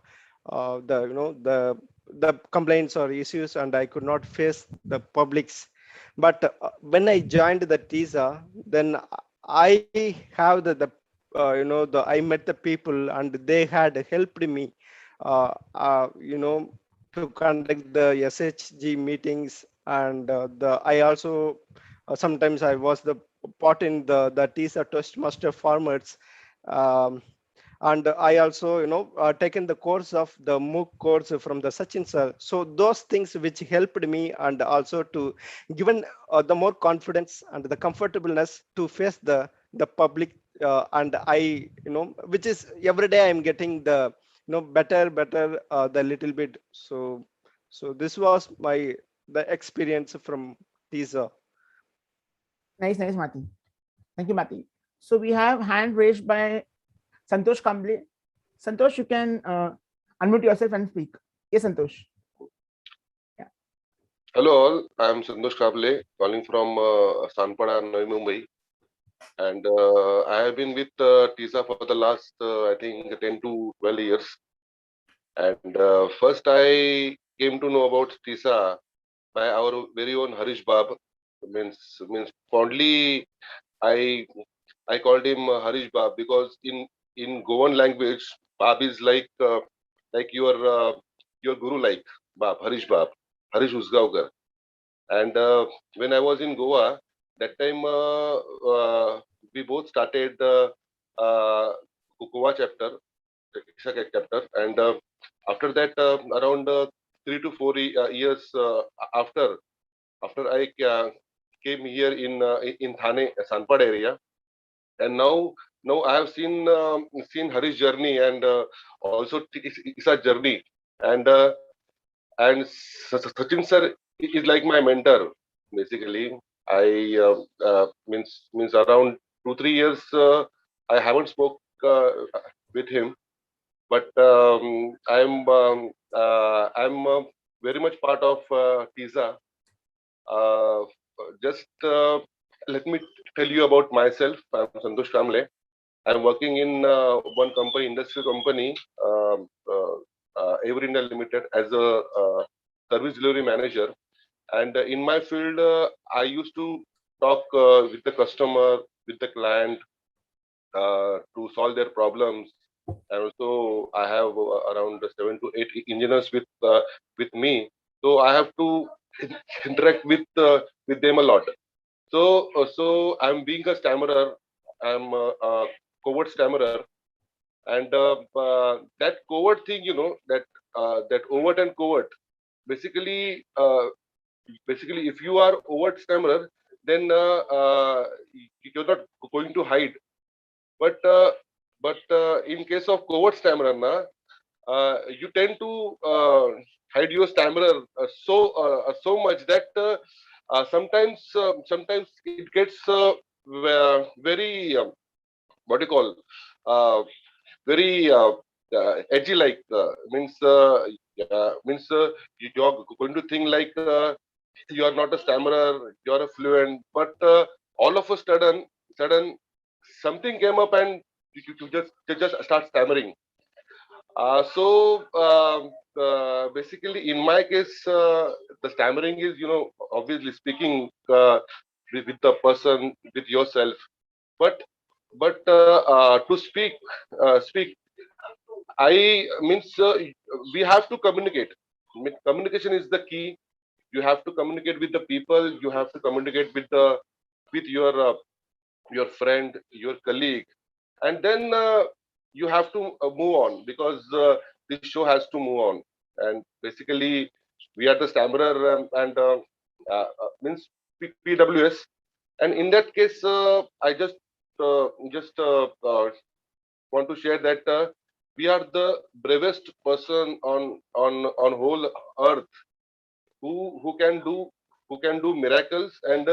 complaints or issues, and I could not face the publics. But when I joined the TISA, then I have I met the people and they had helped me to conduct the SHG meetings, and I also sometimes I was the part in the TISA Toastmaster formats, um, and I also taken the course of the MOOC course from the Sachin sir. So those things which helped me, and also to given the more confidence and the comfortableness to face the public, and I which is every day I'm getting the better the little bit. So this was my the experience from TISA. Nice, Mati. Thank you, Mati. So we have hand raised by Santosh Kamble. Santosh, you can unmute yourself and speak. Yes, Santosh. Yeah. Hello all, I am Santosh Kable calling from Sanpada, Navi Mumbai, and I have been with TISA for the last I think 10 to 12 years. And first I came to know about TISA by our very own Harish Bab. Means fondly I called him Harish Bab because in Goan language Bab is like your guru, like Harish Bab, Harish Usgaonkar. And when I was in Goa, that time we both started Goa chapter, TISA chapter, and after that, around 3 to 4 years after I came here in Thane, Sanpad area, and now I have seen Hari's journey and also TISA journey, and Sachin sir is like my mentor. Basically, I means around 2 3 years I haven't spoke with him, but I'm very much part of TISA. Uh, just let me tell you about myself. I'm Santosh Kamble. I'm working in one company, industrial company, Ever India Limited, as a service delivery manager. And in my field, I used to talk with the customer, with the client, to solve their problems. And also, I have around 7 to 8 engineers with me, so I have to interact with them a lot. So I'm being a stammerer. I'm a covert stammerer, and that covert thing, that overt and covert. Basically, if you are overt stammerer, then you're not going to hide. But in case of covert stammerer, you tend to hide your stammerer so much that sometimes it gets very what do you call, uh, very edgy, like you're going to think like you are not a stammerer, you are a fluent, but all of a sudden something came up and you just start stammering. Basically, in my case, the stammering is, obviously speaking with the person, with yourself. But to speak, I means we have to communicate. Communication is the key. You have to communicate with the people. You have to communicate with your friend, your colleague, and then you have to move on, because this show has to move on. And basically, we are the stammerer, and means PWS. And in that case, I just want to share that we are the bravest person on whole earth who can do miracles, and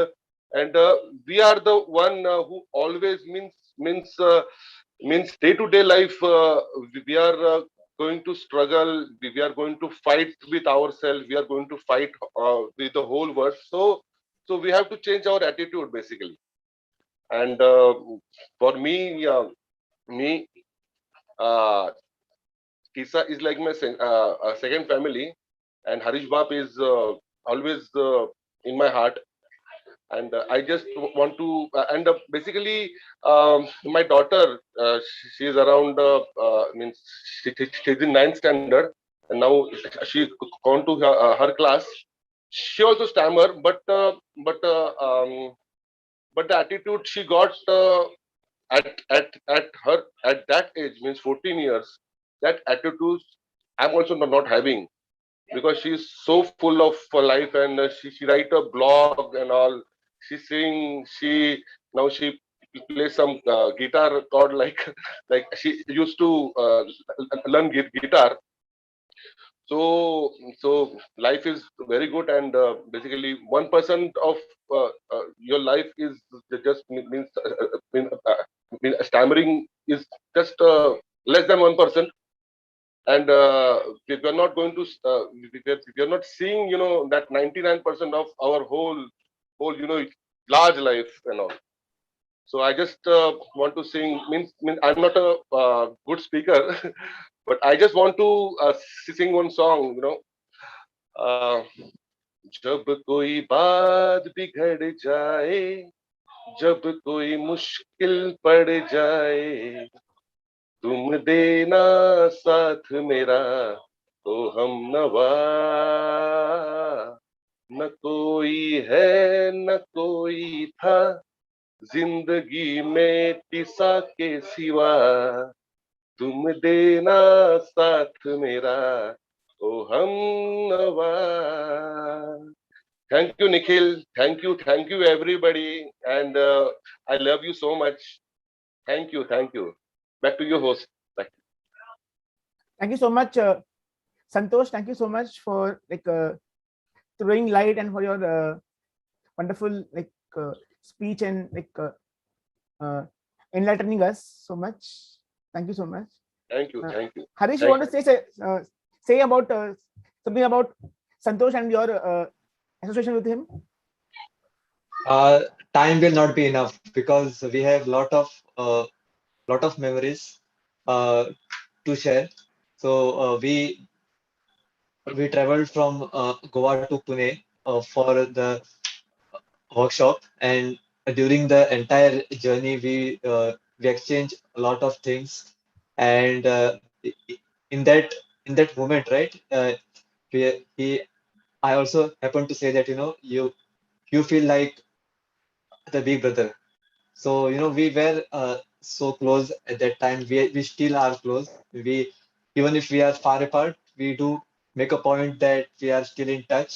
we are the one who always means day to day life, we are going to struggle, we are going to fight with ourselves, we are going to fight with the whole world. So we have to change our attitude, basically. And for me uh, TISA is like my second family, and Harish Bab is always in my heart. And I just want to end up, basically, my daughter, she is around means she's in ninth standard, and now she gone to her class. She also stammer, but the attitude she got at that age, means 14 years, that attitude I'm also not having, because she's so full of life, and she write a blog and all. She sing, she plays some guitar chord, like like she used to learn guitar. So life is very good, and basically 1% of your life is just mean stammering is just less than 1%. And if we are not going to if we are not seeing that 99% of our whole large life and all. So I just want to sing. Means I'm not a good speaker, but I just want to sing one song. Uh, जब कोई बात बिगड़ जाए, जब कोई मुश्किल पड़ जाए, तुम देना साथ मेरा तो हम नवा, न कोई है न कोई था जिंदगी में टिसा के सिवा, तुम देना साथ मेरा तो हम नवा. Thank you, Nikhil. Thank you, everybody. And I love you so much. Thank you. Back to your host. Back. Thank you so much, Santosh. Thank you so much for throwing light and for your wonderful speech and enlightening us so much. Thank you so much. Thank you. Harish, you want to say about something about Santosh and your association with him? Time will not be enough because we have lot of memories to share. So we traveled from Goa to Pune for the workshop, and during the entire journey we exchanged a lot of things, and in that in that moment, right, he I also happened to say that you feel like the big brother. So we were so close at that time. We still are close. We Even if we are far apart, we do make a point that we are still in touch.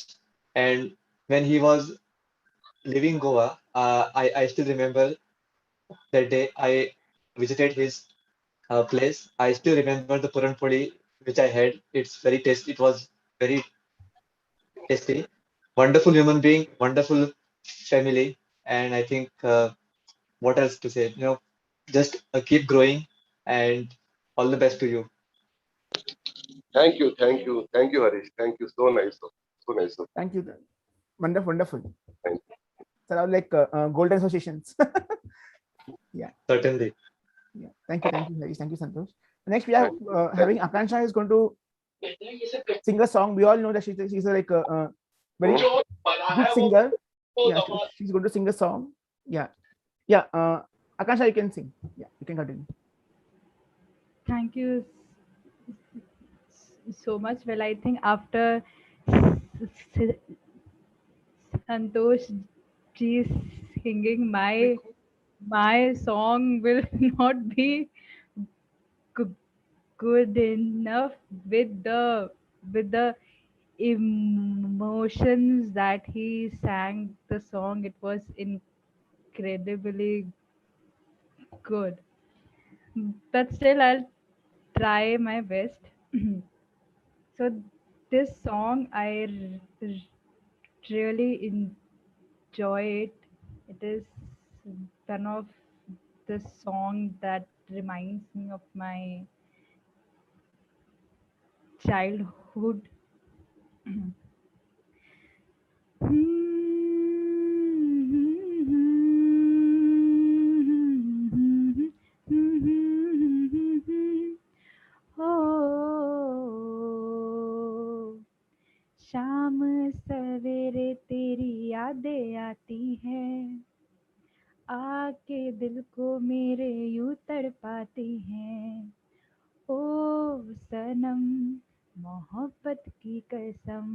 And when he was leaving Goa, I still remember that day I visited his place. I still remember the puran poli which I had. It's very tasty. It was very tasty. Wonderful human being, wonderful family, and I think what else to say? Just keep growing, and all the best to you. Thank you, Harish. Thank you. So nice. So nice. Thank you. Wonderful. Thank you. So I like golden associations. Yeah. Certainly. Yeah. Thank you, Harish. Thank you, Santosh. Next, we are having Akansha is going to sing a song. We all know that she's a very good singer. Yeah, she's going to sing a song. Yeah. Akansha, you can sing. Yeah, you can continue. Thank you so much. Well, I think after Santosh ji singing, my song will not be good enough with the emotions that he sang the song. It was incredibly good, but still I'll try my best. So this song really enjoy it. It is one of the song that reminds me of my childhood. Oh, शाम सवेरे तेरी यादें आती हैं, आके दिल को मेरे यूं तड़पाती हैं। ओ सनम मोहब्बत की कसम।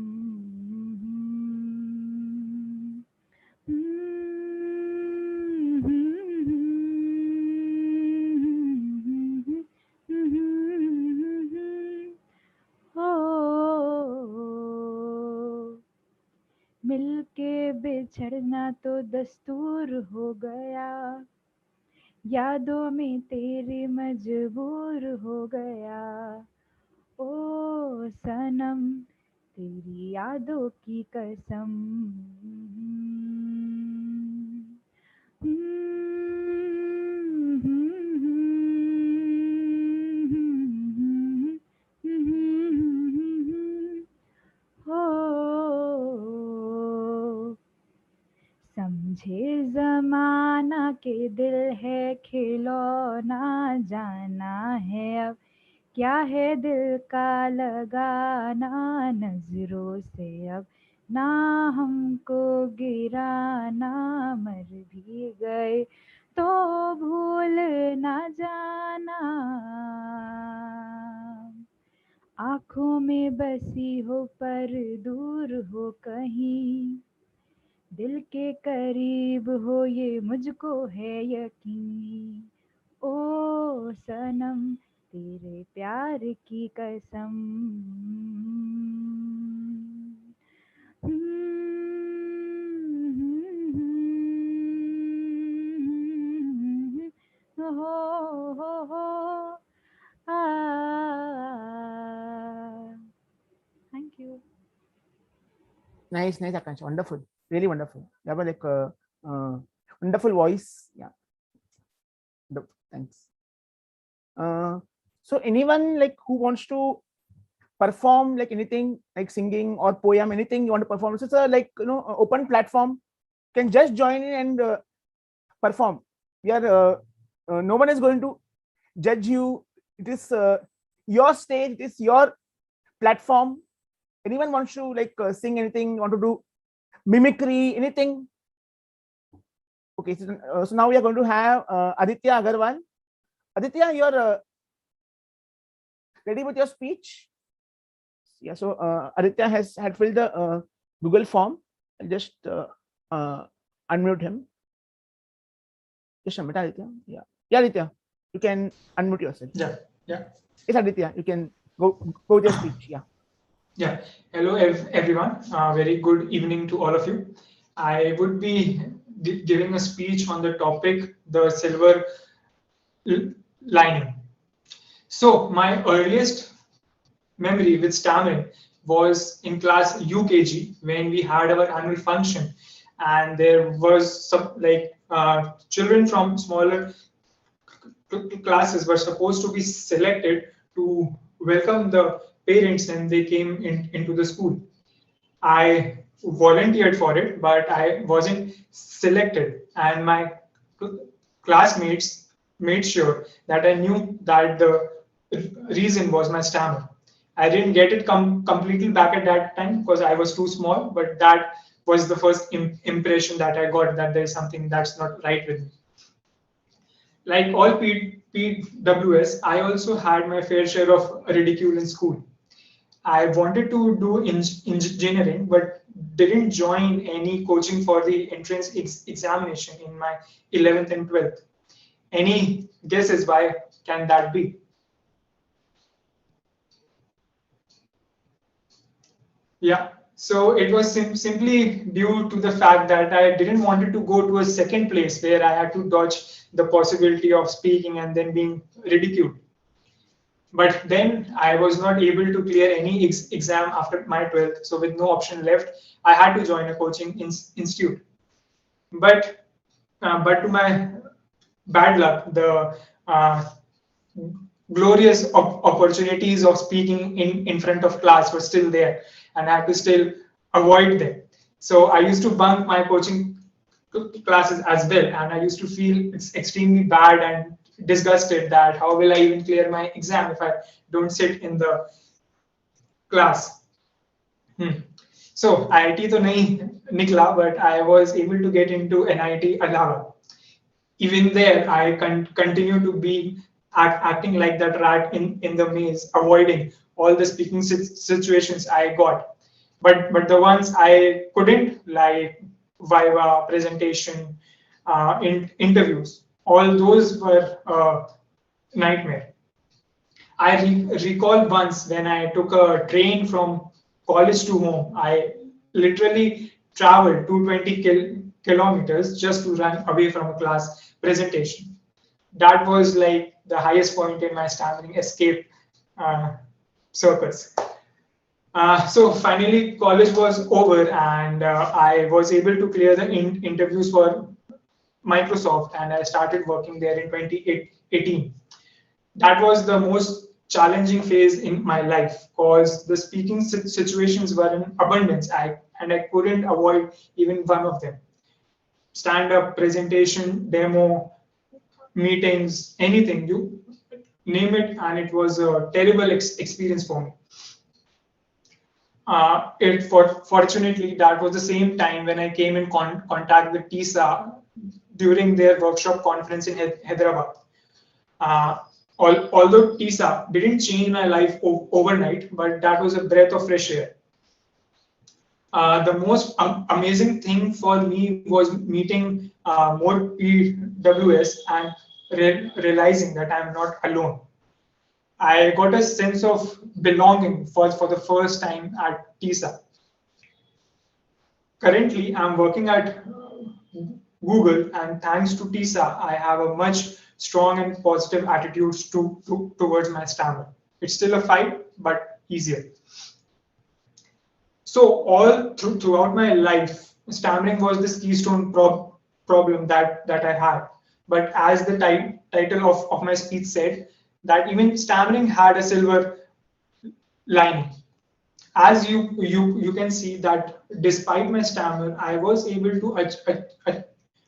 हो मिलके बिछड़ना तो दस्तूर हो गया, यादों में तेरे मजबूर हो गया। ओ सनम तेरी यादों की कसम हो समझे जमाना के दिल है खिलौना जाना है अब क्या है दिल का लगाना नजरों से अब ना हमको गिराना मर भी गए तो भूल ना जाना आँखों में बसी हो पर दूर हो कहीं दिल के करीब हो ये मुझको है यकीन ओ सनम तेरे प्यार की कसम हो thank you Nice, Akash. Wonderful. Really wonderful. You have a wonderful voice. Yeah. Thanks. So anyone like who wants to perform like anything like singing or poem, anything you want to perform? So it's a like open platform. Can just join in and perform. We are no one is going to judge you. It is your stage. It is your platform. Anyone wants to like sing anything, want to do mimicry, anything? Okay, so now we are going to have Aditya Agarwal. Aditya, you're ready with your speech? Yeah, so Aditya had filled the Google form. I'll just unmute him. Just a minute, Aditya. Yeah, Aditya, you can unmute yourself. Yeah. Yes, Aditya, you can go with your speech. Yeah. Hello, everyone. Very good evening to all of you. I would be giving a speech on the topic, the silver lining. So my earliest memory with stammering was in class UKG when we had our annual function, and there was some children from smaller classes were supposed to be selected to welcome the parents when they came into the school. I volunteered for it, but I wasn't selected, and my classmates made sure that I knew that the reason was my stammer. I didn't get it completely back at that time because I was too small, but that was the first impression that I got that there is something that's not right with me. Like all PWS, I also had my fair share of ridicule in school. I wanted to do engineering, but didn't join any coaching for the entrance examination in my 11th and 12th. Any guesses why can that be? Yeah, so it was simply due to the fact that I didn't want to go to a second place where I had to dodge the possibility of speaking and then being ridiculed. But then I was not able to clear any exam after my 12th. So with no option left, I had to join a coaching institute. But to my bad luck, the glorious opportunities of speaking in front of class were still there, and I had to still avoid them. So I used to bunk my coaching classes as well, and I used to feel extremely bad and disgusted that how will I even clear my exam if I don't sit in the class. So IIT to nahi nikla, but I was able to get into NIT Allahabad. Even there, I continue to be acting like that rat in the maze, avoiding all the speaking situations I got. But the ones I couldn't, like viva, presentation, interviews, all those were nightmare. I recall once when I took a train from college to home, I literally traveled 220 kilometers just to run away from a class presentation. That was like the highest point in my stammering escape circus. So finally, college was over, and I was able to clear the interviews for Microsoft, and I started working there in 2018. That was the most challenging phase in my life because the speaking situations were in abundance, and I couldn't avoid even one of them. Stand up, presentation, demo, meetings, anything, you name it, and it was a terrible experience for me. Fortunately, that was the same time when I came in contact with TISA during their workshop conference in Hyderabad. Uh, Although TISA didn't change my life overnight, but that was a breath of fresh air. The most amazing thing for me was meeting more PWS and realizing that I'm not alone. I got a sense of belonging for the first time at TISA. Currently, I'm working at Google, and thanks to TISA, I have a much strong and positive attitude towards my stammer. It's still a fight, but easier. So all throughout my life, stammering was this keystone problem that I had. But as the title of my speech said, that even stammering had a silver lining. As you can see that despite my stammer, I was able to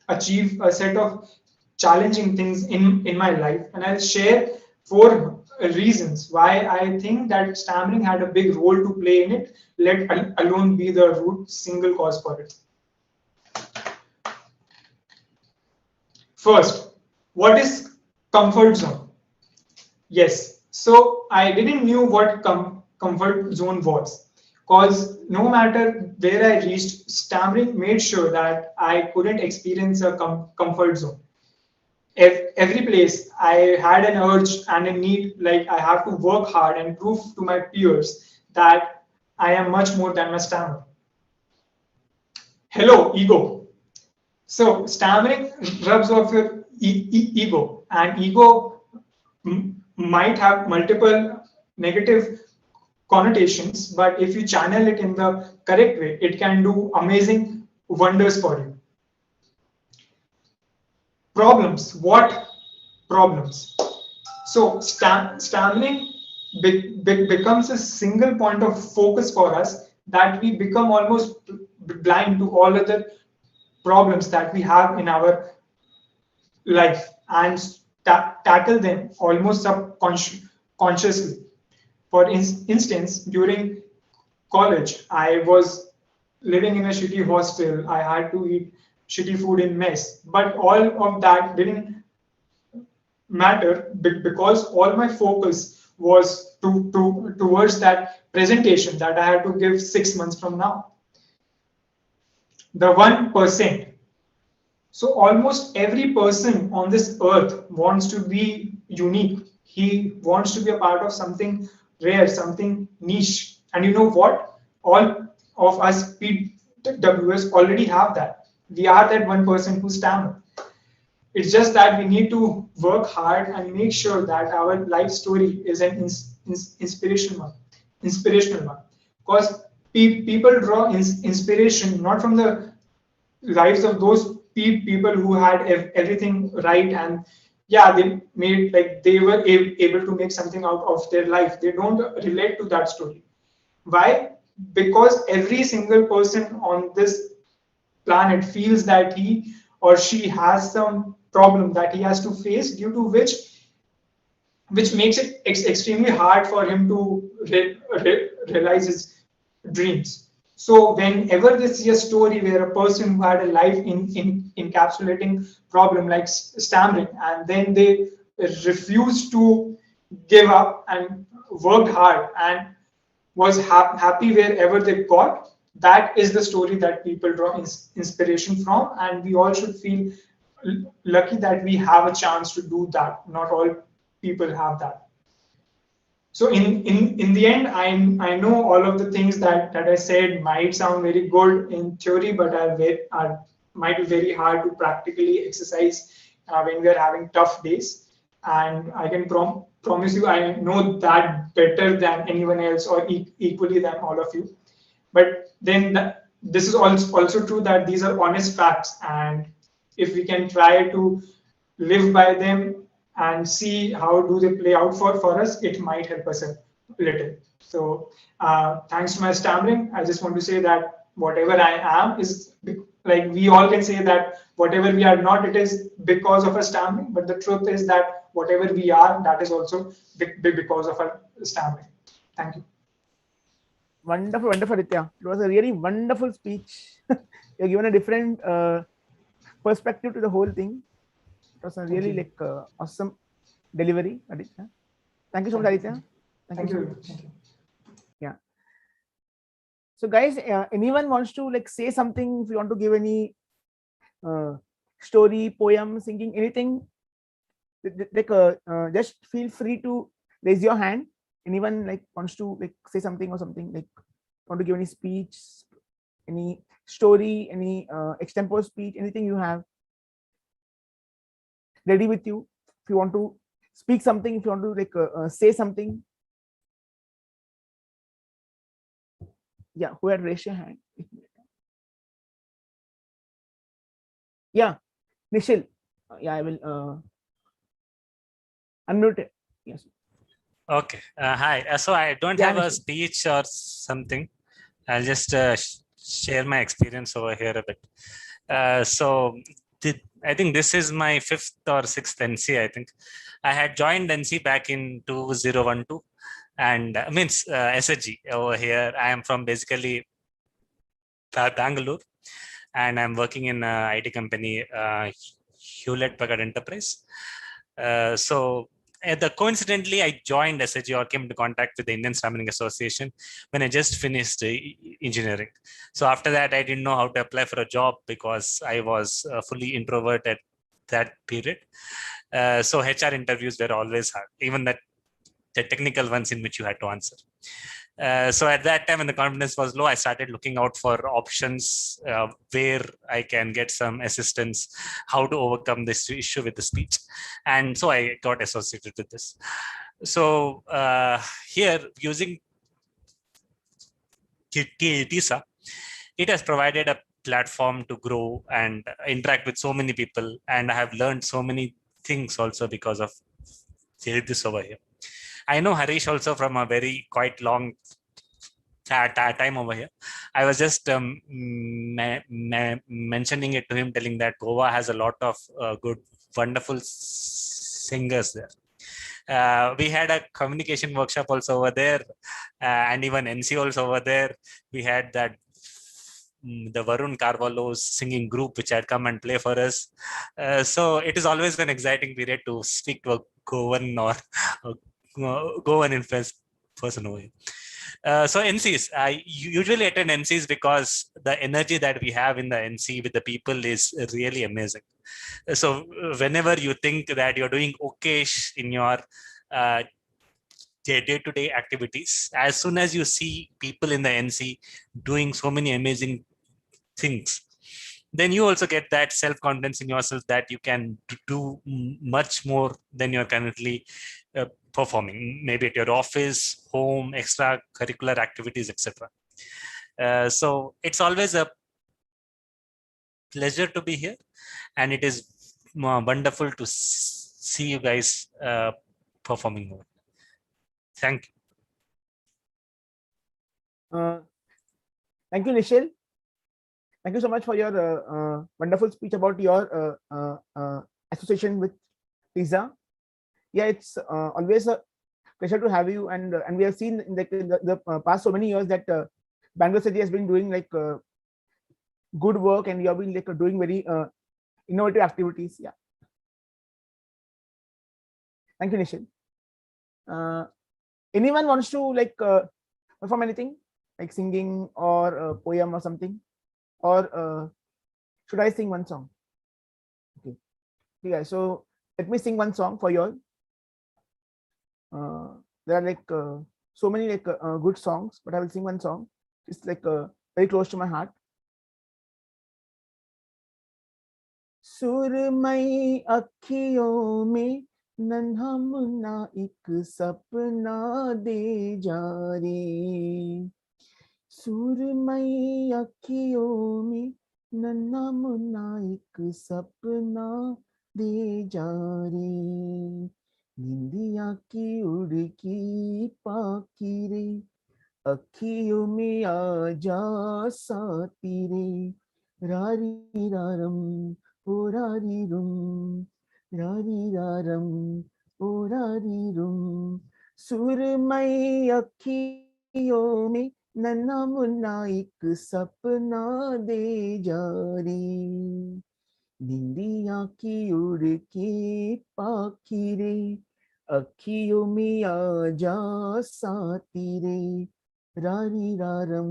achieve a set of challenging things in my life, and I'll share 4 reasons why I think that stammering had a big role to play in it, let alone be the root single cause for it. First, what is comfort zone? Yes, so I didn't knew what comfort zone was, because no matter where I reached, stammering made sure that I couldn't experience a comfort zone. Every place I had an urge and a need, like I have to work hard and prove to my peers that I am much more than my stammer. Hello, ego. So stammering rubs off your ego, and ego might have multiple negative connotations, but if you channel it in the correct way, it can do amazing wonders for you. Problems. What problems? So stammering becomes a single point of focus for us, that we become almost blind to all other problems that we have in our life and tackle them almost subconsciously. For instance, during college, I was living in a shitty hostel. I had to eat shitty food in mess, but all of that didn't matter because all my focus was towards that presentation that I had to give 6 months from now. The 1%. So almost every person on this earth wants to be unique. He wants to be a part of something rare, something niche. And you know what? All of us PWS already have that. We are that 1% who stammer. It's just that we need to work hard and make sure that our life story is an inspirational one. Inspirational one. Because people draw inspiration not from the lives of those people who had everything right, and yeah, they made, like, they were able to make something out of their life. They don't relate to that story. Why? Because every single person on this planet feels that he or she has some problem that he has to face, due to which makes it extremely hard for him to realize his dreams. So whenever they see a story where a person who had a life in encapsulating problem like stammering, and then they refused to give up and worked hard and was happy wherever they got, that is the story that people draw inspiration from, and we all should feel lucky that we have a chance to do that. Not all people have that. So in the end, I know all of the things that I said might sound very good in theory, but are might be very hard to practically exercise when we are having tough days. And I can promise you I know that better than anyone else or equally than all of you. But then this is also true that these are honest facts, and if we can try to live by them and see how do they play out for us, it might help us a little. So thanks to my stammering, I just want to say that whatever I am is like we all can say that whatever we are not, it is because of our stammering. But the truth is that whatever we are, that is also because of our stammering. Thank you. Wonderful, wonderful, Aditya. It was a really wonderful speech. You're given a different perspective to the whole thing. It was a really like awesome delivery, Aditya. Thank you so much, Aditya. Thank you so you. much. Yeah. So, guys, anyone wants to like say something? If you want to give any story, poem, singing, anything, like just feel free to raise your hand. Anyone like wants to like say something or something, like want to give any speech, any story, any extempore speech, anything you have ready with you. If you want to speak something, if you want to like say something, yeah, who had raised your hand? Yeah, Nishil. Yeah, I will unmute it. Yes. Okay. Hi. So I don't Yeah, have a Nishil. speech or something. I'll just share my experience over here a bit. I think this is my 5th or 6th NC. I think I had joined NC back in 2012, and means SSG over here. I am from basically Bangalore, and I'm working in a IT company, Hewlett Packard Enterprise. Coincidentally, I joined SSG or came into contact with the Indian Stammering Association when I just finished engineering. So after that, I didn't know how to apply for a job because I was fully introvert at that period. So HR interviews were always hard, even the technical ones in which you had to answer. So at that time, when the confidence was low, I started looking out for options where I can get some assistance, how to overcome this issue with the speech. And so I got associated with this. So here, using TISA, it has provided a platform to grow and interact with so many people. And I have learned so many things also because of this over here. I know Harish also from a very quite long time over here. I was just mentioning it to him, telling that Goa has a lot of good, wonderful singers there. We had a communication workshop also over there, and even NC also over there. We had that the Varun Carvalho's singing group, which had come and play for us. So it is always an exciting period to speak to a Goan or Goan influenced person over here. So NCs, I usually attend NCs because the energy that we have in the NC with the people is really amazing. So whenever you think that you're doing okay in your day-to-day activities, as soon as you see people in the NC doing so many amazing things, then you also get that self-confidence in yourself that you can do much more than you're currently performing, maybe at your office, home, extracurricular activities, etc. So it's always a pleasure to be here, and it is wonderful to see you guys performing more. Thank you. Thank you, Nishil. Thank you so much for your wonderful speech about your association with TISA. Yeah, it's always a pleasure to have you, and we have seen in the past so many years that Bangalore City has been doing like good work, and you have been like doing very innovative activities. Yeah. Thank you, Nishil. Anyone wants to like perform anything like singing or a poem or something, or should I sing one song? Okay. Yeah. So let me sing one song for you all. There are like so many like good songs, but I will sing one song. It's like very close to my heart. सुरमई अखियों में नन्हा मुन्ना एक सपना दे जा रे, सुरमई अखियों में नन्हा मुन्ना एक सपना दे जा रे, निंदिया की उड़की पाखी रे, अखियों में आ जा साथी रे, रारी रारम ओ रारी रुम, रारी रारम ओ रारी रुम, सुरमई अखियों में नन्हा मुन्ना एक सपना दे जा रे, निंदिया की उड़ के पाखी रे, अखियों में आ जा साथी रे, रारी रारम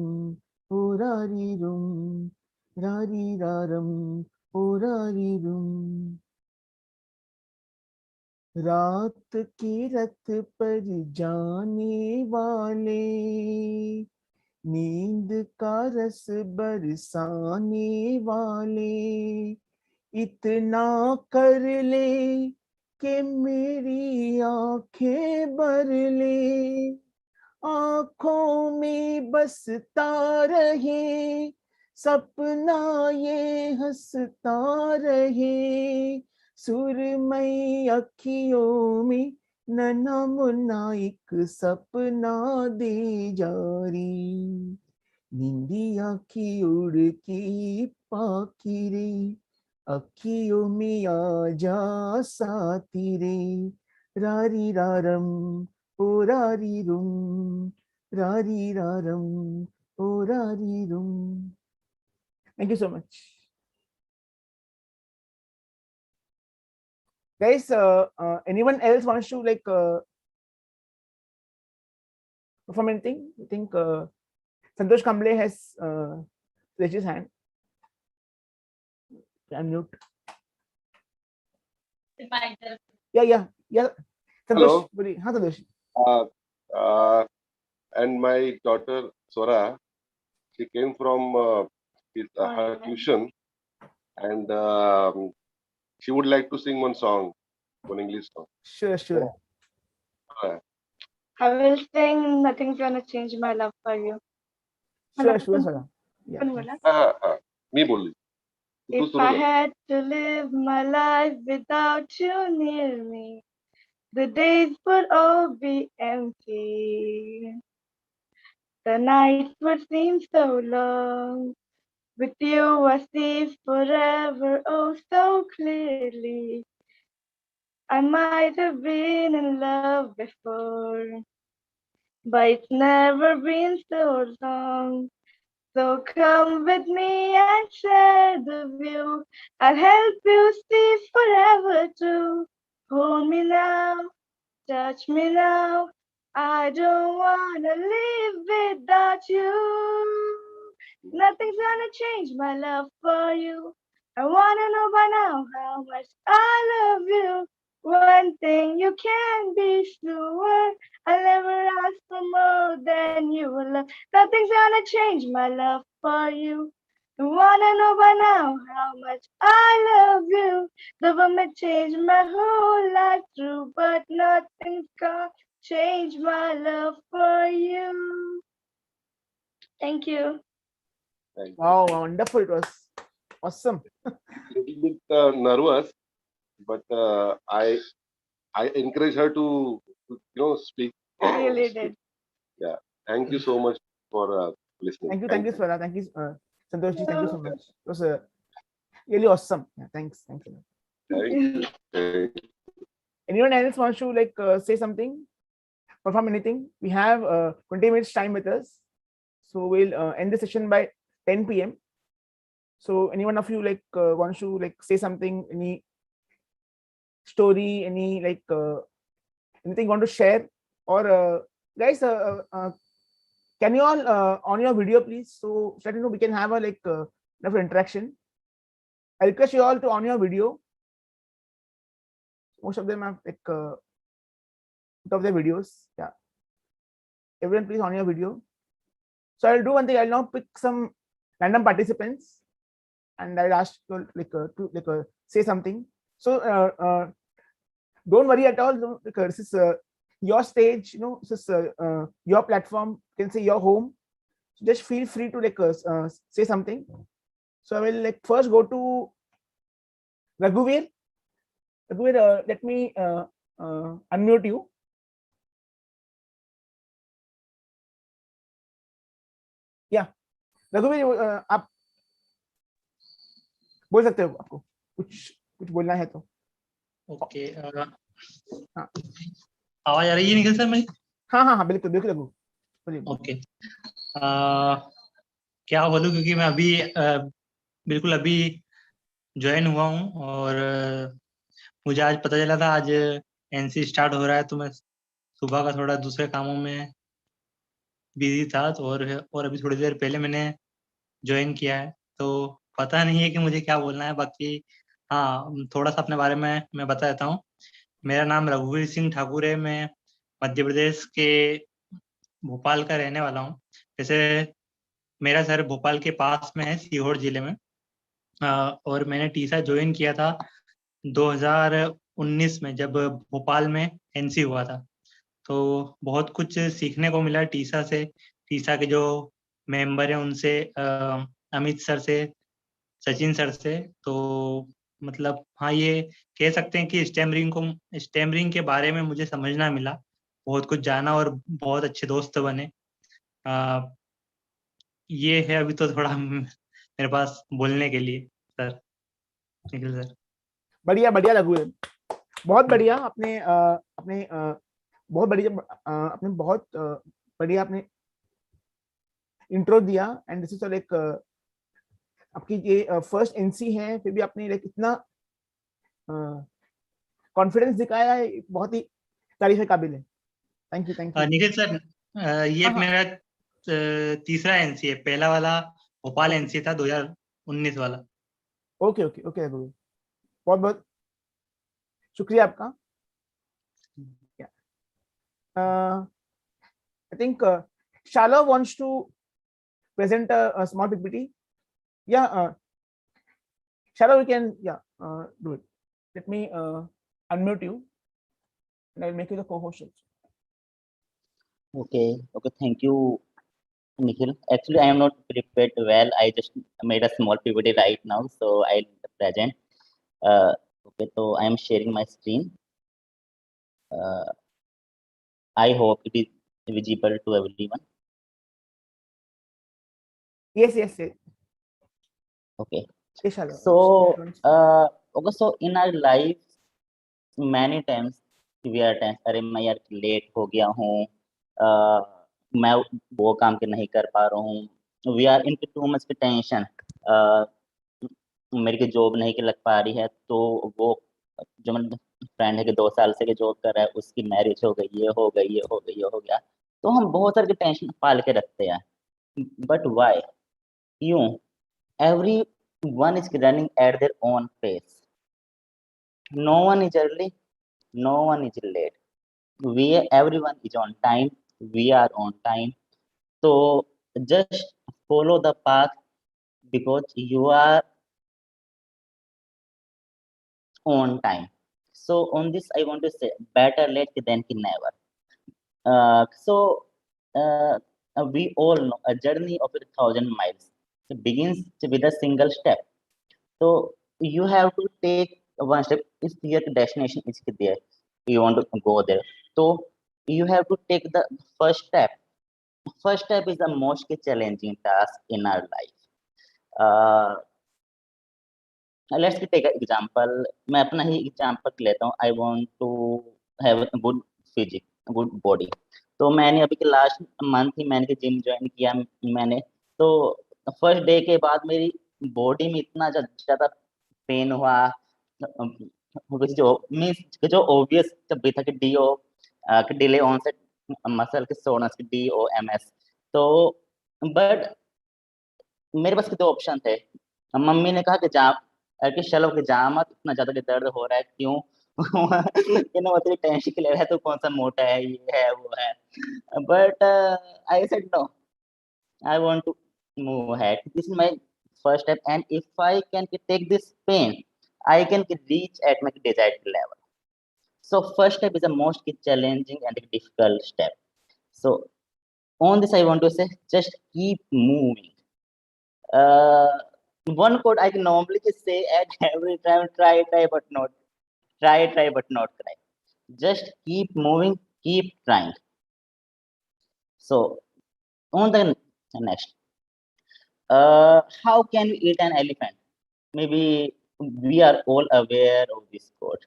ओ रारी रुम, रारी रारम ओ रारी रुम, रात की रत पर जाने वाले, नींद का रस बरसाने वाले, इतना कर ले कि मेरी आंखें भर ले, आंखों में बसता रहे सपना ये हंसता रहे, सुरमई अखियों में नन्हा मुन्ना एक सपना दे जा रे, निंदिया की उड़ की पाखी रे, अखियों में आ जा साथी रे, रारी रारम ओ रारी रुम, रारी रारम ओ रारी रुम. Thank you so much. Guys, anyone else wants to like perform anything? I think Santosh Kamble has raised his hand. Unmute. Yeah. Santosh, Hello. हाँ Santosh. And my daughter Sora, she came from her tuition, and she would like to sing one song, one English song. Sure. I will sing Nothing's Gonna Change My Love for You. Sure, Sora. Yeah. Me boli. If I had to live my life without you near me, the days would all be empty. The nights would seem so long. With you I see forever oh so clearly. I might have been in love before, but it's never been so long. So come with me and share the view. I'll help you see forever too. Hold me now, touch me now. I don't wanna live without you. Nothing's gonna change my love for you. I wanna know by now how much I love you. One thing you can be sure, I'll never ask for more than you will love. Nothing's gonna change my love for you. I wanna know by now how much I love you. The one may change my whole life through, but nothing's gonna change my love for you. Thank you. Wow, wonderful. It was awesome. A little bit nervous, but I encourage her to speak. I really did. Yeah. Thank you so much for listening. Thank you, Swara. Thank you, Santoshji. Thank you so much. It was really awesome. Yeah, thanks. Thank you. Anyone else wants to like say something, perform anything? We have 20 minutes time with us, so we'll end the session by 10 p.m. So anyone of you like wants to like say something, any story, any like anything you want to share, or guys, can you all on your video please, so that we can have a like enough interaction. I request you all to on your video. Most of them have like put up their videos. Yeah, everyone please on your video. So I'll do one thing. I'll now pick some random participants, and I'll ask you like to say something. So don't worry at all, because this is your stage, this is your platform, you can say your home. So just feel free to say something. So I will first go to Raghuveer. Raghuveer, let me unmute you. Yeah, रघुवीर, आप बोल सकते हो, आपको कुछ बोलना है तो। ओके, हाँ, आवाज आ रही है निखिल सर मेरी? हाँ, बिल्कुल रघु, बोलिए। ओके, क्या बोलूं, क्योंकि मैं अभी बिल्कुल अभी ज्वाइन हुआ हूँ, और मुझे आज पता चला था आज एनसी स्टार्ट हो रहा है, तो मैं सुबह का थोड़ा दूसरे कामों में बिजी था, तो और अभी थोड़ी देर पहले मैंने ज्वाइन किया है, तो पता नहीं है कि मुझे क्या बोलना है। बाकी हाँ, थोड़ा सा अपने बारे में मैं बता देता हूँ। मेरा नाम रघुवीर सिंह ठाकुर है। मैं मध्य प्रदेश के भोपाल का रहने वाला हूँ। जैसे मेरा शहर भोपाल के पास में है, सीहोर जिले में, और मैंने टीसा ज्वाइन किया था 2019 में, जब भोपाल में एनसी हुआ था। तो बहुत कुछ सीखने को मिला टीसा से, टीसा के जो मेंबर हैं उनसे, अमित सर से, सचिन सर से। तो मतलब हाँ, ये कह सकते हैं कि स्टैमरिंग के बारे में मुझे समझना मिला, बहुत कुछ जाना, और बहुत अच्छे दोस्त बने। ये है अभी तो थोड़ा मेरे पास बोलने के लिए सर, निखिल सर। बढ़िया रघुवीर, बहुत बढ़िया। अपने बहुत बढ़िया, आपने बहुत बढ़िया आपने इंट्रो दिया। एंड दिस इज आपकी ये फर्स्ट एनसी है, फिर भी आपने इतना कॉन्फिडेंस दिखाया है, बहुत ही तारीफ के काबिल है। Thank you. निखिल सर, ये हाँ, मेरा तीसरा एनसी है। पहला वाला भोपाल एनसी था, 2019 वाला। ओके रघुवीर, बहुत बहुत शुक्रिया आपका। I think Shala wants to present a small PPT. Yeah, Shala, we can do it. Let me unmute you, and I'll make you the co-host also. Okay, thank you, Nikhil. Actually, I am not prepared well. I just made a small PPT right now, so I'll present. Okay, so I am sharing my screen. I hope it is visible to everyone. Yes. Okay. Yes, Shala. So, so in our life, many times we are tense, अरे मैं यार late हो गया हूँ, मैं वो काम के नहीं कर पा रहा हूँ, we are into too much tension, मेरी जॉब नहीं के लग पा रही है, तो वो जो मेरा फ्रेंड है कि 2 साल से जॉब कर रहा है, उसकी मैरिज हो गई, ये हो गया, तो हम बहुत सारे टेंशन पाल के रखते हैं। But why? क्यों? Every one is running at their own pace, no one is early, no one is late, everyone is on time, we are on time. So just follow the path, because you are on time. So on this I want to say, better late than never. We all know a journey of 1,000 miles begins with a single step. So you have to take one step. If your destination is there, you want to go there, so you have to take the first step. First step is the most challenging task in our life. Let's take an example. मैं अपना ही example लेता हूँ. I want to have a good physique, good body. तो मैंने अभी के last month ही मैंने gym join किया मैंने. तो फर्स्ट डे के बाद मेरी बॉडी में इतना ज्यादा पेन हुआ, जो मीन्स जो ऑब्वियस जब भी था कि डिले ऑनसेट मसल के सोनस की DOMS. तो बट मेरे पास 2 ऑप्शन थे. मम्मी ने कहा कि चलो कि जा मत, इतना ज्यादा कि दर्द हो रहा है क्यों, मतलब टेंशन के ले रहा है, तो कौन सा मोटा है, ये है वो है. But I said no, I want to move ahead. This is my first step, and if I can take this pain, I can reach at my desired level. So first step is the most challenging and difficult step. So on this, I want to say, just keep moving. One quote I can normally just say at every time: try, but not try, but not cry. Just keep moving, keep trying. So on the next, how can we eat an elephant? Maybe we are all aware of this quote.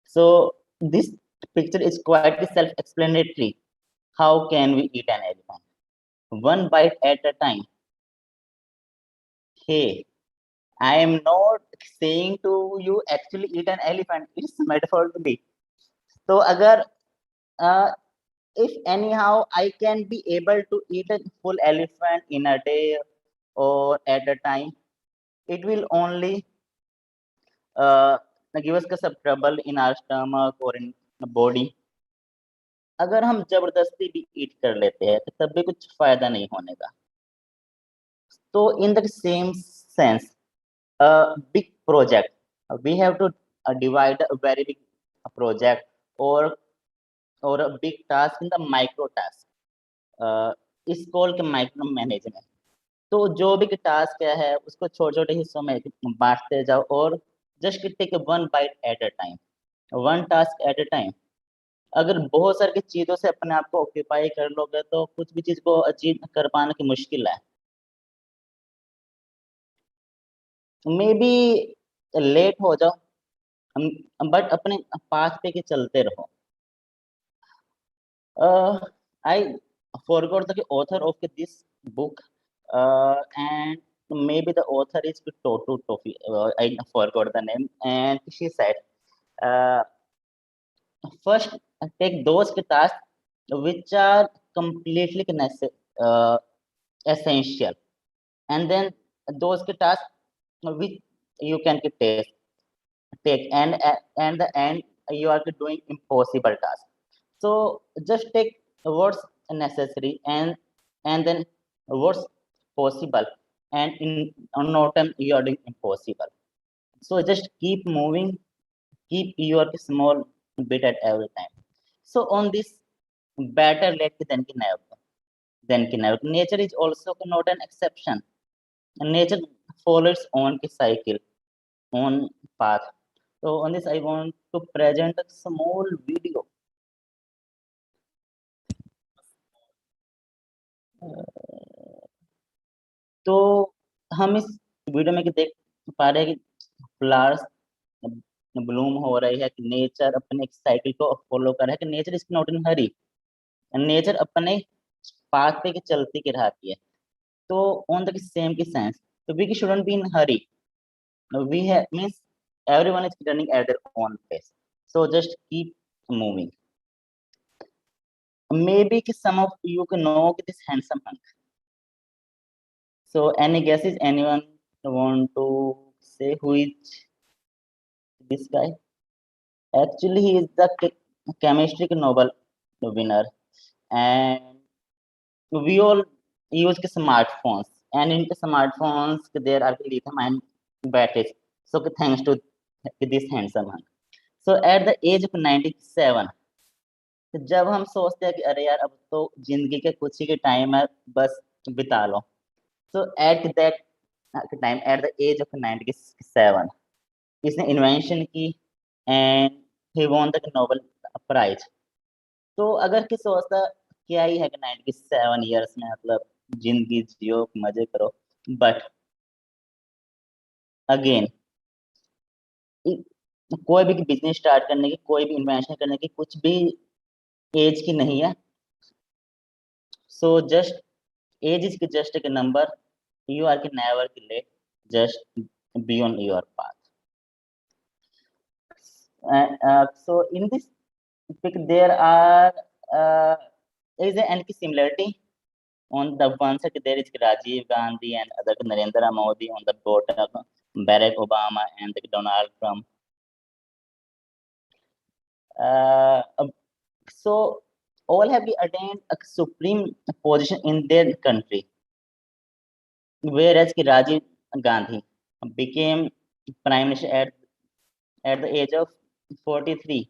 So this picture is quite self-explanatory. How can we eat an elephant? One bite at a time. Hey, I am not saying to you actually eat an elephant. It's metaphorically. So agar if anyhow I can be able to eat a full elephant in a day or at a time, it will only give us some trouble in our stomach or in the body. अगर हम जबरदस्ती भी ईट कर लेते हैं तो तब भी कुछ फायदा नहीं होने का. So in the same sense, a big project, we have to divide a very big project or a big task in the micro task. इस कॉल के माइक्रो मैनेजमेंट. तो जो भी टास्क है उसको छोटे छोटे हिस्सों में बांटते जाओ और just take one bite at a time, one task at a time. अगर बहुत सारी चीजों से अपने आप को ऑक्यूपाई कर लोगे तो कुछ भी चीज को अचीव कर पाने की मुश्किल है. मे बी लेट हो जाओ बट अपने पाथ पे के चलते रहो. I forgot the author of this book, and maybe the author is Toto Toffee. I forgot the name, and she said, uh, first take those tasks which are completely essential, and then those tasks which you can take, and the end you are doing impossible task. So just take what's necessary and then what's possible, and in no time you are doing impossible. So just keep moving, keep your small bit at every time. So on this, better late than can never. Than can never. Nature is also not an exception. Nature follows its own cycle, own path. So on this, I want to present a small video. तो हम इस video में देख पा रहे हैं कि flowers Bloom हो रही है, कि नेचर अपने एक साइकिल को फॉलो कर रहा है, कि nature is not in hurry, nature अपने पाथ पे के चलती के रहती है. तो ऑन द सेम की सेंस, तो we shouldn't be in hurry. We have means everyone is running at their own pace, so just keep moving. Maybe some of you can know this handsome hunk. So any guesses? Anyone want to say who is this guy? Actually, he is the chemistry Nobel winner, and we all use smartphones, and in the smartphones there are lithium-ion batteries. So thanks to this handsome man. So at the age of 97, जब हम सोचते हैं कि अरे यार अब तो जिंदगी के कुछ ही टाइम है, बस बिता लो. So at that time, at the age of 97, इसने इन्वेंशन की and he won the Nobel Prize. तो अगर किसी सोचता क्या ही है कि 97 ईयर्स में मतलब जिंदगी जियो, मजे करो, बट अगेन कोई भी बिजनेस स्टार्ट करने की, कोई भी इन्वेंशन करने की कुछ भी एज की नहीं है. So just age is just एक नंबर. यू आर के never late, just be on your path. So in this pic there are is there any similarity? On the one side there is Rajiv Gandhi and other Narendra Modi, on the bottom Barack Obama and Donald Trump. So all have attained a supreme position in their country, whereas Rajiv Gandhi became prime minister at the age of 43,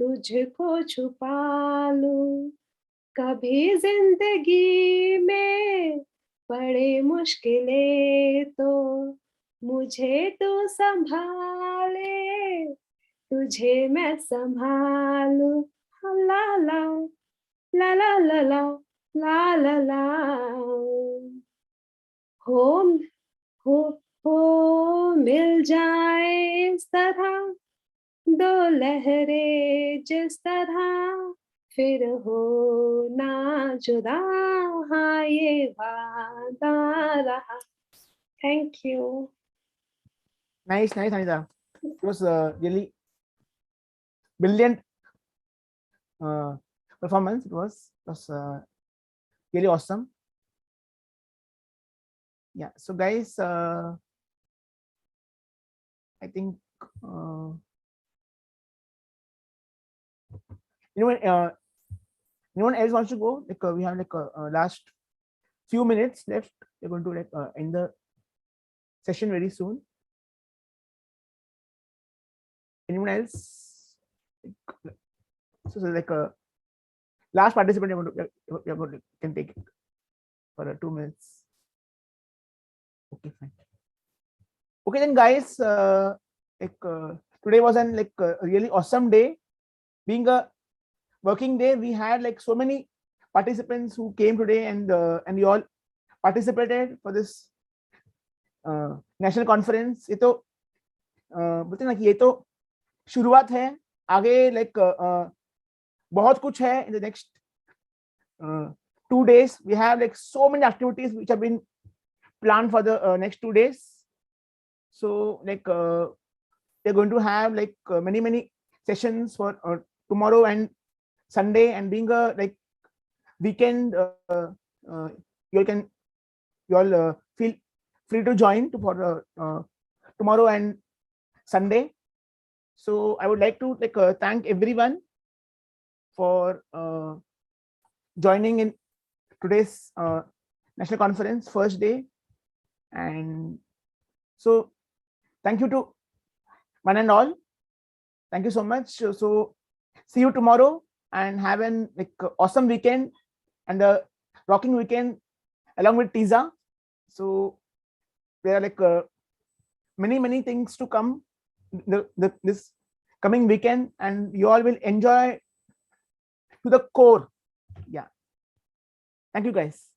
तुझको छुपा लूं कभी जिंदगी में पड़े मुश्किलें तो मुझे तू संभाले तुझे मैं संभालूं ला ला ला ला ला ला ला ला ला हो हो हो मिल जाए इस तरह दो लहरें जिस तरह फिर हो ना जुदा हाँ ये वादा रहा thank you Nice, Anita. It was really brilliant performance. It was really awesome. Yeah. So, guys, I think anyone else wants to go? Like we have like last few minutes left. We're going to like end the session very soon. Anyone else? So like last participant, you're going to can take it for 2 minutes. Okay, fine. Okay, then guys, like today was an like a really awesome day. Being a working day, we had like so many participants who came today, and you all participated for this national conference. ये तो बोलते ना कि ये तो शुरुआत है, आगे like बहुत कुछ है in the next 2 days. We have like so many activities which have been planned for the next 2 days. So like we're going to have like many sessions for tomorrow and Sunday, and being a like weekend, you all feel free to join for tomorrow and Sunday. So I would like to like thank everyone for joining in today's national conference first day, and so thank you to one and all. Thank you so much. So see you tomorrow, and have an like awesome weekend and a rocking weekend along with TISA. So there are like many things to come this coming weekend, and you all will enjoy to the core. Yeah. Thank you guys.